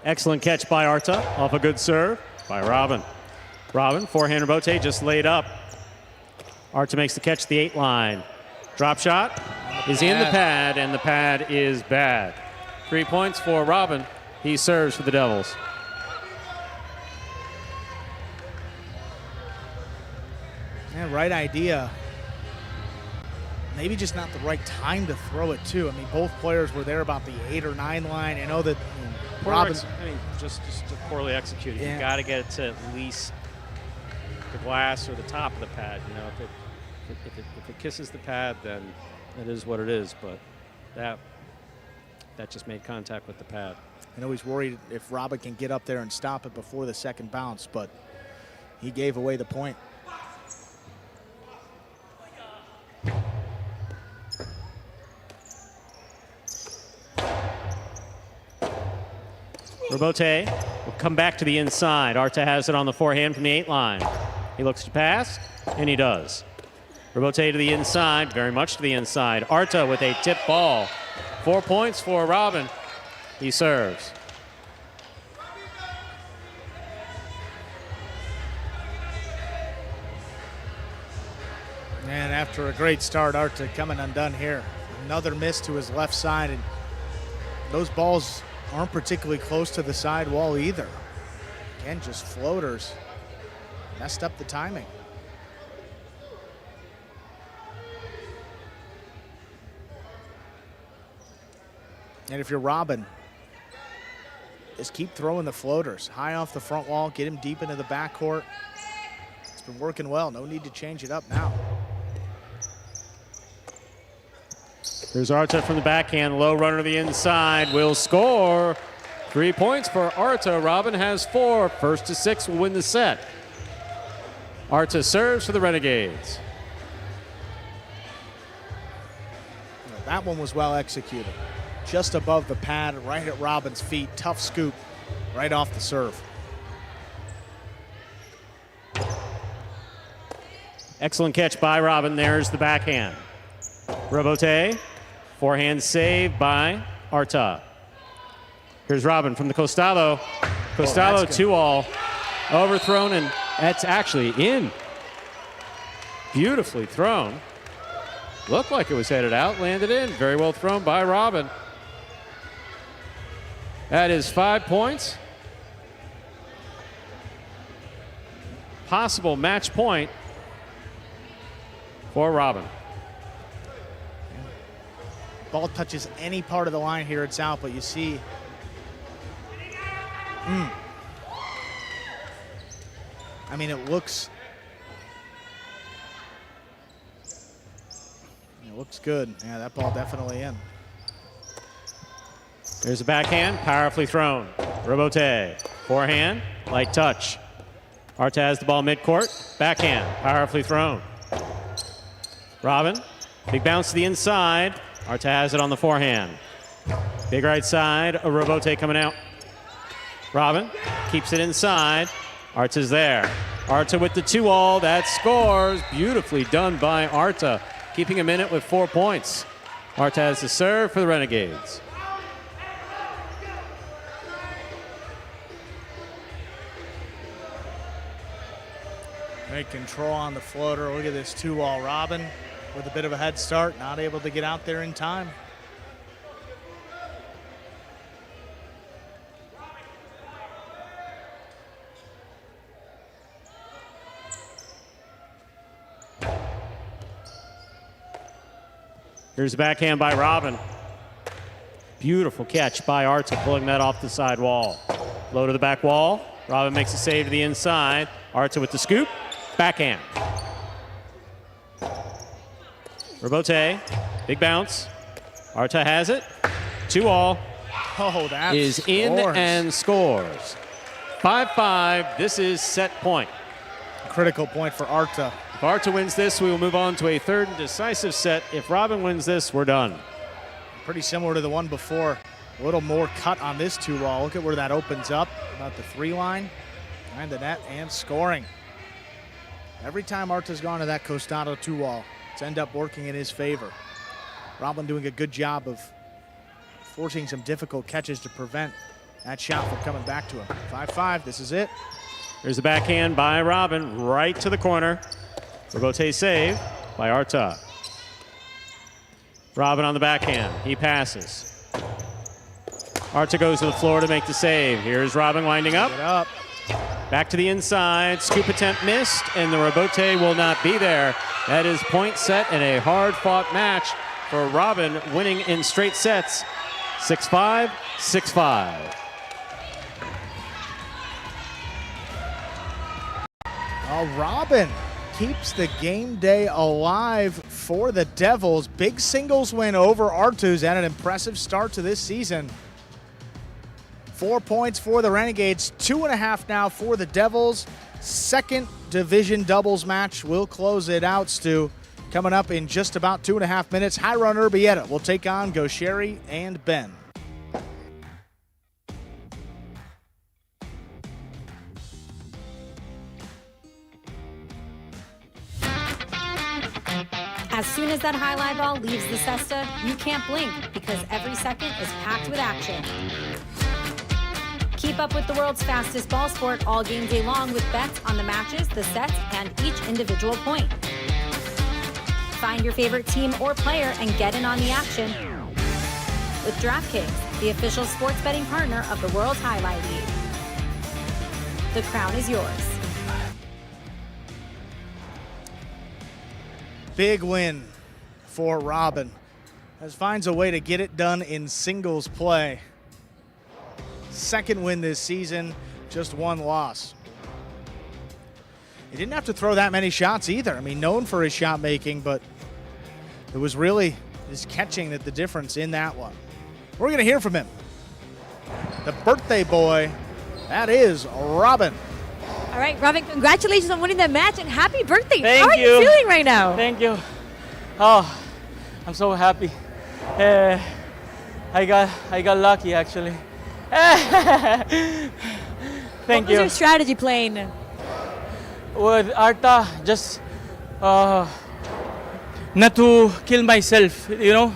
Excellent catch by Arta off a good serve by Robin. Robin, forehand Robote just laid up. Arta makes the catch, the 8 line. Drop shot is in the pad, and the pad is bad. 3 points for Robin. He serves for the Devils. Yeah, right idea. Maybe just not the right time to throw it, too. I mean, both players were there about the 8 or 9 line. I know that Robin's... I mean, just poorly executed. Yeah. You got to get it to at least the glass or the top of the pad. You know, if it kisses the pad, then it is what it is. But that just made contact with the pad. I know he's worried if Robin can get up there and stop it before the second bounce, but he gave away the point. Robote will come back to the inside. Arta has it on the forehand from the 8 line. He looks to pass, and he does. Robote to the inside, very much to the inside. Arta with a tip ball. 4 points for Robin. He serves. And after a great start, Arta coming undone here. Another miss to his left side, and those balls aren't particularly close to the side wall either. Again, just floaters. Messed up the timing. And if you're Robin, just keep throwing the floaters. High off the front wall, get him deep into the backcourt. It's been working well. No need to change it up now. There's Arta from the backhand, low runner to the inside, will score. 3 points for Arta. Robin has 4. First to 6 will win the set. Arta serves for the Renegades. That one was well executed. Just above the pad, right at Robin's feet. Tough scoop, right off the serve. Excellent catch by Robin. There's the backhand. Robote, forehand save by Arta. Here's Robin from the costado. Costado 2-all, overthrown, and that's actually in. Beautifully thrown. Looked like it was headed out, landed in. Very well thrown by Robin. That is 5 points. Possible match point for Robin. Ball touches any part of the line here, it's out, but you see. I mean, it looks good. Yeah, that ball definitely in. There's a backhand, powerfully thrown. Robote, forehand, light touch. Arta has the ball midcourt. Backhand, powerfully thrown. Robin, big bounce to the inside. Arta has it on the forehand. Big right side, a Robote coming out. Robin keeps it inside. Arta's there. Arta with the 2-all, that scores. Beautifully done by Arta, keeping him in it with 4 points. Arta has the serve for the Renegades. Great control on the floater. Look at this 2-all. Robin with a bit of a head start, not able to get out there in time. Here's a backhand by Robin. Beautiful catch by Arta, pulling that off the side wall. Low to the back wall. Robin makes a save to the inside. Arta with the scoop. Backhand. Robote, big bounce. Arta has it. 2-all. Oh, that is in scores. and scores. 5-5. This is set point. Critical point for Arta. If Arta wins this, we will move on to a third and decisive set. If Robin wins this, we're done. Pretty similar to the one before. A little more cut on this 2-all. Look at where that opens up. About the 3 line. Behind the net and scoring. Every time Arta's gone to that Costado 2-all, it's ended up working in his favor. Robin doing a good job of forcing some difficult catches to prevent that shot from coming back to him. 5-5, this is it. There's a backhand by Robin, right to the corner. Robote save by Arta. Robin on the backhand, he passes. Arta goes to the floor to make the save. Here's Robin winding up. Get up. Back to the inside, scoop attempt missed, and the Robote will not be there. That is point set in a hard-fought match for Robin, winning in straight sets. 6-5, 6-5. Robin keeps the game day alive for the Devils. Big singles win over Artus and an impressive start to this season. 4 points for the Renegades, 2.5 now for the Devils. Second division doubles match will close it out, Stu. Coming up in just about 2.5 minutes, Hiron Urbieta will take on Gaucheri and Ben. As soon as that highlight ball leaves the cesta, you can't blink because every second is packed with action. Keep up with the world's fastest ball sport all game day long with bets on the matches, the sets, and each individual point. Find your favorite team or player and get in on the action with DraftKings, the official sports betting partner of the World Jai-Alai League. The crown is yours. Big win for Robin, as finds a way to get it done in singles play. Second win this season, just 1 loss. He didn't have to throw that many shots either. I mean, known for his shot making, but it was really his catching that the difference in that one. We're going to hear from him. The birthday boy, that is Robin. All right, Robin, congratulations on winning that match and happy birthday. Thank How are you feeling right now? Thank you. Oh, I'm so happy. I got lucky actually. Thank What was your strategy playing? With Arta, just not to kill myself, you know.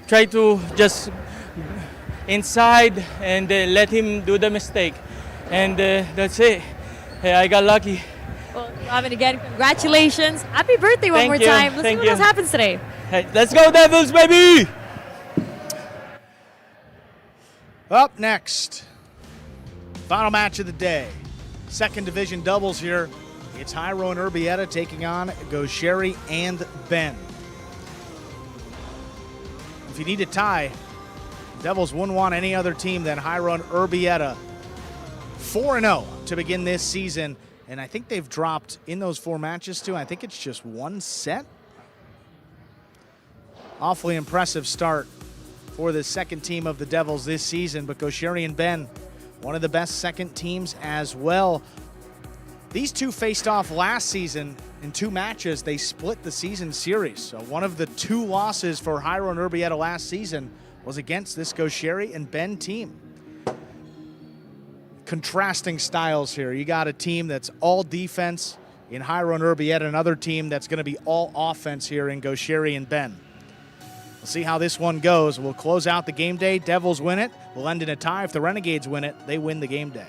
Try to just inside and let him do the mistake. And that's it. I got lucky. Well, Robin, again, congratulations. Happy birthday one more time. Let's see what else happens today. Hey, let's go Devils, baby! Up next, final match of the day. Second division doubles here. It's Hiron Urbieta taking on Gaucheri and Ben. If you need a tie, Devils wouldn't want any other team than Hiron Urbieta. 4-0 to begin this season, and I think they've dropped in those 4 matches too. I think it's just 1 set. Awfully impressive start for the second team of the Devils this season, but Gaucheri and Ben, one of the best second teams as well. These two faced off last season in 2 matches. They split the season series. So one of the 2 losses for Jairo and Urbieta last season was against this Gaucheri and Ben team. Contrasting styles here. You got a team that's all defense in Jairo and Urbieta, another team that's going to be all offense here in Gaucheri and Ben. We'll see how this one goes. We'll close out the game day. Devils win it. We'll end in a tie. If the Renegades win it, they win the game day.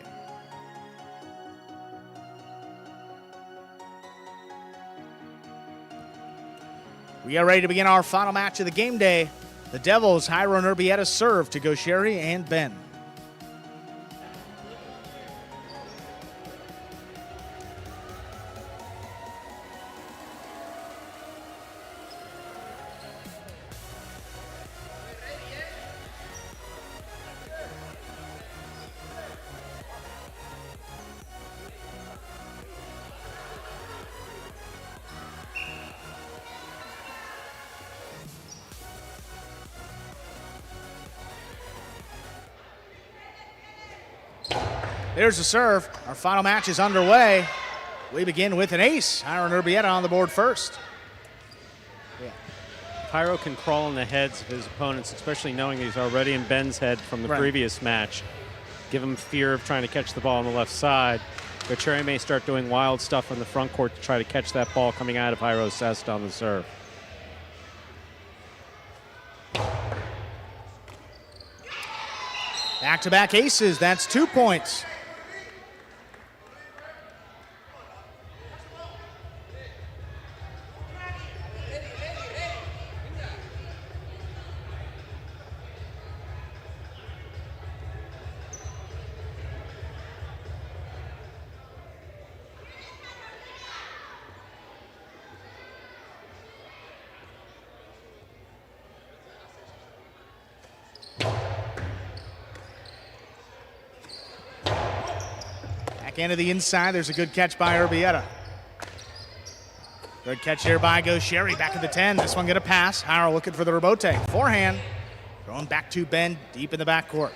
We are ready to begin our final match of the game day. The Devils, Jairo and Urbieta serve to Gaucheri and Ben. There's the serve. Our final match is underway. We begin with an ace. Jairo and Urbieta on the board first. Jairo can crawl in the heads of his opponents, especially knowing he's already in Ben's head from the previous match. Give him fear of trying to catch the ball on the left side. Gaucheri may start doing wild stuff on the front court to try to catch that ball coming out of Jairo's cest on the serve. Back-to-back aces. That's 2 points. Back into the inside. There's a good catch by Urbieta. Good catch here by Gaucheri. Back at the 10. This one going to pass. Jairo looking for the rebote. Forehand. Thrown back to Ben deep in the backcourt.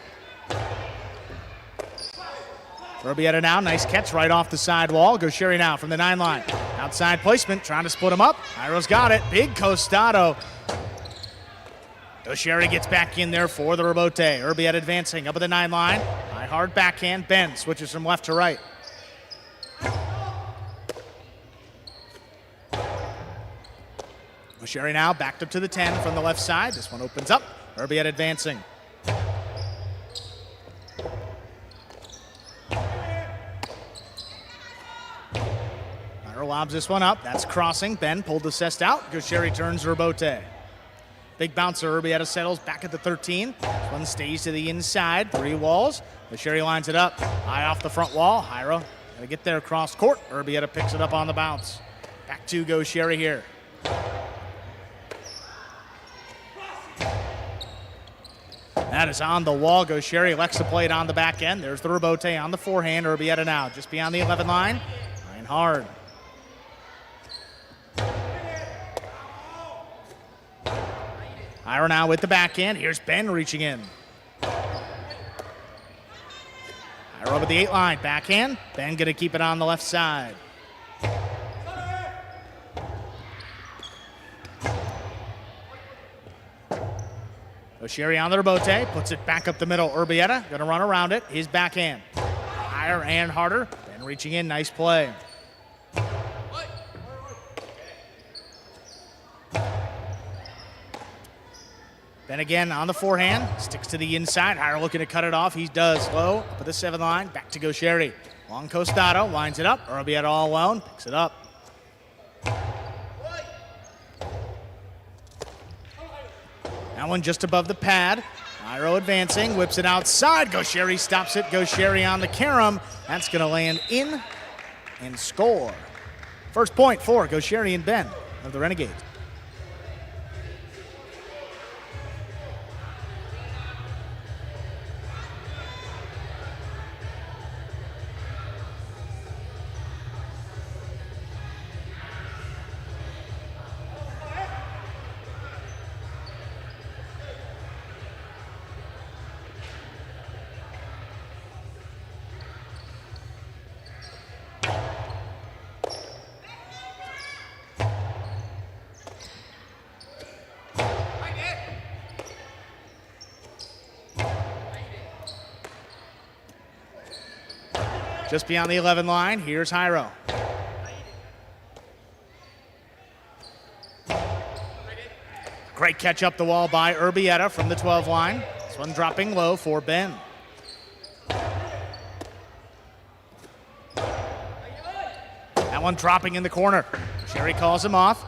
Urbieta now. Nice catch right off the sidewall. Gaucheri now from the 9 line. Outside placement. Trying to split him up. Jairo's got it. Big costado. Gaucheri gets back in there for the rebote. Urbieta advancing up at the 9 line. High hard backhand. Ben switches from left to right. Gaucheri now backed up to the 10 from the left side. This one opens up. Urbieta advancing. Jairo lobs this one up. That's crossing. Ben pulled the cest out. Gaucheri turns rebote. Big bouncer. Urbieta settles back at the 13. This one stays to the inside. 3 walls. Gaucheri lines it up. High off the front wall. Jairo got to get there across court. Urbieta picks it up on the bounce. Back to Gaucheri here. That is on the wall. Gaucheri elects to play it on the back end. There's the rebote on the forehand. Urbieta now just beyond the 11 line. Line hard. Jairo now with the backhand. Here's Ben reaching in. Jairo up at the 8 line. Backhand. Ben going to keep it on the left side. Gaucheri on the rebote. Puts it back up the middle. Urbieta going to run around it. His backhand. Higher and harder. Ben reaching in. Nice play. Ben again on the forehand, sticks to the inside. Jairo looking to cut it off. He does. Low up at the 7 line. Back to Gaucheri. Long costado, lines it up. Urbieta all alone, picks it up. That one just above the pad. Jairo advancing, whips it outside. Gaucheri stops it. Gaucheri on the carom. That's going to land in and score. First point for Gaucheri and Ben of the Renegades. Just beyond the 11 line, here's Jairo. Great catch up the wall by Urbieta from the 12 line. This one dropping low for Ben. That one dropping in the corner. Sherry calls him off.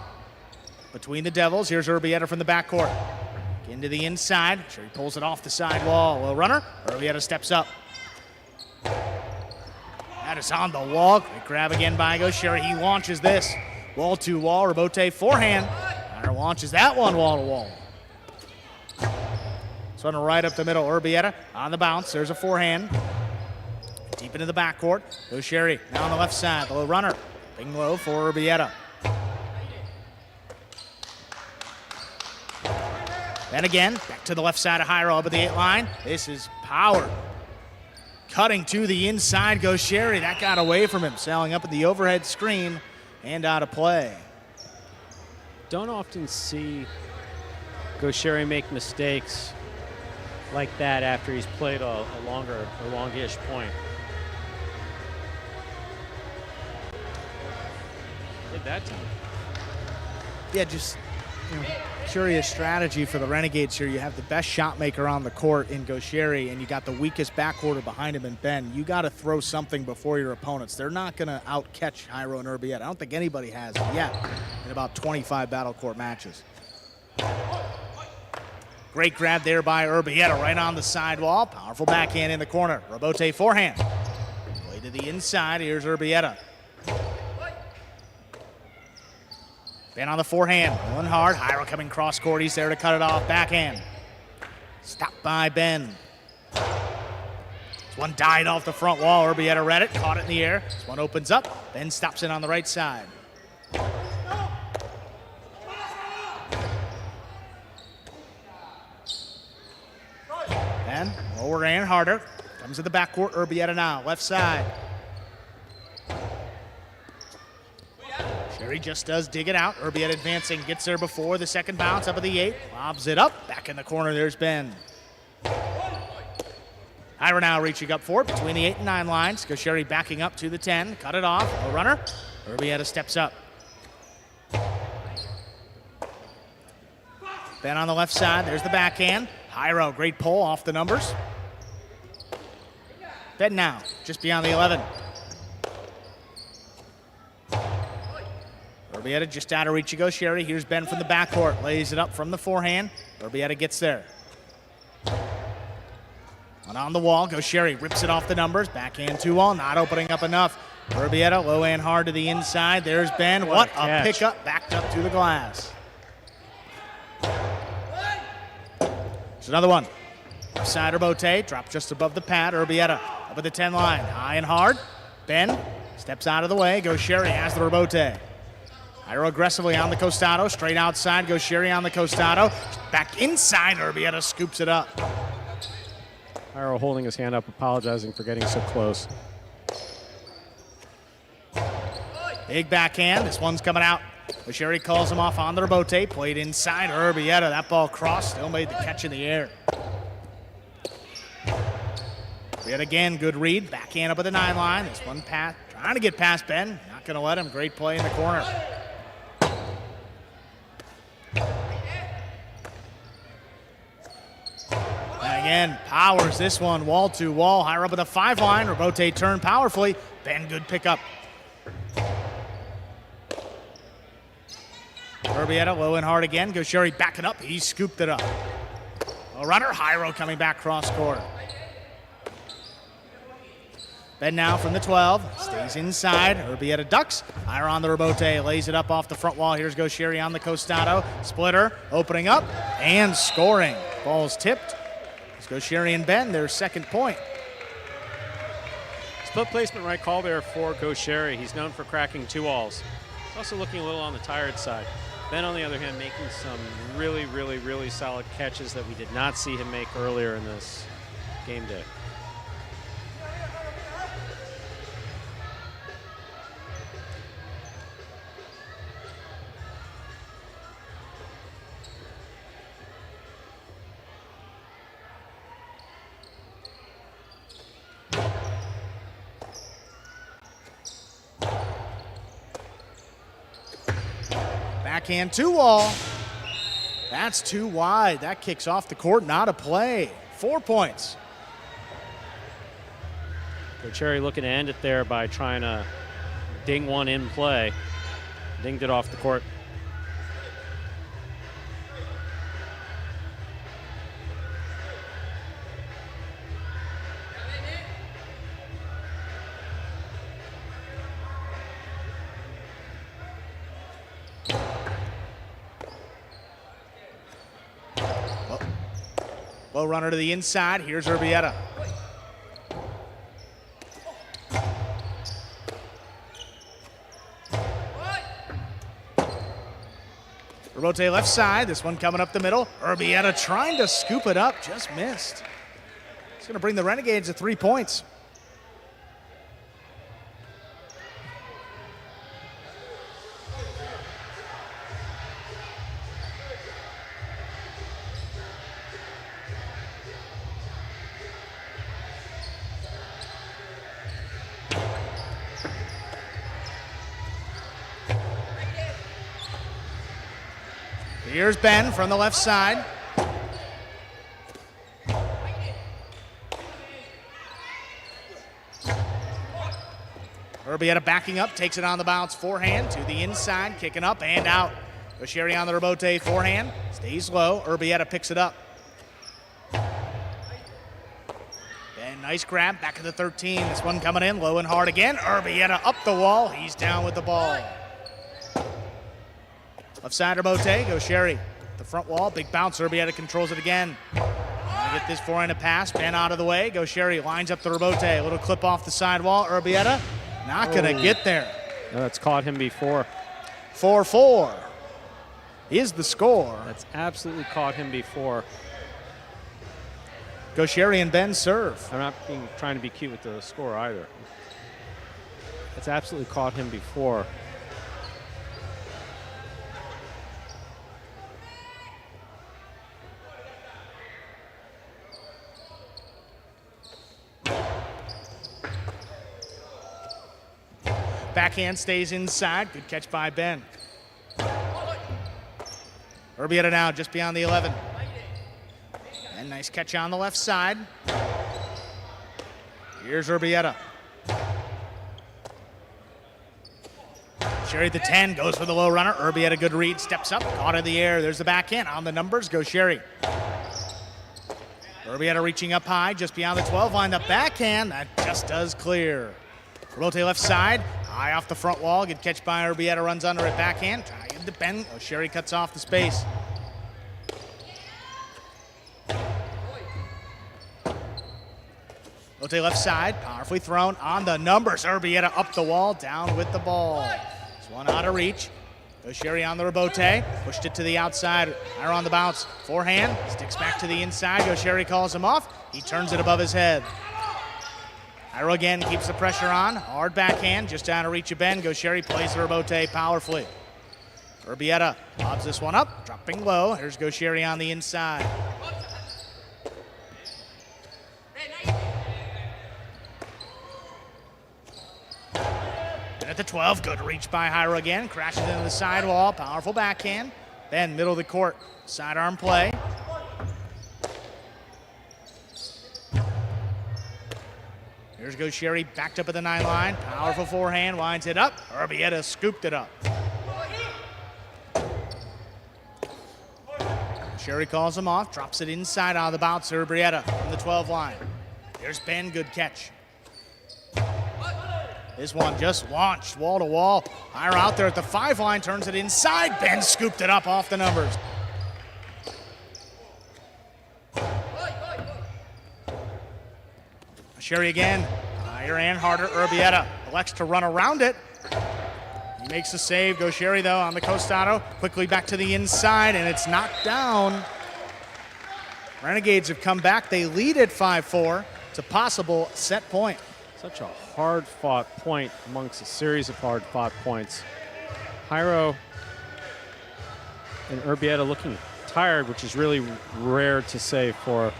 Between the Devils, here's Urbieta from the backcourt. Into the inside. Sherry pulls it off the side wall. Low runner. Urbieta steps up. That is on the wall. Great grab again by Sherry. He launches this. Wall to wall. Rabote forehand. Hunter launches that one wall to wall. This one right up the middle. Urbieta on the bounce. There's a forehand. Deep into the backcourt. Sherry now on the left side. The low runner. Bing low for Urbieta. Then again, back to the left side of Jairo up at the 8 line. This is power. Cutting to the inside goes Sherry. That got away from him. Sailing up at the overhead screen and out of play. Don't often see Gaucheri make mistakes like that after he's played a longish point. Did that time. Yeah, just curious strategy for the Renegades here. You have the best shot maker on the court in Gaucheri, and you got the weakest backcourter behind him in Ben. You got to throw something before your opponents. They're not going to out-catch Jairo and Urbieta. I don't think anybody has yet in about 25 battle court matches. Great grab there by Urbieta right on the sidewall. Powerful backhand in the corner. Rabote forehand. Play to the inside. Here's Urbieta. Ben on the forehand, going hard. Jairo coming cross court. He's there to cut it off. Backhand. Stopped by Ben. This one died off the front wall. Urbieta read it, caught it in the air. This one opens up. Ben stops it on the right side. Ben, lower and harder. Comes to the backcourt. Urbieta now, left side. Sherry just does dig it out. Urbieta advancing, gets there before the second bounce up at the 8. Lobs it up, back in the corner, there's Ben. Jairo now reaching up for it between the 8 and 9 lines. Gaucheri backing up to the 10, cut it off, no runner. Urbieta steps up. Ben on the left side, there's the backhand. Jairo, great pull off the numbers. Ben now, just beyond the 11. Urbieta just out of reach of Gaucheri. Here's Ben from the backcourt. Lays it up from the forehand. Urbieta gets there. One on the wall. Gaucheri rips it off the numbers. Backhand 2-all. Not opening up enough. Urbieta low and hard to the inside. There's Ben. What a pickup. Backed up to the glass. There's another one. Left side Rabote. Dropped just above the pad. Urbieta up at the 10 line. High and hard. Ben steps out of the way. Gaucheri has the Rabote. Jairo aggressively on the Costado, straight outside, Gaucheri on the Costado. Back inside, Urbieta scoops it up. Jairo holding his hand up, apologizing for getting so close. Big backhand, this one's coming out. Gaucheri calls him off on the Rabote, played inside Urbieta. That ball crossed, still made the catch in the air. Yet again, good read, backhand up at the 9 line. This one pass, trying to get past Ben, not gonna let him, great play in the corner. And again, powers this one, wall to wall. Higher up at the 5 line. Rabote turned powerfully. Ben, good pickup. Urbieta low and hard again. Gaucheri backing up. He scooped it up. A runner. Jairo coming back cross court. Ben now from the 12. Stays inside. Urbieta ducks. Jairo on the Rabote. Lays it up off the front wall. Here's Gaucheri on the Costado. Splitter opening up and scoring. Ball's tipped. It's Gaucheri and Ben, their second point. Split placement right call there for Gaucheri. He's known for cracking 2-alls. He's also looking a little on the tired side. Ben, on the other hand, making some really solid catches that we did not see him make earlier in this game day. backhand 2-wall. That's too wide. That kicks off the court, not a play. 4 points. Cherry looking to end it there by trying to ding one in play. Dinged it off the court. Low runner to the inside. Here's Urbieta. Robote left side. This one coming up the middle. Urbieta trying to scoop it up. Just missed. It's going to bring the Renegades to 3 points. Here's Ben from the left side. Urbieta backing up, takes it on the bounce, forehand to the inside, kicking up and out. Oshiri on the rebote, forehand, stays low. Urbieta picks it up. Ben, nice grab, back to the 13. This one coming in, low and hard again. Urbieta up the wall, he's down with the ball. Left side rebote, goes Sherry. The front wall, big bounce. Urbieta controls it again. Trying to get this forehand to pass. Ben out of the way. Goes Sherry, lines up the rebote. A little clip off the sidewall. Urbieta not going to get there. No, that's caught him before. 4-4 is the score. That's absolutely caught him before. Goes Sherry and Ben serve. I'm not trying to be cute with the score either. It's absolutely caught him before. Backhand stays inside. Good catch by Ben. Urbieta now just beyond the 11. And nice catch on the left side. Here's Urbieta. Sherry at the 10, goes for the low runner. Urbieta, good read, steps up, caught in the air. There's the backhand on the numbers. Goes Sherry. Urbieta reaching up high, just beyond the 12 line. The backhand, that just does clear. Rebote left side, high off the front wall. Good catch by Urbieta, runs under it, backhand. Trying to bend. Oh, Sherry cuts off the space. Rebote left side, powerfully thrown on the numbers. Urbieta up the wall, down with the ball. This one out of reach. Goes Sherry on the rebote, pushed it to the outside. Higher on the bounce, forehand, sticks back to the inside. Goes Sherry, calls him off. He turns it above his head. Iro again keeps the pressure on. Hard backhand, just out of reach of Ben. Goes Sherry, plays the rebote powerfully. Urbieta lobs this one up, dropping low. Here's Go Sherry on the inside. And at the 12, good reach by Hiro again. Crashes into the sidewall, powerful backhand. Ben, middle of the court, sidearm play. Here's Go Sherry, backed up at the 9 line. Powerful forehand, winds it up. Urbieta scooped it up. Sherry calls him off, drops it inside on the bounce. Urbieta from the 12 line. There's Ben, good catch. This one just launched wall to wall. Higher out there at the 5 line, turns it inside. Ben scooped it up off the numbers. Sherry again, higher and harder. Urbieta elects to run around it. He makes the save. Go Sherry though on the costado. Quickly back to the inside, and it's knocked down. Renegades have come back. They lead at 5-4. It's a possible set point. Such a hard-fought point amongst a series of hard-fought points. Hiro and Urbieta looking tired, which is really rare to say for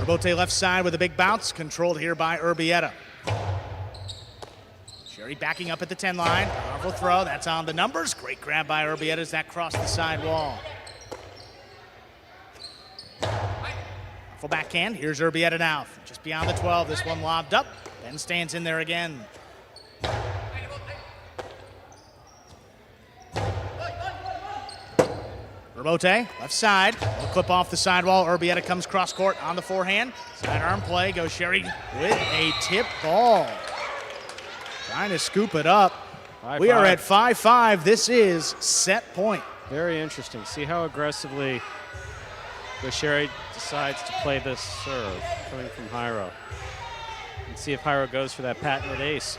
Robote left side with a big bounce, controlled here by Urbieta. Sherry backing up at the 10 line. Powerful throw, that's on the numbers. Great grab by Urbieta as that crossed the side wall. Powerful backhand, here's Urbieta now. Just beyond the 12, this one lobbed up. Ben stands in there again. Robote, left side, will clip off the sidewall. Urbieta comes cross court on the forehand. Sidearm play, goes Sherry with a tip ball. Trying to scoop it up. We are at 5-5. This is set point. Very interesting. See how aggressively Sherry decides to play this serve coming from Jairo. And see if Jairo goes for that patented ace.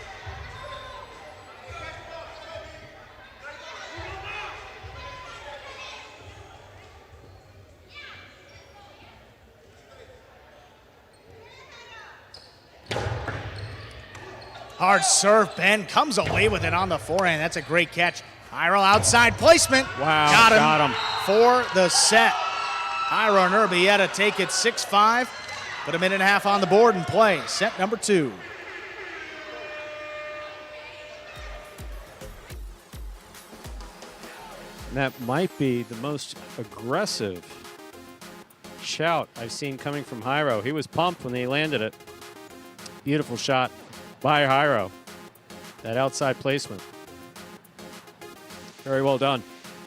Hard serve, Ben comes away with it on the forehand. That's a great catch. Jairo outside placement. Wow, got him for the set. Jairo and Urbieta take it 6-5. Put a minute and a half on the board and play. Set number 2. And that might be the most aggressive shout I've seen coming from Jairo. He was pumped when they landed it. Beautiful shot by Jairo. That outside placement. Very well done.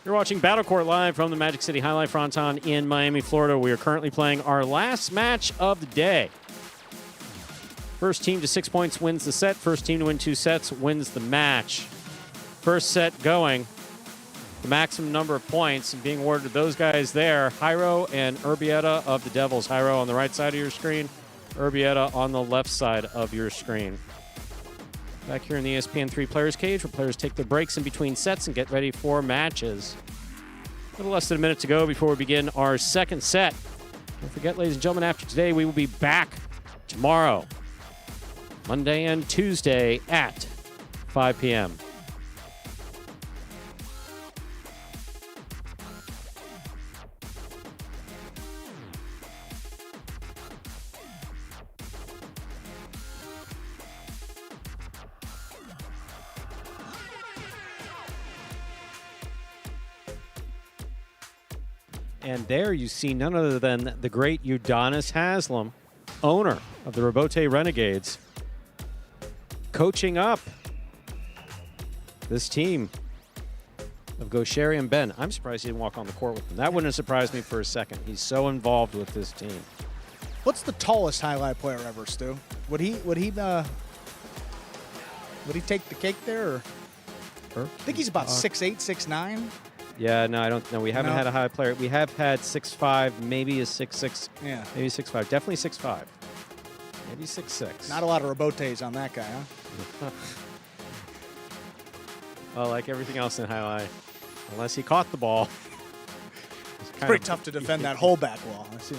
You're watching Battle Court live from the Magic City Jai-Alai Fronton in Miami, Florida. We are currently playing our last match of the day. First team to 6 points wins the set. First team to win 2 sets wins the match. First set going. The maximum number of points and being awarded to those guys there. Jairo and Urbieta of the Devils. Jairo on the right side of your screen. Urbieta on the left side of your screen. Back here in the ESPN3 Players Cage, where players take their breaks in between sets and get ready for matches. A little less than a minute to go before we begin our second set. Don't forget, ladies and gentlemen, after today, we will be back tomorrow, Monday and Tuesday at 5 p.m. And there you see none other than the great Udonis Haslam, owner of the Robote Renegades, coaching up this team of Gaucheri and Ben. I'm surprised he didn't walk on the court with them. That wouldn't have surprised me for a second. He's so involved with this team. What's the tallest highlight player ever, Stu? Would he take the cake there? Or? I think he's about 6'8", 6'9". Yeah, no, I don't know. We haven't had a high player. We have had 6'5", maybe a 6'6". Yeah. Maybe 6'5". Definitely 6'5". Maybe 6'6". Not a lot of Robotes on that guy, huh? Well, like everything else in Jai-Alai, unless he caught the ball. It's pretty tough to defend that whole back wall. I see.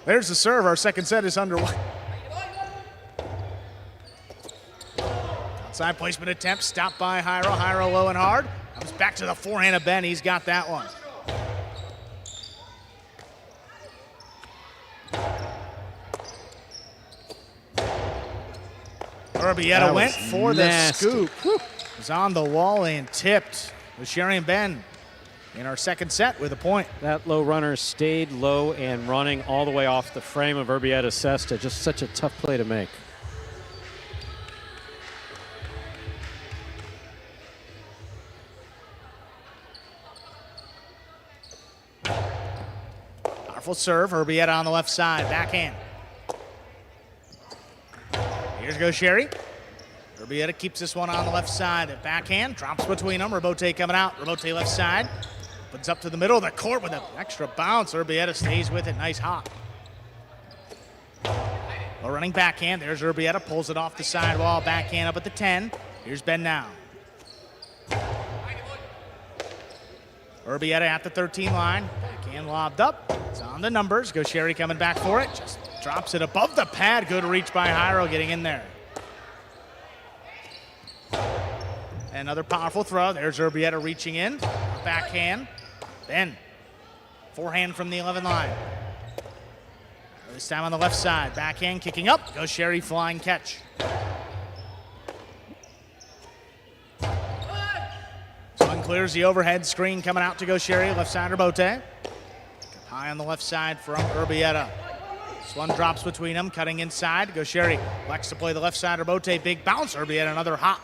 There's the serve. Our second set is underway. Outside placement attempt stopped by Jairo. Jairo low and hard. Comes back to the forehand of Ben. He's got that one. Urbieta went for nasty. the scoop. It was on the wall and tipped. With Sherry and Ben in our second set with a point. That low runner stayed low and running all the way off the frame of Urbieta Cesta. Just such a tough play to make. Powerful serve. Urbieta on the left side. Backhand. Here's Gaucheri. Urbieta keeps this one on the left side. At backhand. Drops between them. Robote coming out. Robote left side. Opens up to the middle of the court with an extra bounce. Urbieta stays with it. Nice hop. A running backhand. There's Urbieta, pulls it off the sidewall. Backhand up at the 10. Here's Ben now. Urbieta at the 13 line. Backhand lobbed up. It's on the numbers. Gaucheri coming back for it. Just drops it above the pad. Good reach by Jairo getting in there. Another powerful throw. There's Urbieta reaching in. Backhand. Ben. Forehand from the 11 line. This time on the left side. Backhand kicking up. Gaucheri flying catch. Sun clears the overhead screen coming out to Gaucheri. Left side Robote. High on the left side from Urbieta. This one drops between them. Cutting inside. Gaucheri likes to play the left side Robote. Big bounce. Urbieta another hop.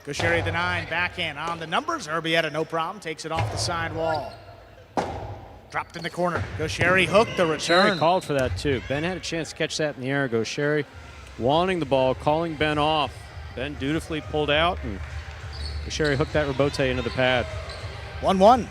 Gaucheri at the 9. Backhand on the numbers. Urbieta no problem. Takes it off the side wall. Dropped in the corner. Gaucheri hooked the return. Gaucheri called for that too. Ben had a chance to catch that in the air. Gaucheri wanting the ball, calling Ben off. Ben dutifully pulled out, and Gaucheri hooked that Robote into the pad. 1-1.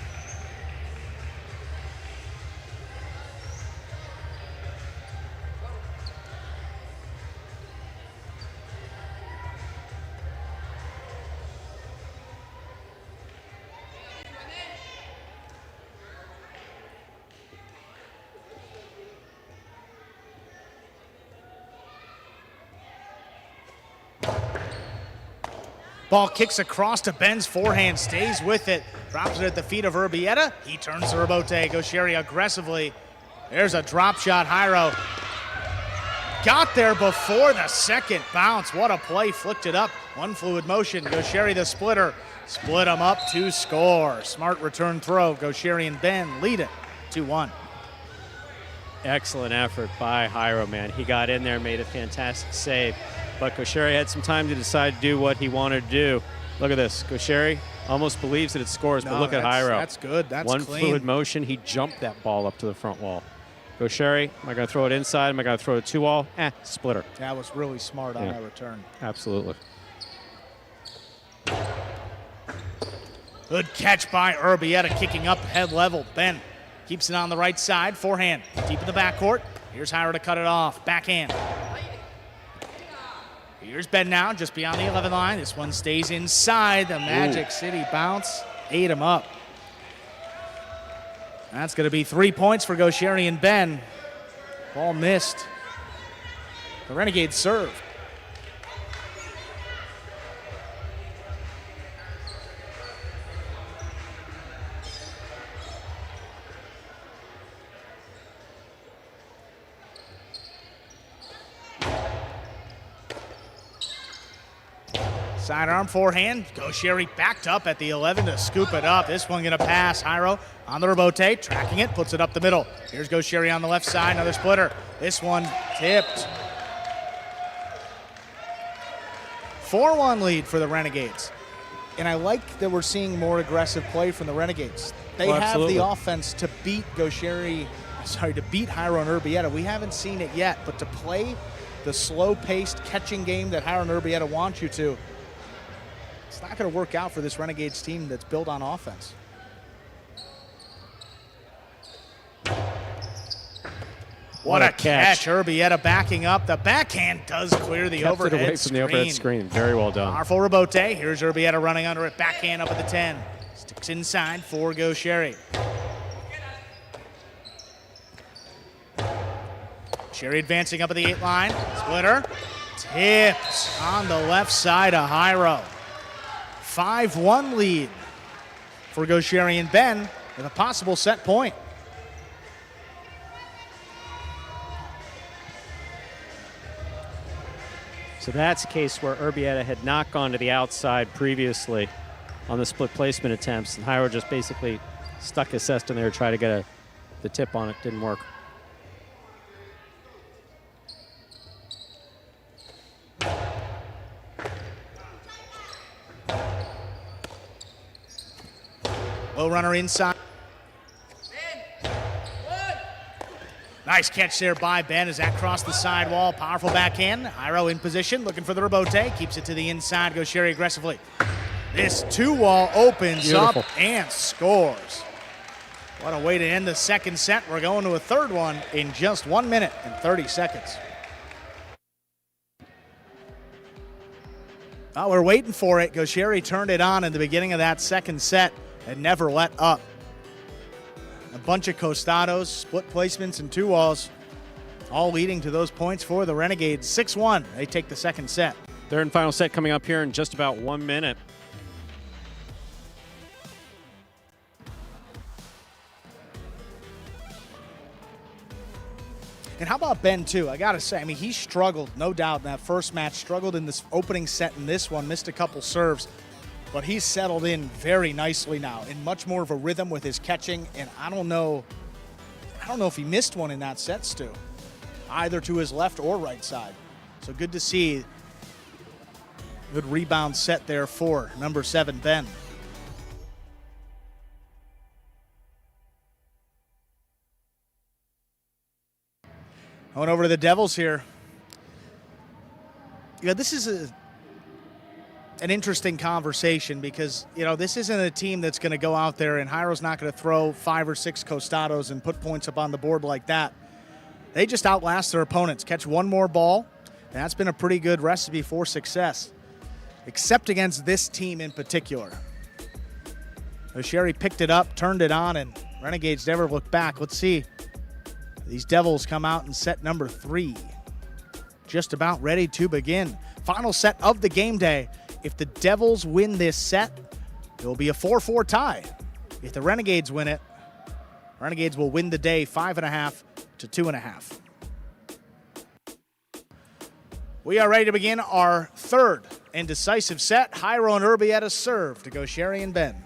Ball kicks across to Ben's forehand, stays with it, drops it at the feet of Urbieta. He turns to Robote. Gaucheri aggressively. There's a drop shot. Jairo got there before the second bounce. What a play. Flicked it up. One fluid motion. Gaucheri the splitter. Split them up to score. Smart return throw. Gaucheri and Ben lead it 2-1. Excellent effort by Jairo, man. He got in there, made a fantastic save. But Gaucheri had some time to decide to do what he wanted to do. Look at this. Gaucheri almost believes that it scores, but look at Jairo. That's good. That's one clean. fluid motion. He jumped that ball up to the front wall. Gaucheri, am I going to throw it inside? Am I going to throw it to wall? Splitter. That was really smart on that return. Absolutely. Good catch by Urbieta, kicking up head level. Ben keeps it on the right side. Forehand, deep in the backcourt. Here's Jairo to cut it off. Backhand. Here's Ben now, just beyond the 11 line. This one stays inside. The Magic City bounce ate him up. That's going to be 3 points for Gaucheri and Ben. Ball missed. The Renegades serve. Sidearm forehand. Gaucheri backed up at the 11 to scoop it up. This one going to pass. Jairo on the Robote, tracking it, puts it up the middle. Here's Gaucheri on the left side, another splitter. This one tipped. 4-1 lead for the Renegades. And I like that we're seeing more aggressive play from the Renegades. They have the offense to beat to beat Jairo and Urbieta. We haven't seen it yet, but to play the slow-paced catching game that Jairo and Urbieta want you to, it's not going to work out for this Renegades team that's built on offense. What a catch. Urbieta backing up. The backhand does clear the overhead away from screen. the overhead screen. Very well done. Powerful Robote. Here's Urbieta running under it. Backhand up at the 10. Sticks inside for Gaucheri. Gaucheri advancing up at the 8 line. Splitter. Tipped on the left side of Jairo. 5-1 lead for Gaucheri and Ben with a possible set point. So that's a case where Urbieta had not gone to the outside previously on the split placement attempts, and Jairo just basically stuck his cest in there to try to get the tip on it. Didn't work. Low runner inside. Nice catch there by Ben as that crossed the sidewall. Powerful backhand. Jairo in position, looking for the Robote. Keeps it to the inside. Gaucheri aggressively. This 2-wall opens up and scores. What a way to end the second set. We're going to a third one in just 1 minute and 30 seconds. Oh, we're waiting for it. Gaucheri turned it on in the beginning of that second set and never let up. A bunch of costados, split placements, and 2-walls, all leading to those points for the Renegades. 6-1, they take the second set. Third and final set coming up here in just about 1 minute. And how about Ben, too? I got to say, I mean, he struggled, no doubt, in that first match, struggled in this opening set in this one, missed a couple serves, but he's settled in very nicely now, in much more of a rhythm with his catching, and I don't know if he missed one in that set, Stu, either to his left or right side. So good to see. Good rebound set there for number 7, Ben. Going over to the Devils here. This is an interesting conversation because, this isn't a team that's going to go out there and Jairo's not going to throw 5 or 6 costados and put points up on the board like that. They just outlast their opponents, catch one more ball. And that's been a pretty good recipe for success, except against this team in particular. Gaucheri picked it up, turned it on, and Renegades never looked back. Let's see. These Devils come out in set number 3. Just about ready to begin. Final set of the game day. If the Devils win this set, it will be a 4-4 tie. If the Renegades win it, Renegades will win the day 5.5 to 2.5. We are ready to begin our third and decisive set. Jairo and Urbieta serve to Gaucheri and Ben.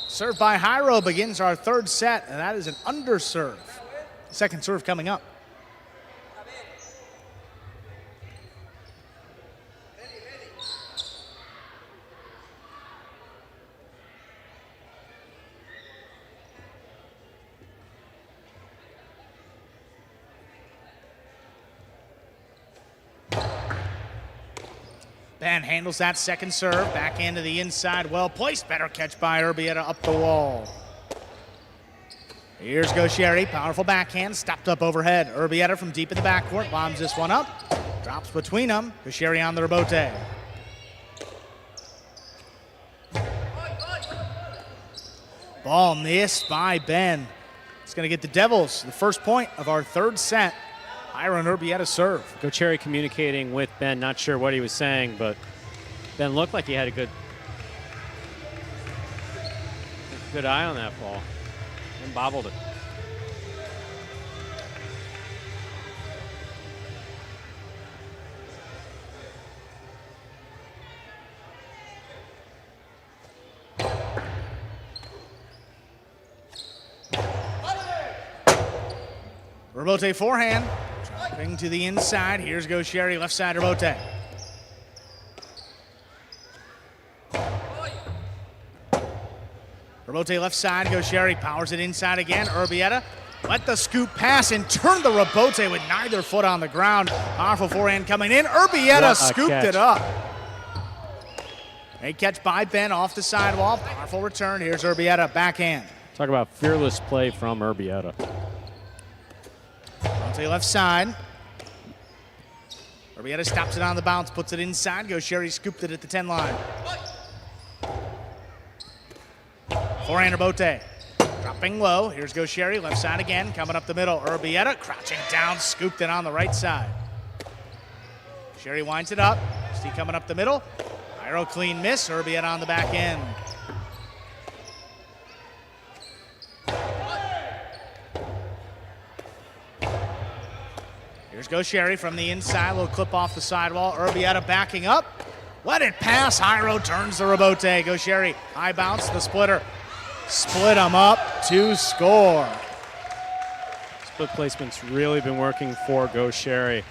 Serve by Jairo begins our third set, and that is an underserve. Second serve coming up. Ben handles that second serve, backhand to the inside, well placed, better catch by Urbieta up the wall. Here's Gaucheri, powerful backhand, stopped up overhead. Urbieta from deep in the backcourt, bombs this one up, drops between them. Gaucheri on the rebote. Ball missed by Ben. It's going to get the Devils the first point of our third set. Jairo and Urbieta serve. Gaucheri communicating with Ben, not sure what he was saying, but Ben looked like he had a good eye on that ball and bobbled it. Rebote forehand. Dropping to the inside. Here's Gaucheri, left side rebote. Rebote left side. Gaucheri powers it inside again. Urbieta let the scoop pass and turn the rebote with neither foot on the ground. Powerful forehand coming in. Urbieta scooped it up. A catch by Ben off the sidewall. Powerful return. Here's Urbieta backhand. Talk about fearless play from Urbieta. Rebote left side. Urbieta stops it on the bounce, puts it inside. Gaucheri scooped it at the 10 line. Forehand rebote. Dropping low. Here's Gaucheri, left side again, coming up the middle. Urbieta crouching down, scooped it on the right side. Gaucheri winds it up. See coming up the middle. Jairo clean miss. Urbieta on the back end. Here's Gaucheri from the inside. Little clip off the sidewall. Urbieta backing up. Let it pass. Jairo turns the rebote. Gaucheri, high bounce, the splitter. Split them up to score. Split placement's really been working for Gaucheri.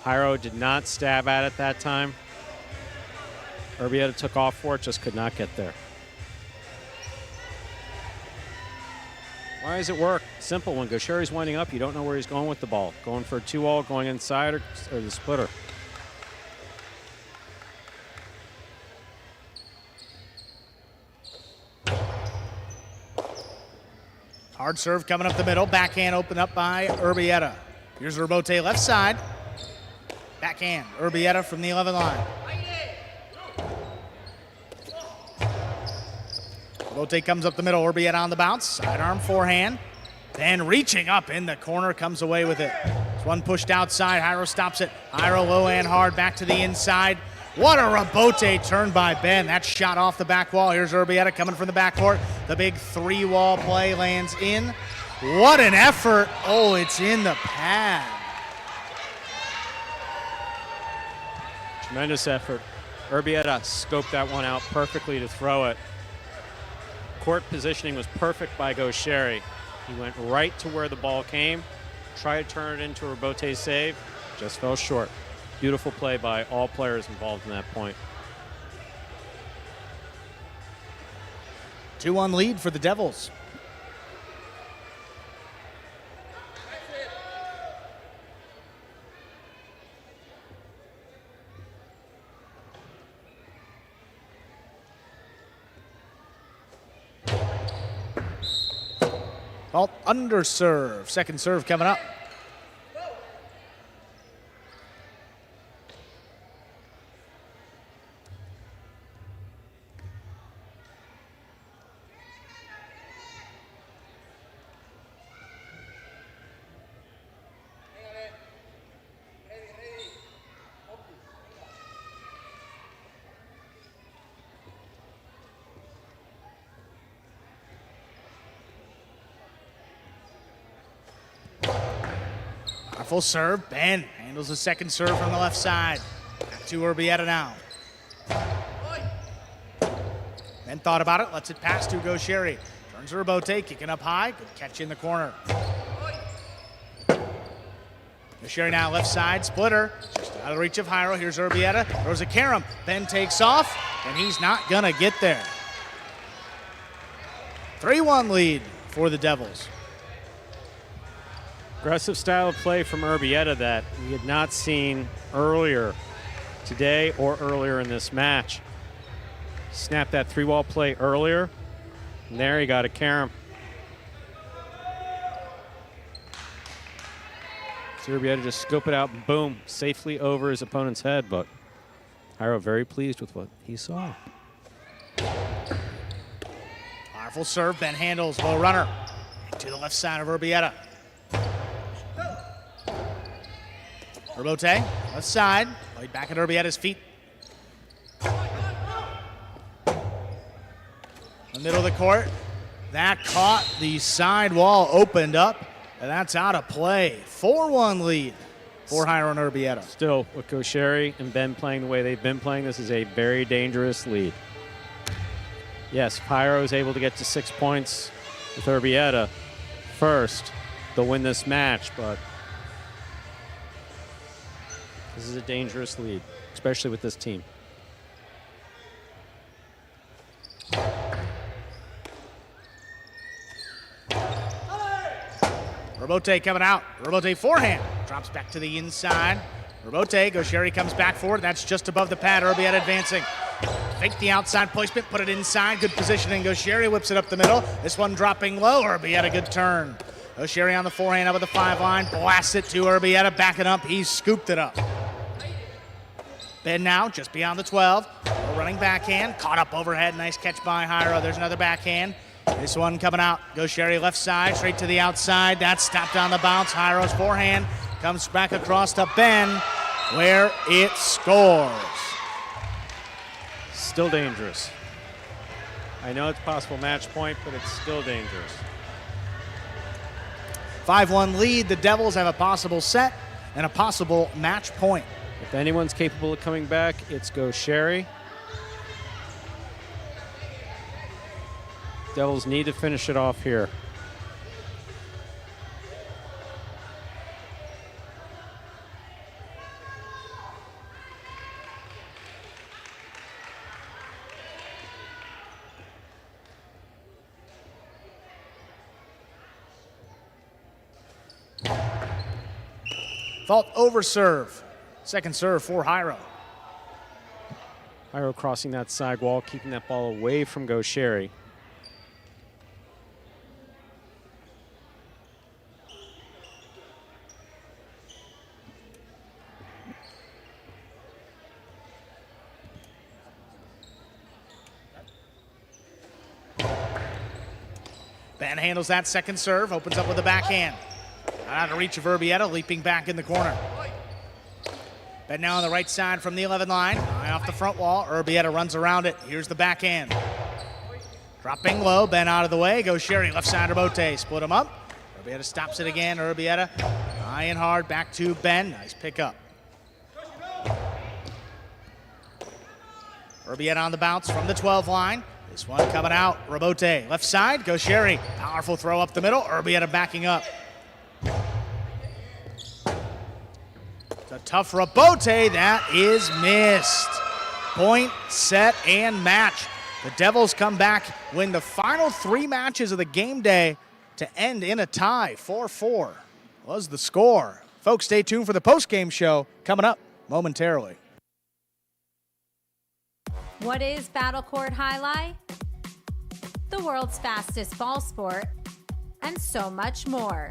Jairo did not stab at it that time. Urbieta took off for it, just could not get there. Why does it work? Simple. When Gaucheri's winding up, you don't know where he's going with the ball. Going for a 2-all, going inside, or the splitter. Hard serve coming up the middle. Backhand open up by Urbieta. Here's Rebote left side. Backhand. Urbieta from the 11 line. Rebote comes up the middle. Urbieta on the bounce. Sidearm forehand. Then reaching up in the corner, comes away with it. There's one pushed outside. Jairo stops it. Jairo low and hard back to the inside. What a rebote turn by Ben. That shot off the back wall. Here's Urbieta coming from the backcourt. The big 3-wall play lands in. What an effort. Oh, it's in the pad. Tremendous effort. Urbieta scoped that one out perfectly to throw it. Court positioning was perfect by Gaucheri. He went right to where the ball came, tried to turn it into a rebote save, just fell short. Beautiful play by all players involved in that point. 2-1 lead for the Devils. Well, under serve. Second serve coming up. Full serve. Ben handles the second serve from the left side. Back to Urbieta now. Ben thought about it, lets it pass to Gaucheri. Turns the rebote, kicking up high. Good catch in the corner. Gaucheri now left side, splitter. Just out of reach of Jairo. Here's Urbieta. Throws a carom. Ben takes off, and he's not going to get there. 3-1 lead for the Devils. Aggressive style of play from Urbieta that we had not seen earlier today or earlier in this match. Snapped that 3-wall play earlier, and there he got a carom. So Urbieta just scope it out and boom, safely over his opponent's head, but Jairo very pleased with what he saw. Powerful serve, Ben handles, low runner. To the left side of Urbieta. Rebote, left side, played back at Urbieta's feet. The middle of the court, that caught the side wall, opened up, and that's out of play. 4-1 lead for Jairo and Urbieta. Still, with Gaucheri and Ben playing the way they've been playing, this is a very dangerous lead. Yes, if Jairo is able to get to 6 points with Urbieta first, they'll win this match, but this is a dangerous lead, especially with this team. Rebote coming out. Rebote forehand. Drops back to the inside. Rebote, Gaucheri comes back forward. That's just above the pad. Urbieta advancing. Fake the outside placement, put it inside. Good positioning. Gaucheri whips it up the middle. This one dropping low. Urbieta, good turn. Gaucheri on the forehand up at the 5 line. Blasts it to Urbieta. Backing up. He scooped it up. Ben now just beyond the 12. A running backhand. Caught up overhead. Nice catch by Jairo. There's another backhand. This one coming out. Gaucheri left side. Straight to the outside. That's stopped on the bounce. Jairo's forehand comes back across to Ben, where it scores. Still dangerous. I know it's a possible match point, but it's still dangerous. 5-1 lead. The Devils have a possible set and a possible match point. If anyone's capable of coming back, it's Gaucheri. Devils need to finish it off here. Fault over serve. Second serve for Jairo. Jairo crossing that side wall, keeping that ball away from Gaucheri. Ben handles that second serve, opens up with a backhand. Out of reach of Urbieta, leaping back in the corner. Ben now on the right side from the 11 line. High off the front wall. Urbieta runs around it. Here's the backhand. Dropping low, Ben out of the way. Gaucheri left side of Bote. Split him up. Urbieta stops it again. Urbieta high and hard back to Ben. Nice pickup. Urbieta on the bounce from the 12 line. This one coming out. Rabote left side. Gaucheri. Powerful throw up the middle. Urbieta backing up. It's a tough Rabote. That is missed. Point, set, and match. The Devils come back, win the final 3 matches of the game day to end in a tie. 4-4 was the score. Folks, stay tuned for the post-game show coming up momentarily. What is Battle Court Jai-Alai? The world's fastest ball sport, and so much more.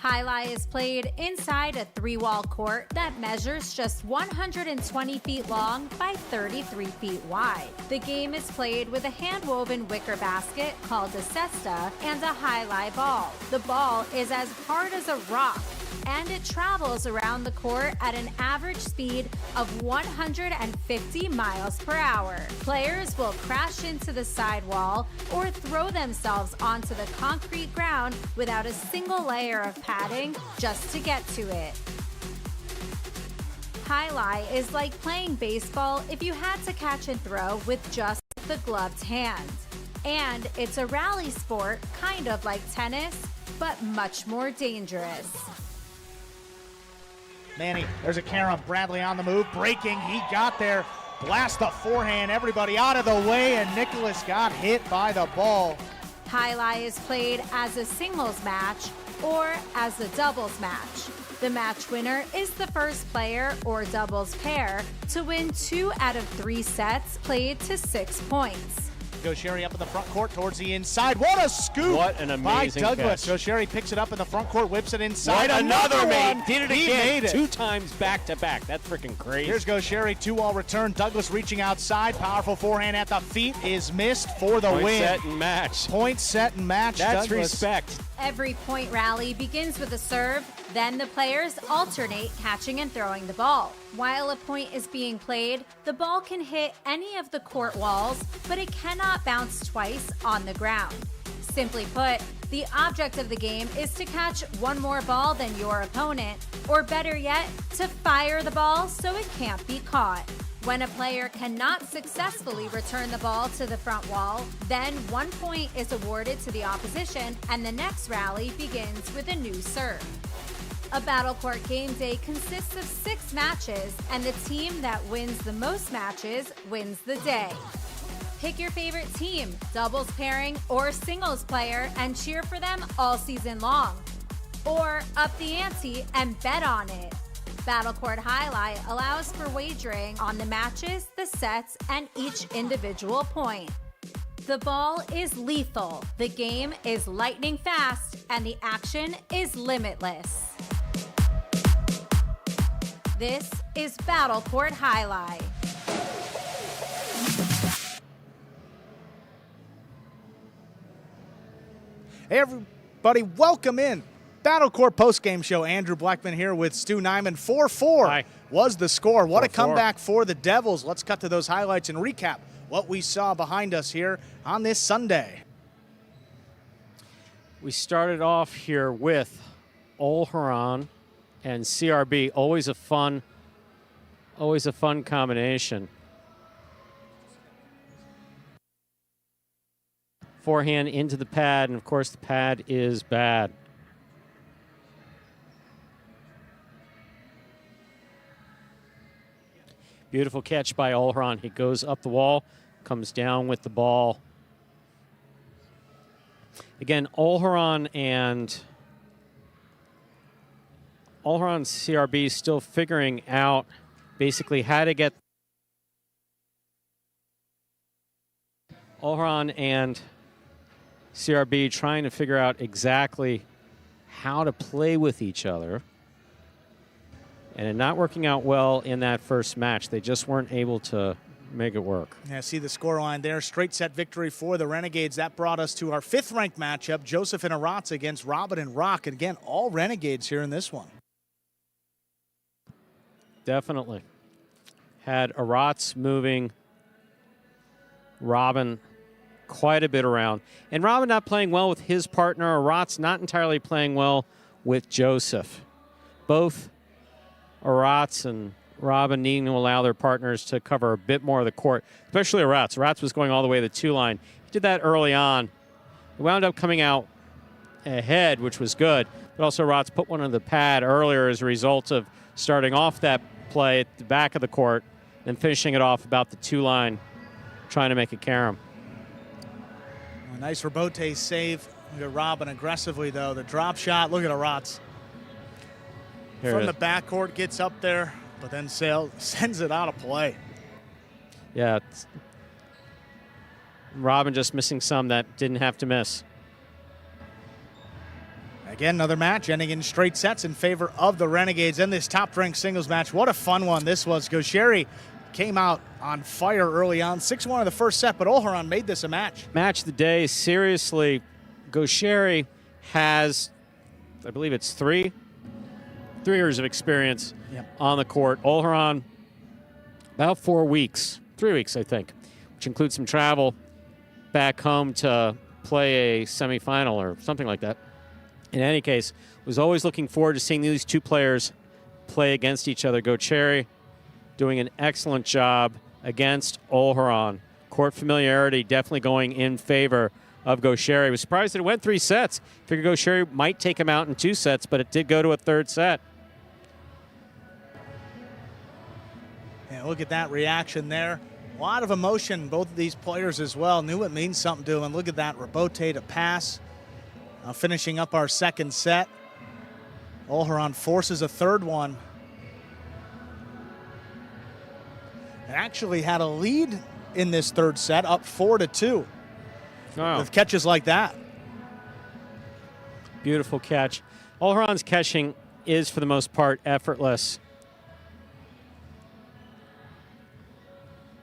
Jai-Alai is played inside a 3-wall court that measures just 120 feet long by 33 feet wide. The game is played with a hand-woven wicker basket called a cesta and a Jai-Alai ball. The ball is as hard as a rock, and it travels around the court at an average speed of 150 miles per hour. Players will crash into the sidewall or throw themselves onto the concrete ground without a single layer of padding just to get to it. Jai-Alai is like playing baseball if you had to catch and throw with just the gloved hand. And it's a rally sport, kind of like tennis, but much more dangerous. Manny, there's a Karen Bradley on the move, breaking, he got there, blast the forehand, everybody out of the way, and Nicholas got hit by the ball. Jai-Alai is played as a singles match or as a doubles match. The match winner is the first player or doubles pair to win 2 out of 3 sets played to 6 points. Gaucheri up in the front court towards the inside. What a scoop! What an amazing by Douglas. catch. Gaucheri picks it up in the front court, whips it inside. Right, another one. one. Did it He again. made it. 2 times back to back. That's freaking crazy. Here's Gaucheri, 2-all return. Douglas reaching outside. Powerful forehand at the feet is missed for the Point, win. set, and match. Point, set, and match. That's Douglas. respect. Every point rally begins with a serve, then the players alternate catching and throwing the ball. While a point is being played, the ball can hit any of the court walls, but it cannot bounce twice on the ground. Simply put, the object of the game is to catch one more ball than your opponent, or better yet, to fire the ball so it can't be caught. When a player cannot successfully return the ball to the front wall, then 1 point is awarded to the opposition and the next rally begins with a new serve. A Battle Court game day consists of 6 matches, and the team that wins the most matches wins the day. Pick your favorite team, doubles pairing or singles player, and cheer for them all season long. Or up the ante and bet on it. Battle Court Jai-Alai allows for wagering on the matches, the sets, and each individual point. The ball is lethal, the game is lightning fast, and the action is limitless. This is Battle Court Jai-Alai. Hey everybody, welcome in. Battle Court postgame show. Andrew Blackman here with Stu Nyman. 4-4 Hi. was the score. What a 4-4. comeback for the Devils. Let's cut to those highlights and recap what we saw behind us here on this Sunday. We started off here with Olharan and CRB. Always a fun combination. Forehand into the pad, and of course the pad is bad. Beautiful catch by Olharan. He goes up the wall, comes down with the ball. Again, Olharan and CRB still figuring out basically how to get Olharan and CRB trying to figure out exactly how to play with each other. And it not working out well in that first match. They just weren't able to make it work. Yeah, see the scoreline there. Straight set victory for the Renegades. That brought us to our 5th ranked matchup, Joseph and Aratz against Robin and Rock. And again, all Renegades here in this one. Definitely. Had Aratz moving Robin quite a bit around. And Robin not playing well with his partner. Aratz not entirely playing well with Joseph. Both Aratz and Robin needing to allow their partners to cover a bit more of the court, especially Aratz. Aratz was going all the way to the 2 line. He did that early on. He wound up coming out ahead, which was good, but also Aratz put one on the pad earlier as a result of starting off that play at the back of the court and finishing it off about the 2 line, trying to make a carom. A nice Rebote save. Look at Robin aggressively, though. The drop shot, look at Aratz. From the backcourt, gets up there, but then sends it out of play. Yeah. Robin just missing some that didn't have to miss. Again, another match ending in straight sets in favor of the Renegades in this top-ranked singles match. What a fun one this was. Gaucheri came out on fire early on. 6-1 in the first set, but Olharan made this a match. Match of the day, seriously. Gaucheri has, I believe it's 3 years of experience on the court. Olharan, about 4 weeks, 3 weeks, I think, which includes some travel back home to play a semifinal or something like that. In any case, was always looking forward to seeing these 2 players play against each other. Gaucheri doing an excellent job against Olharan. Court familiarity definitely going in favor of Gaucheri. I was surprised that it went 3 sets. Figured Gaucheri might take him out in 2 sets, but it did go to a 3rd set. Yeah, look at that reaction there. A lot of emotion, both of these players as well. Knew it means something to him. Look at that Rebote to pass. Finishing up our 2nd set. Olharan forces a 3rd one. And actually had a lead in this 3rd set, up 4-2. Wow. With catches like that. Beautiful catch. Olharan's catching is, for the most part, effortless.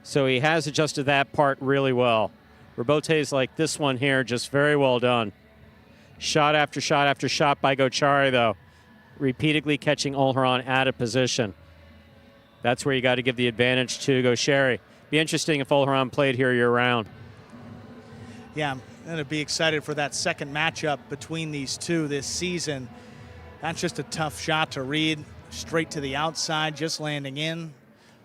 So he has adjusted that part really well. Rebotes like this one here, just very well done. Shot after shot after shot by Gaucheri, though. Repeatedly catching Olharan out of position. That's where you got to give the advantage to Gaucheri. Be interesting if Olharan played here year-round. Yeah, I'm going to be excited for that 2nd matchup between these 2 this season. That's just a tough shot to read. Straight to the outside, just landing in.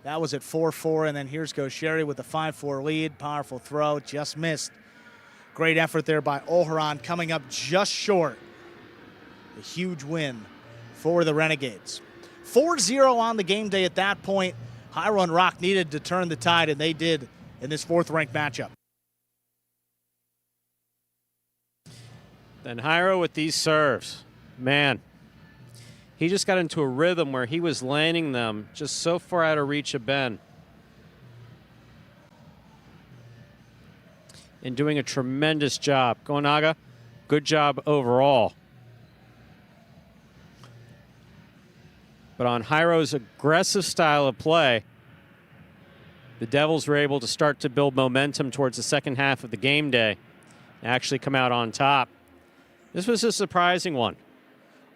That was at 4-4, and then here's Gaucheri with a 5-4 lead. Powerful throw, just missed. Great effort there by Olharan, coming up just short. A huge win for the Renegades. 4-0 on the game day at that point. Jairo and Rock needed to turn the tide, and they did in this 4th-ranked matchup. Then Jairo with these serves. Man, he just got into a rhythm where he was landing them just so far out of reach of Ben. And doing a tremendous job. Gonaga, good job overall. But on Jairo's aggressive style of play, the Devils were able to start to build momentum towards the 2nd half of the game day and actually come out on top. This was a surprising one.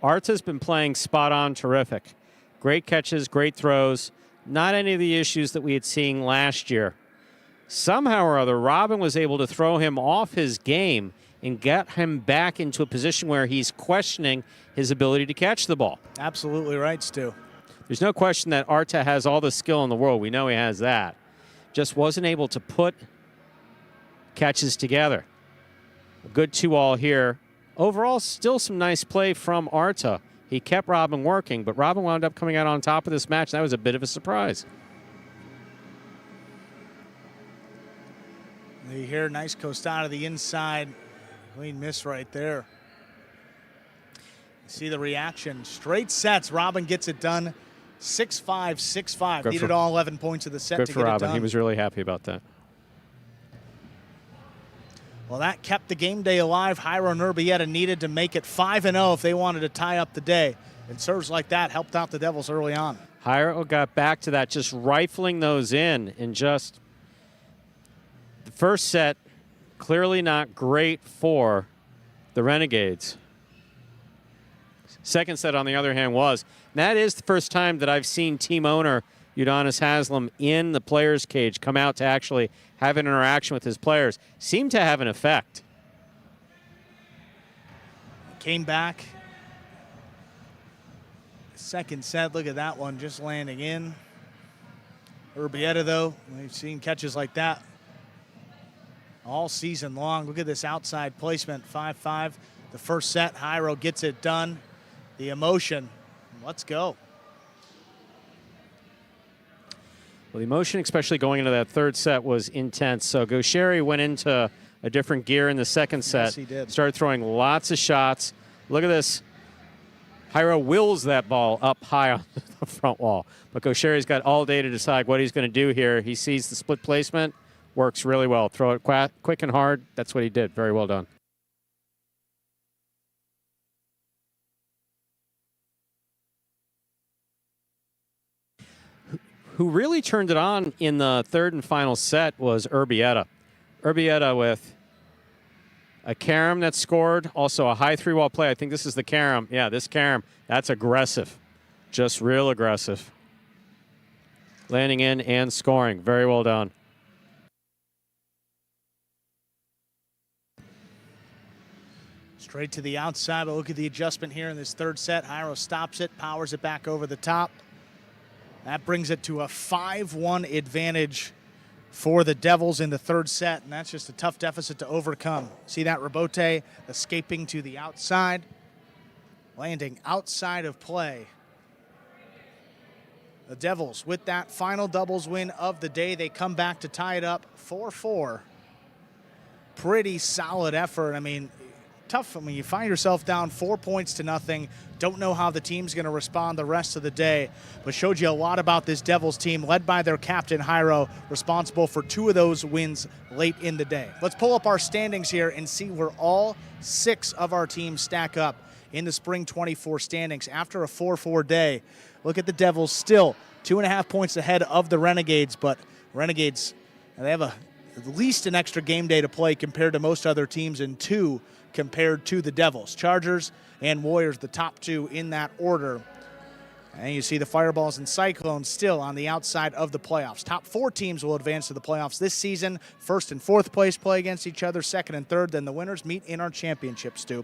Arta's been playing spot on terrific. Great catches, great throws. Not any of the issues that we had seen last year. Somehow or other, Robin was able to throw him off his game and get him back into a position where he's questioning his ability to catch the ball. Absolutely right, Stu. There's no question that Arta has all the skill in the world. We know he has that. Just wasn't able to put catches together. A good 2-all here. Overall, still some nice play from Arta. He kept Robin working, but Robin wound up coming out on top of this match. That was a bit of a surprise. You hear nice costada to the inside. Clean miss right there. You see the reaction. Straight sets. Robin gets it done. 6-5, 6-5. Needed all 11 points of the set to get it done. Good for Robin. He was really happy about that. Well, that kept the game day alive. Jairo and Urbieta needed to make it 5-0 if they wanted to tie up the day. And serves like that helped out the Devils early on. Jairo got back to that, just rifling those in, and just the first set, clearly not great for the Renegades. Second set, on the other hand, was. And that is the first time that I've seen team owner Udonis Haslam in the players' cage come out to actually have an interaction with his players. Seemed to have an effect. Came back. Second set, look at that one, just landing in. Urbieta, though, we've seen catches like that all season long. Look at this outside placement, 5-5. The first set, Jairo gets it done. The emotion, let's go. Well, the emotion, especially going into that third set, was intense. So Gaucheri went into a different gear in the second set. Yes, he did. Started throwing lots of shots. Look at this. Jairo wills that ball up high on the front wall. But Gaucheri's got all day to decide what he's going to do here. He sees the split placement. Works really well. Throw it quick and hard. That's what he did. Very well done. Who really turned it on in the third and final set was Urbieta. Urbieta with a carom that scored, also a high 3-wall play. I think this is the carom. Yeah, this carom. That's aggressive. Just real aggressive. Landing in and scoring. Very well done. Straight to the outside, but look at the adjustment here in this third set. Jairo stops it, powers it back over the top. That brings it to a 5-1 advantage for the Devils in the third set, and that's just a tough deficit to overcome. See that Rebote escaping to the outside, landing outside of play. The Devils, with that final doubles win of the day, they come back to tie it up 4-4. Pretty solid effort. I mean, tough when you find yourself down 4 points to nothing. Don't know how the team's going to respond the rest of the day, but showed you a lot about this Devils team led by their captain Jairo, responsible for 2 of those wins late in the day. Let's pull up our standings here and see where all 6 of our teams stack up in the spring 24 standings after a 4-4 day. Look at the Devils, still 2.5 points ahead of the Renegades, but Renegades, they have at least an extra game day to play compared to most other teams, and 2 compared to the Devils. Chargers and Warriors, the top 2 in that order. And you see the Fireballs and Cyclones still on the outside of the playoffs. Top 4 teams will advance to the playoffs this season. First and fourth place play against each other. Second and third, then the winners meet in our championship, Stu.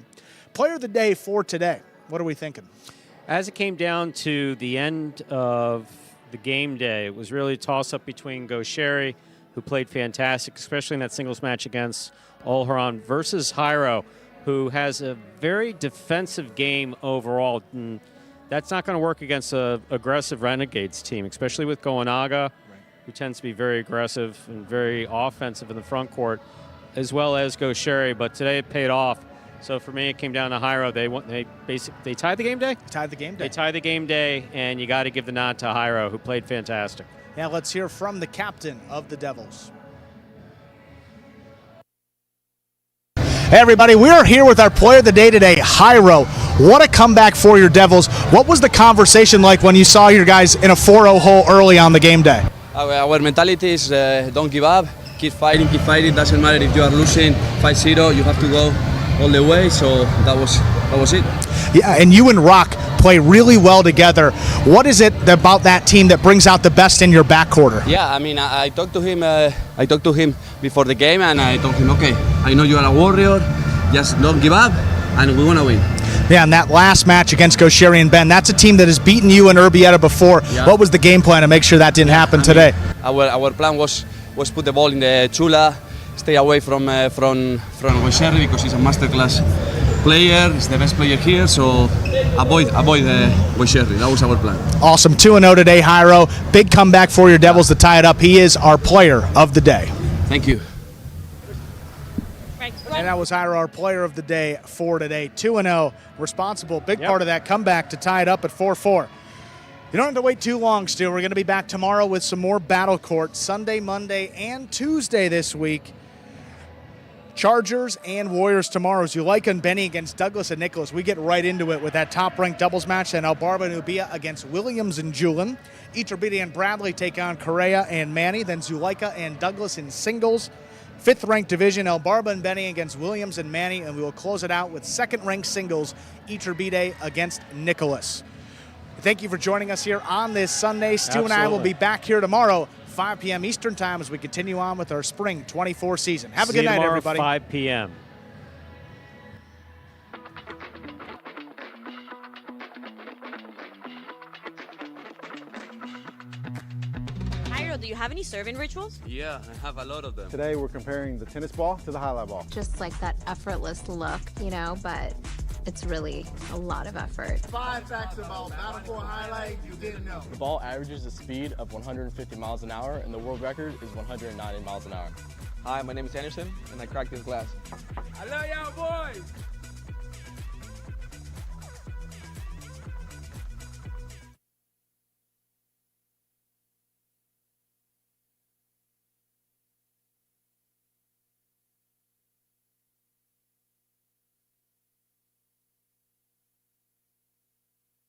Player of the day for today. What are we thinking? As it came down to the end of the game day, it was really a toss-up between Gaucheri, who played fantastic, especially in that singles match against Olharan, versus Jairo, who has a very defensive game overall. And that's not going to work against an aggressive Renegades team, especially with Goanaga, who tends to be very aggressive and very offensive in the front court, as well as Gaucheri. But today it paid off. So for me, it came down to Jairo. They tied the game day? Tied the game day. They tied the game day, and you got to give the nod to Jairo, who played fantastic. Yeah, let's hear from the captain of the Devils. Hey everybody, we are here with our player of the day today, Jairo. What a comeback for your Devils. What was the conversation like when you saw your guys in a 4-0 hole early on the game day? Our mentality is don't give up, keep fighting, doesn't matter if you are losing 5-0, you have to go all the way, so that was it. Yeah, and you and Rock play really well together. What is it about that team that brings out the best in your backcourt? Yeah, I mean, I talked to him before the game, and I told him, okay, I know you are a warrior, just don't give up, and we want to win. Yeah, and that last match against Gosheri and Ben, that's a team that has beaten you and Urbieta before. Yeah. What was the game plan to make sure that didn't happen today? Our plan was put the ball in the chula, stay away from Gosheri because he's a masterclass player. He's the best player here, so avoid Gosheri. That was our plan. Awesome. 2-0 today, Jairo. Big comeback for your Devils to tie it up. He is our player of the day. Thank you. And that was Jairo, our player of the day for today. 2-0, responsible. Big part of that comeback to tie it up at 4-4. You don't have to wait too long, Stu. We're going to be back tomorrow with some more Battle Court. Sunday, Monday, and Tuesday this week. Chargers and Warriors tomorrow. Zuleika and Benny against Douglas and Nicholas. We get right into it with that top-ranked doubles match. And Albarba and Ubia against Williams and Julin. Iturbide and Bradley take on Correa and Manny. Then Zuleika and Douglas in singles. Fifth-ranked division, Albarba and Benny against Williams and Manny. And we will close it out with second-ranked singles, Iturbide against Nicholas. Thank you for joining us here on this Sunday. Stu and I will be back here tomorrow, 5 p.m. Eastern Time, as we continue on with our Spring 24 season. Have a good night, everybody. 5 p.m. Do you have any serving rituals? Yeah, I have a lot of them. Today we're comparing the tennis ball to the highlight ball. Just like that effortless look, you know, but it's really a lot of effort. 5 facts about Battle Court Highlight you didn't know. The ball averages a speed of 150 miles an hour, and the world record is 190 miles an hour. Hi, my name is Anderson, and I cracked this glass. I love y'all boys.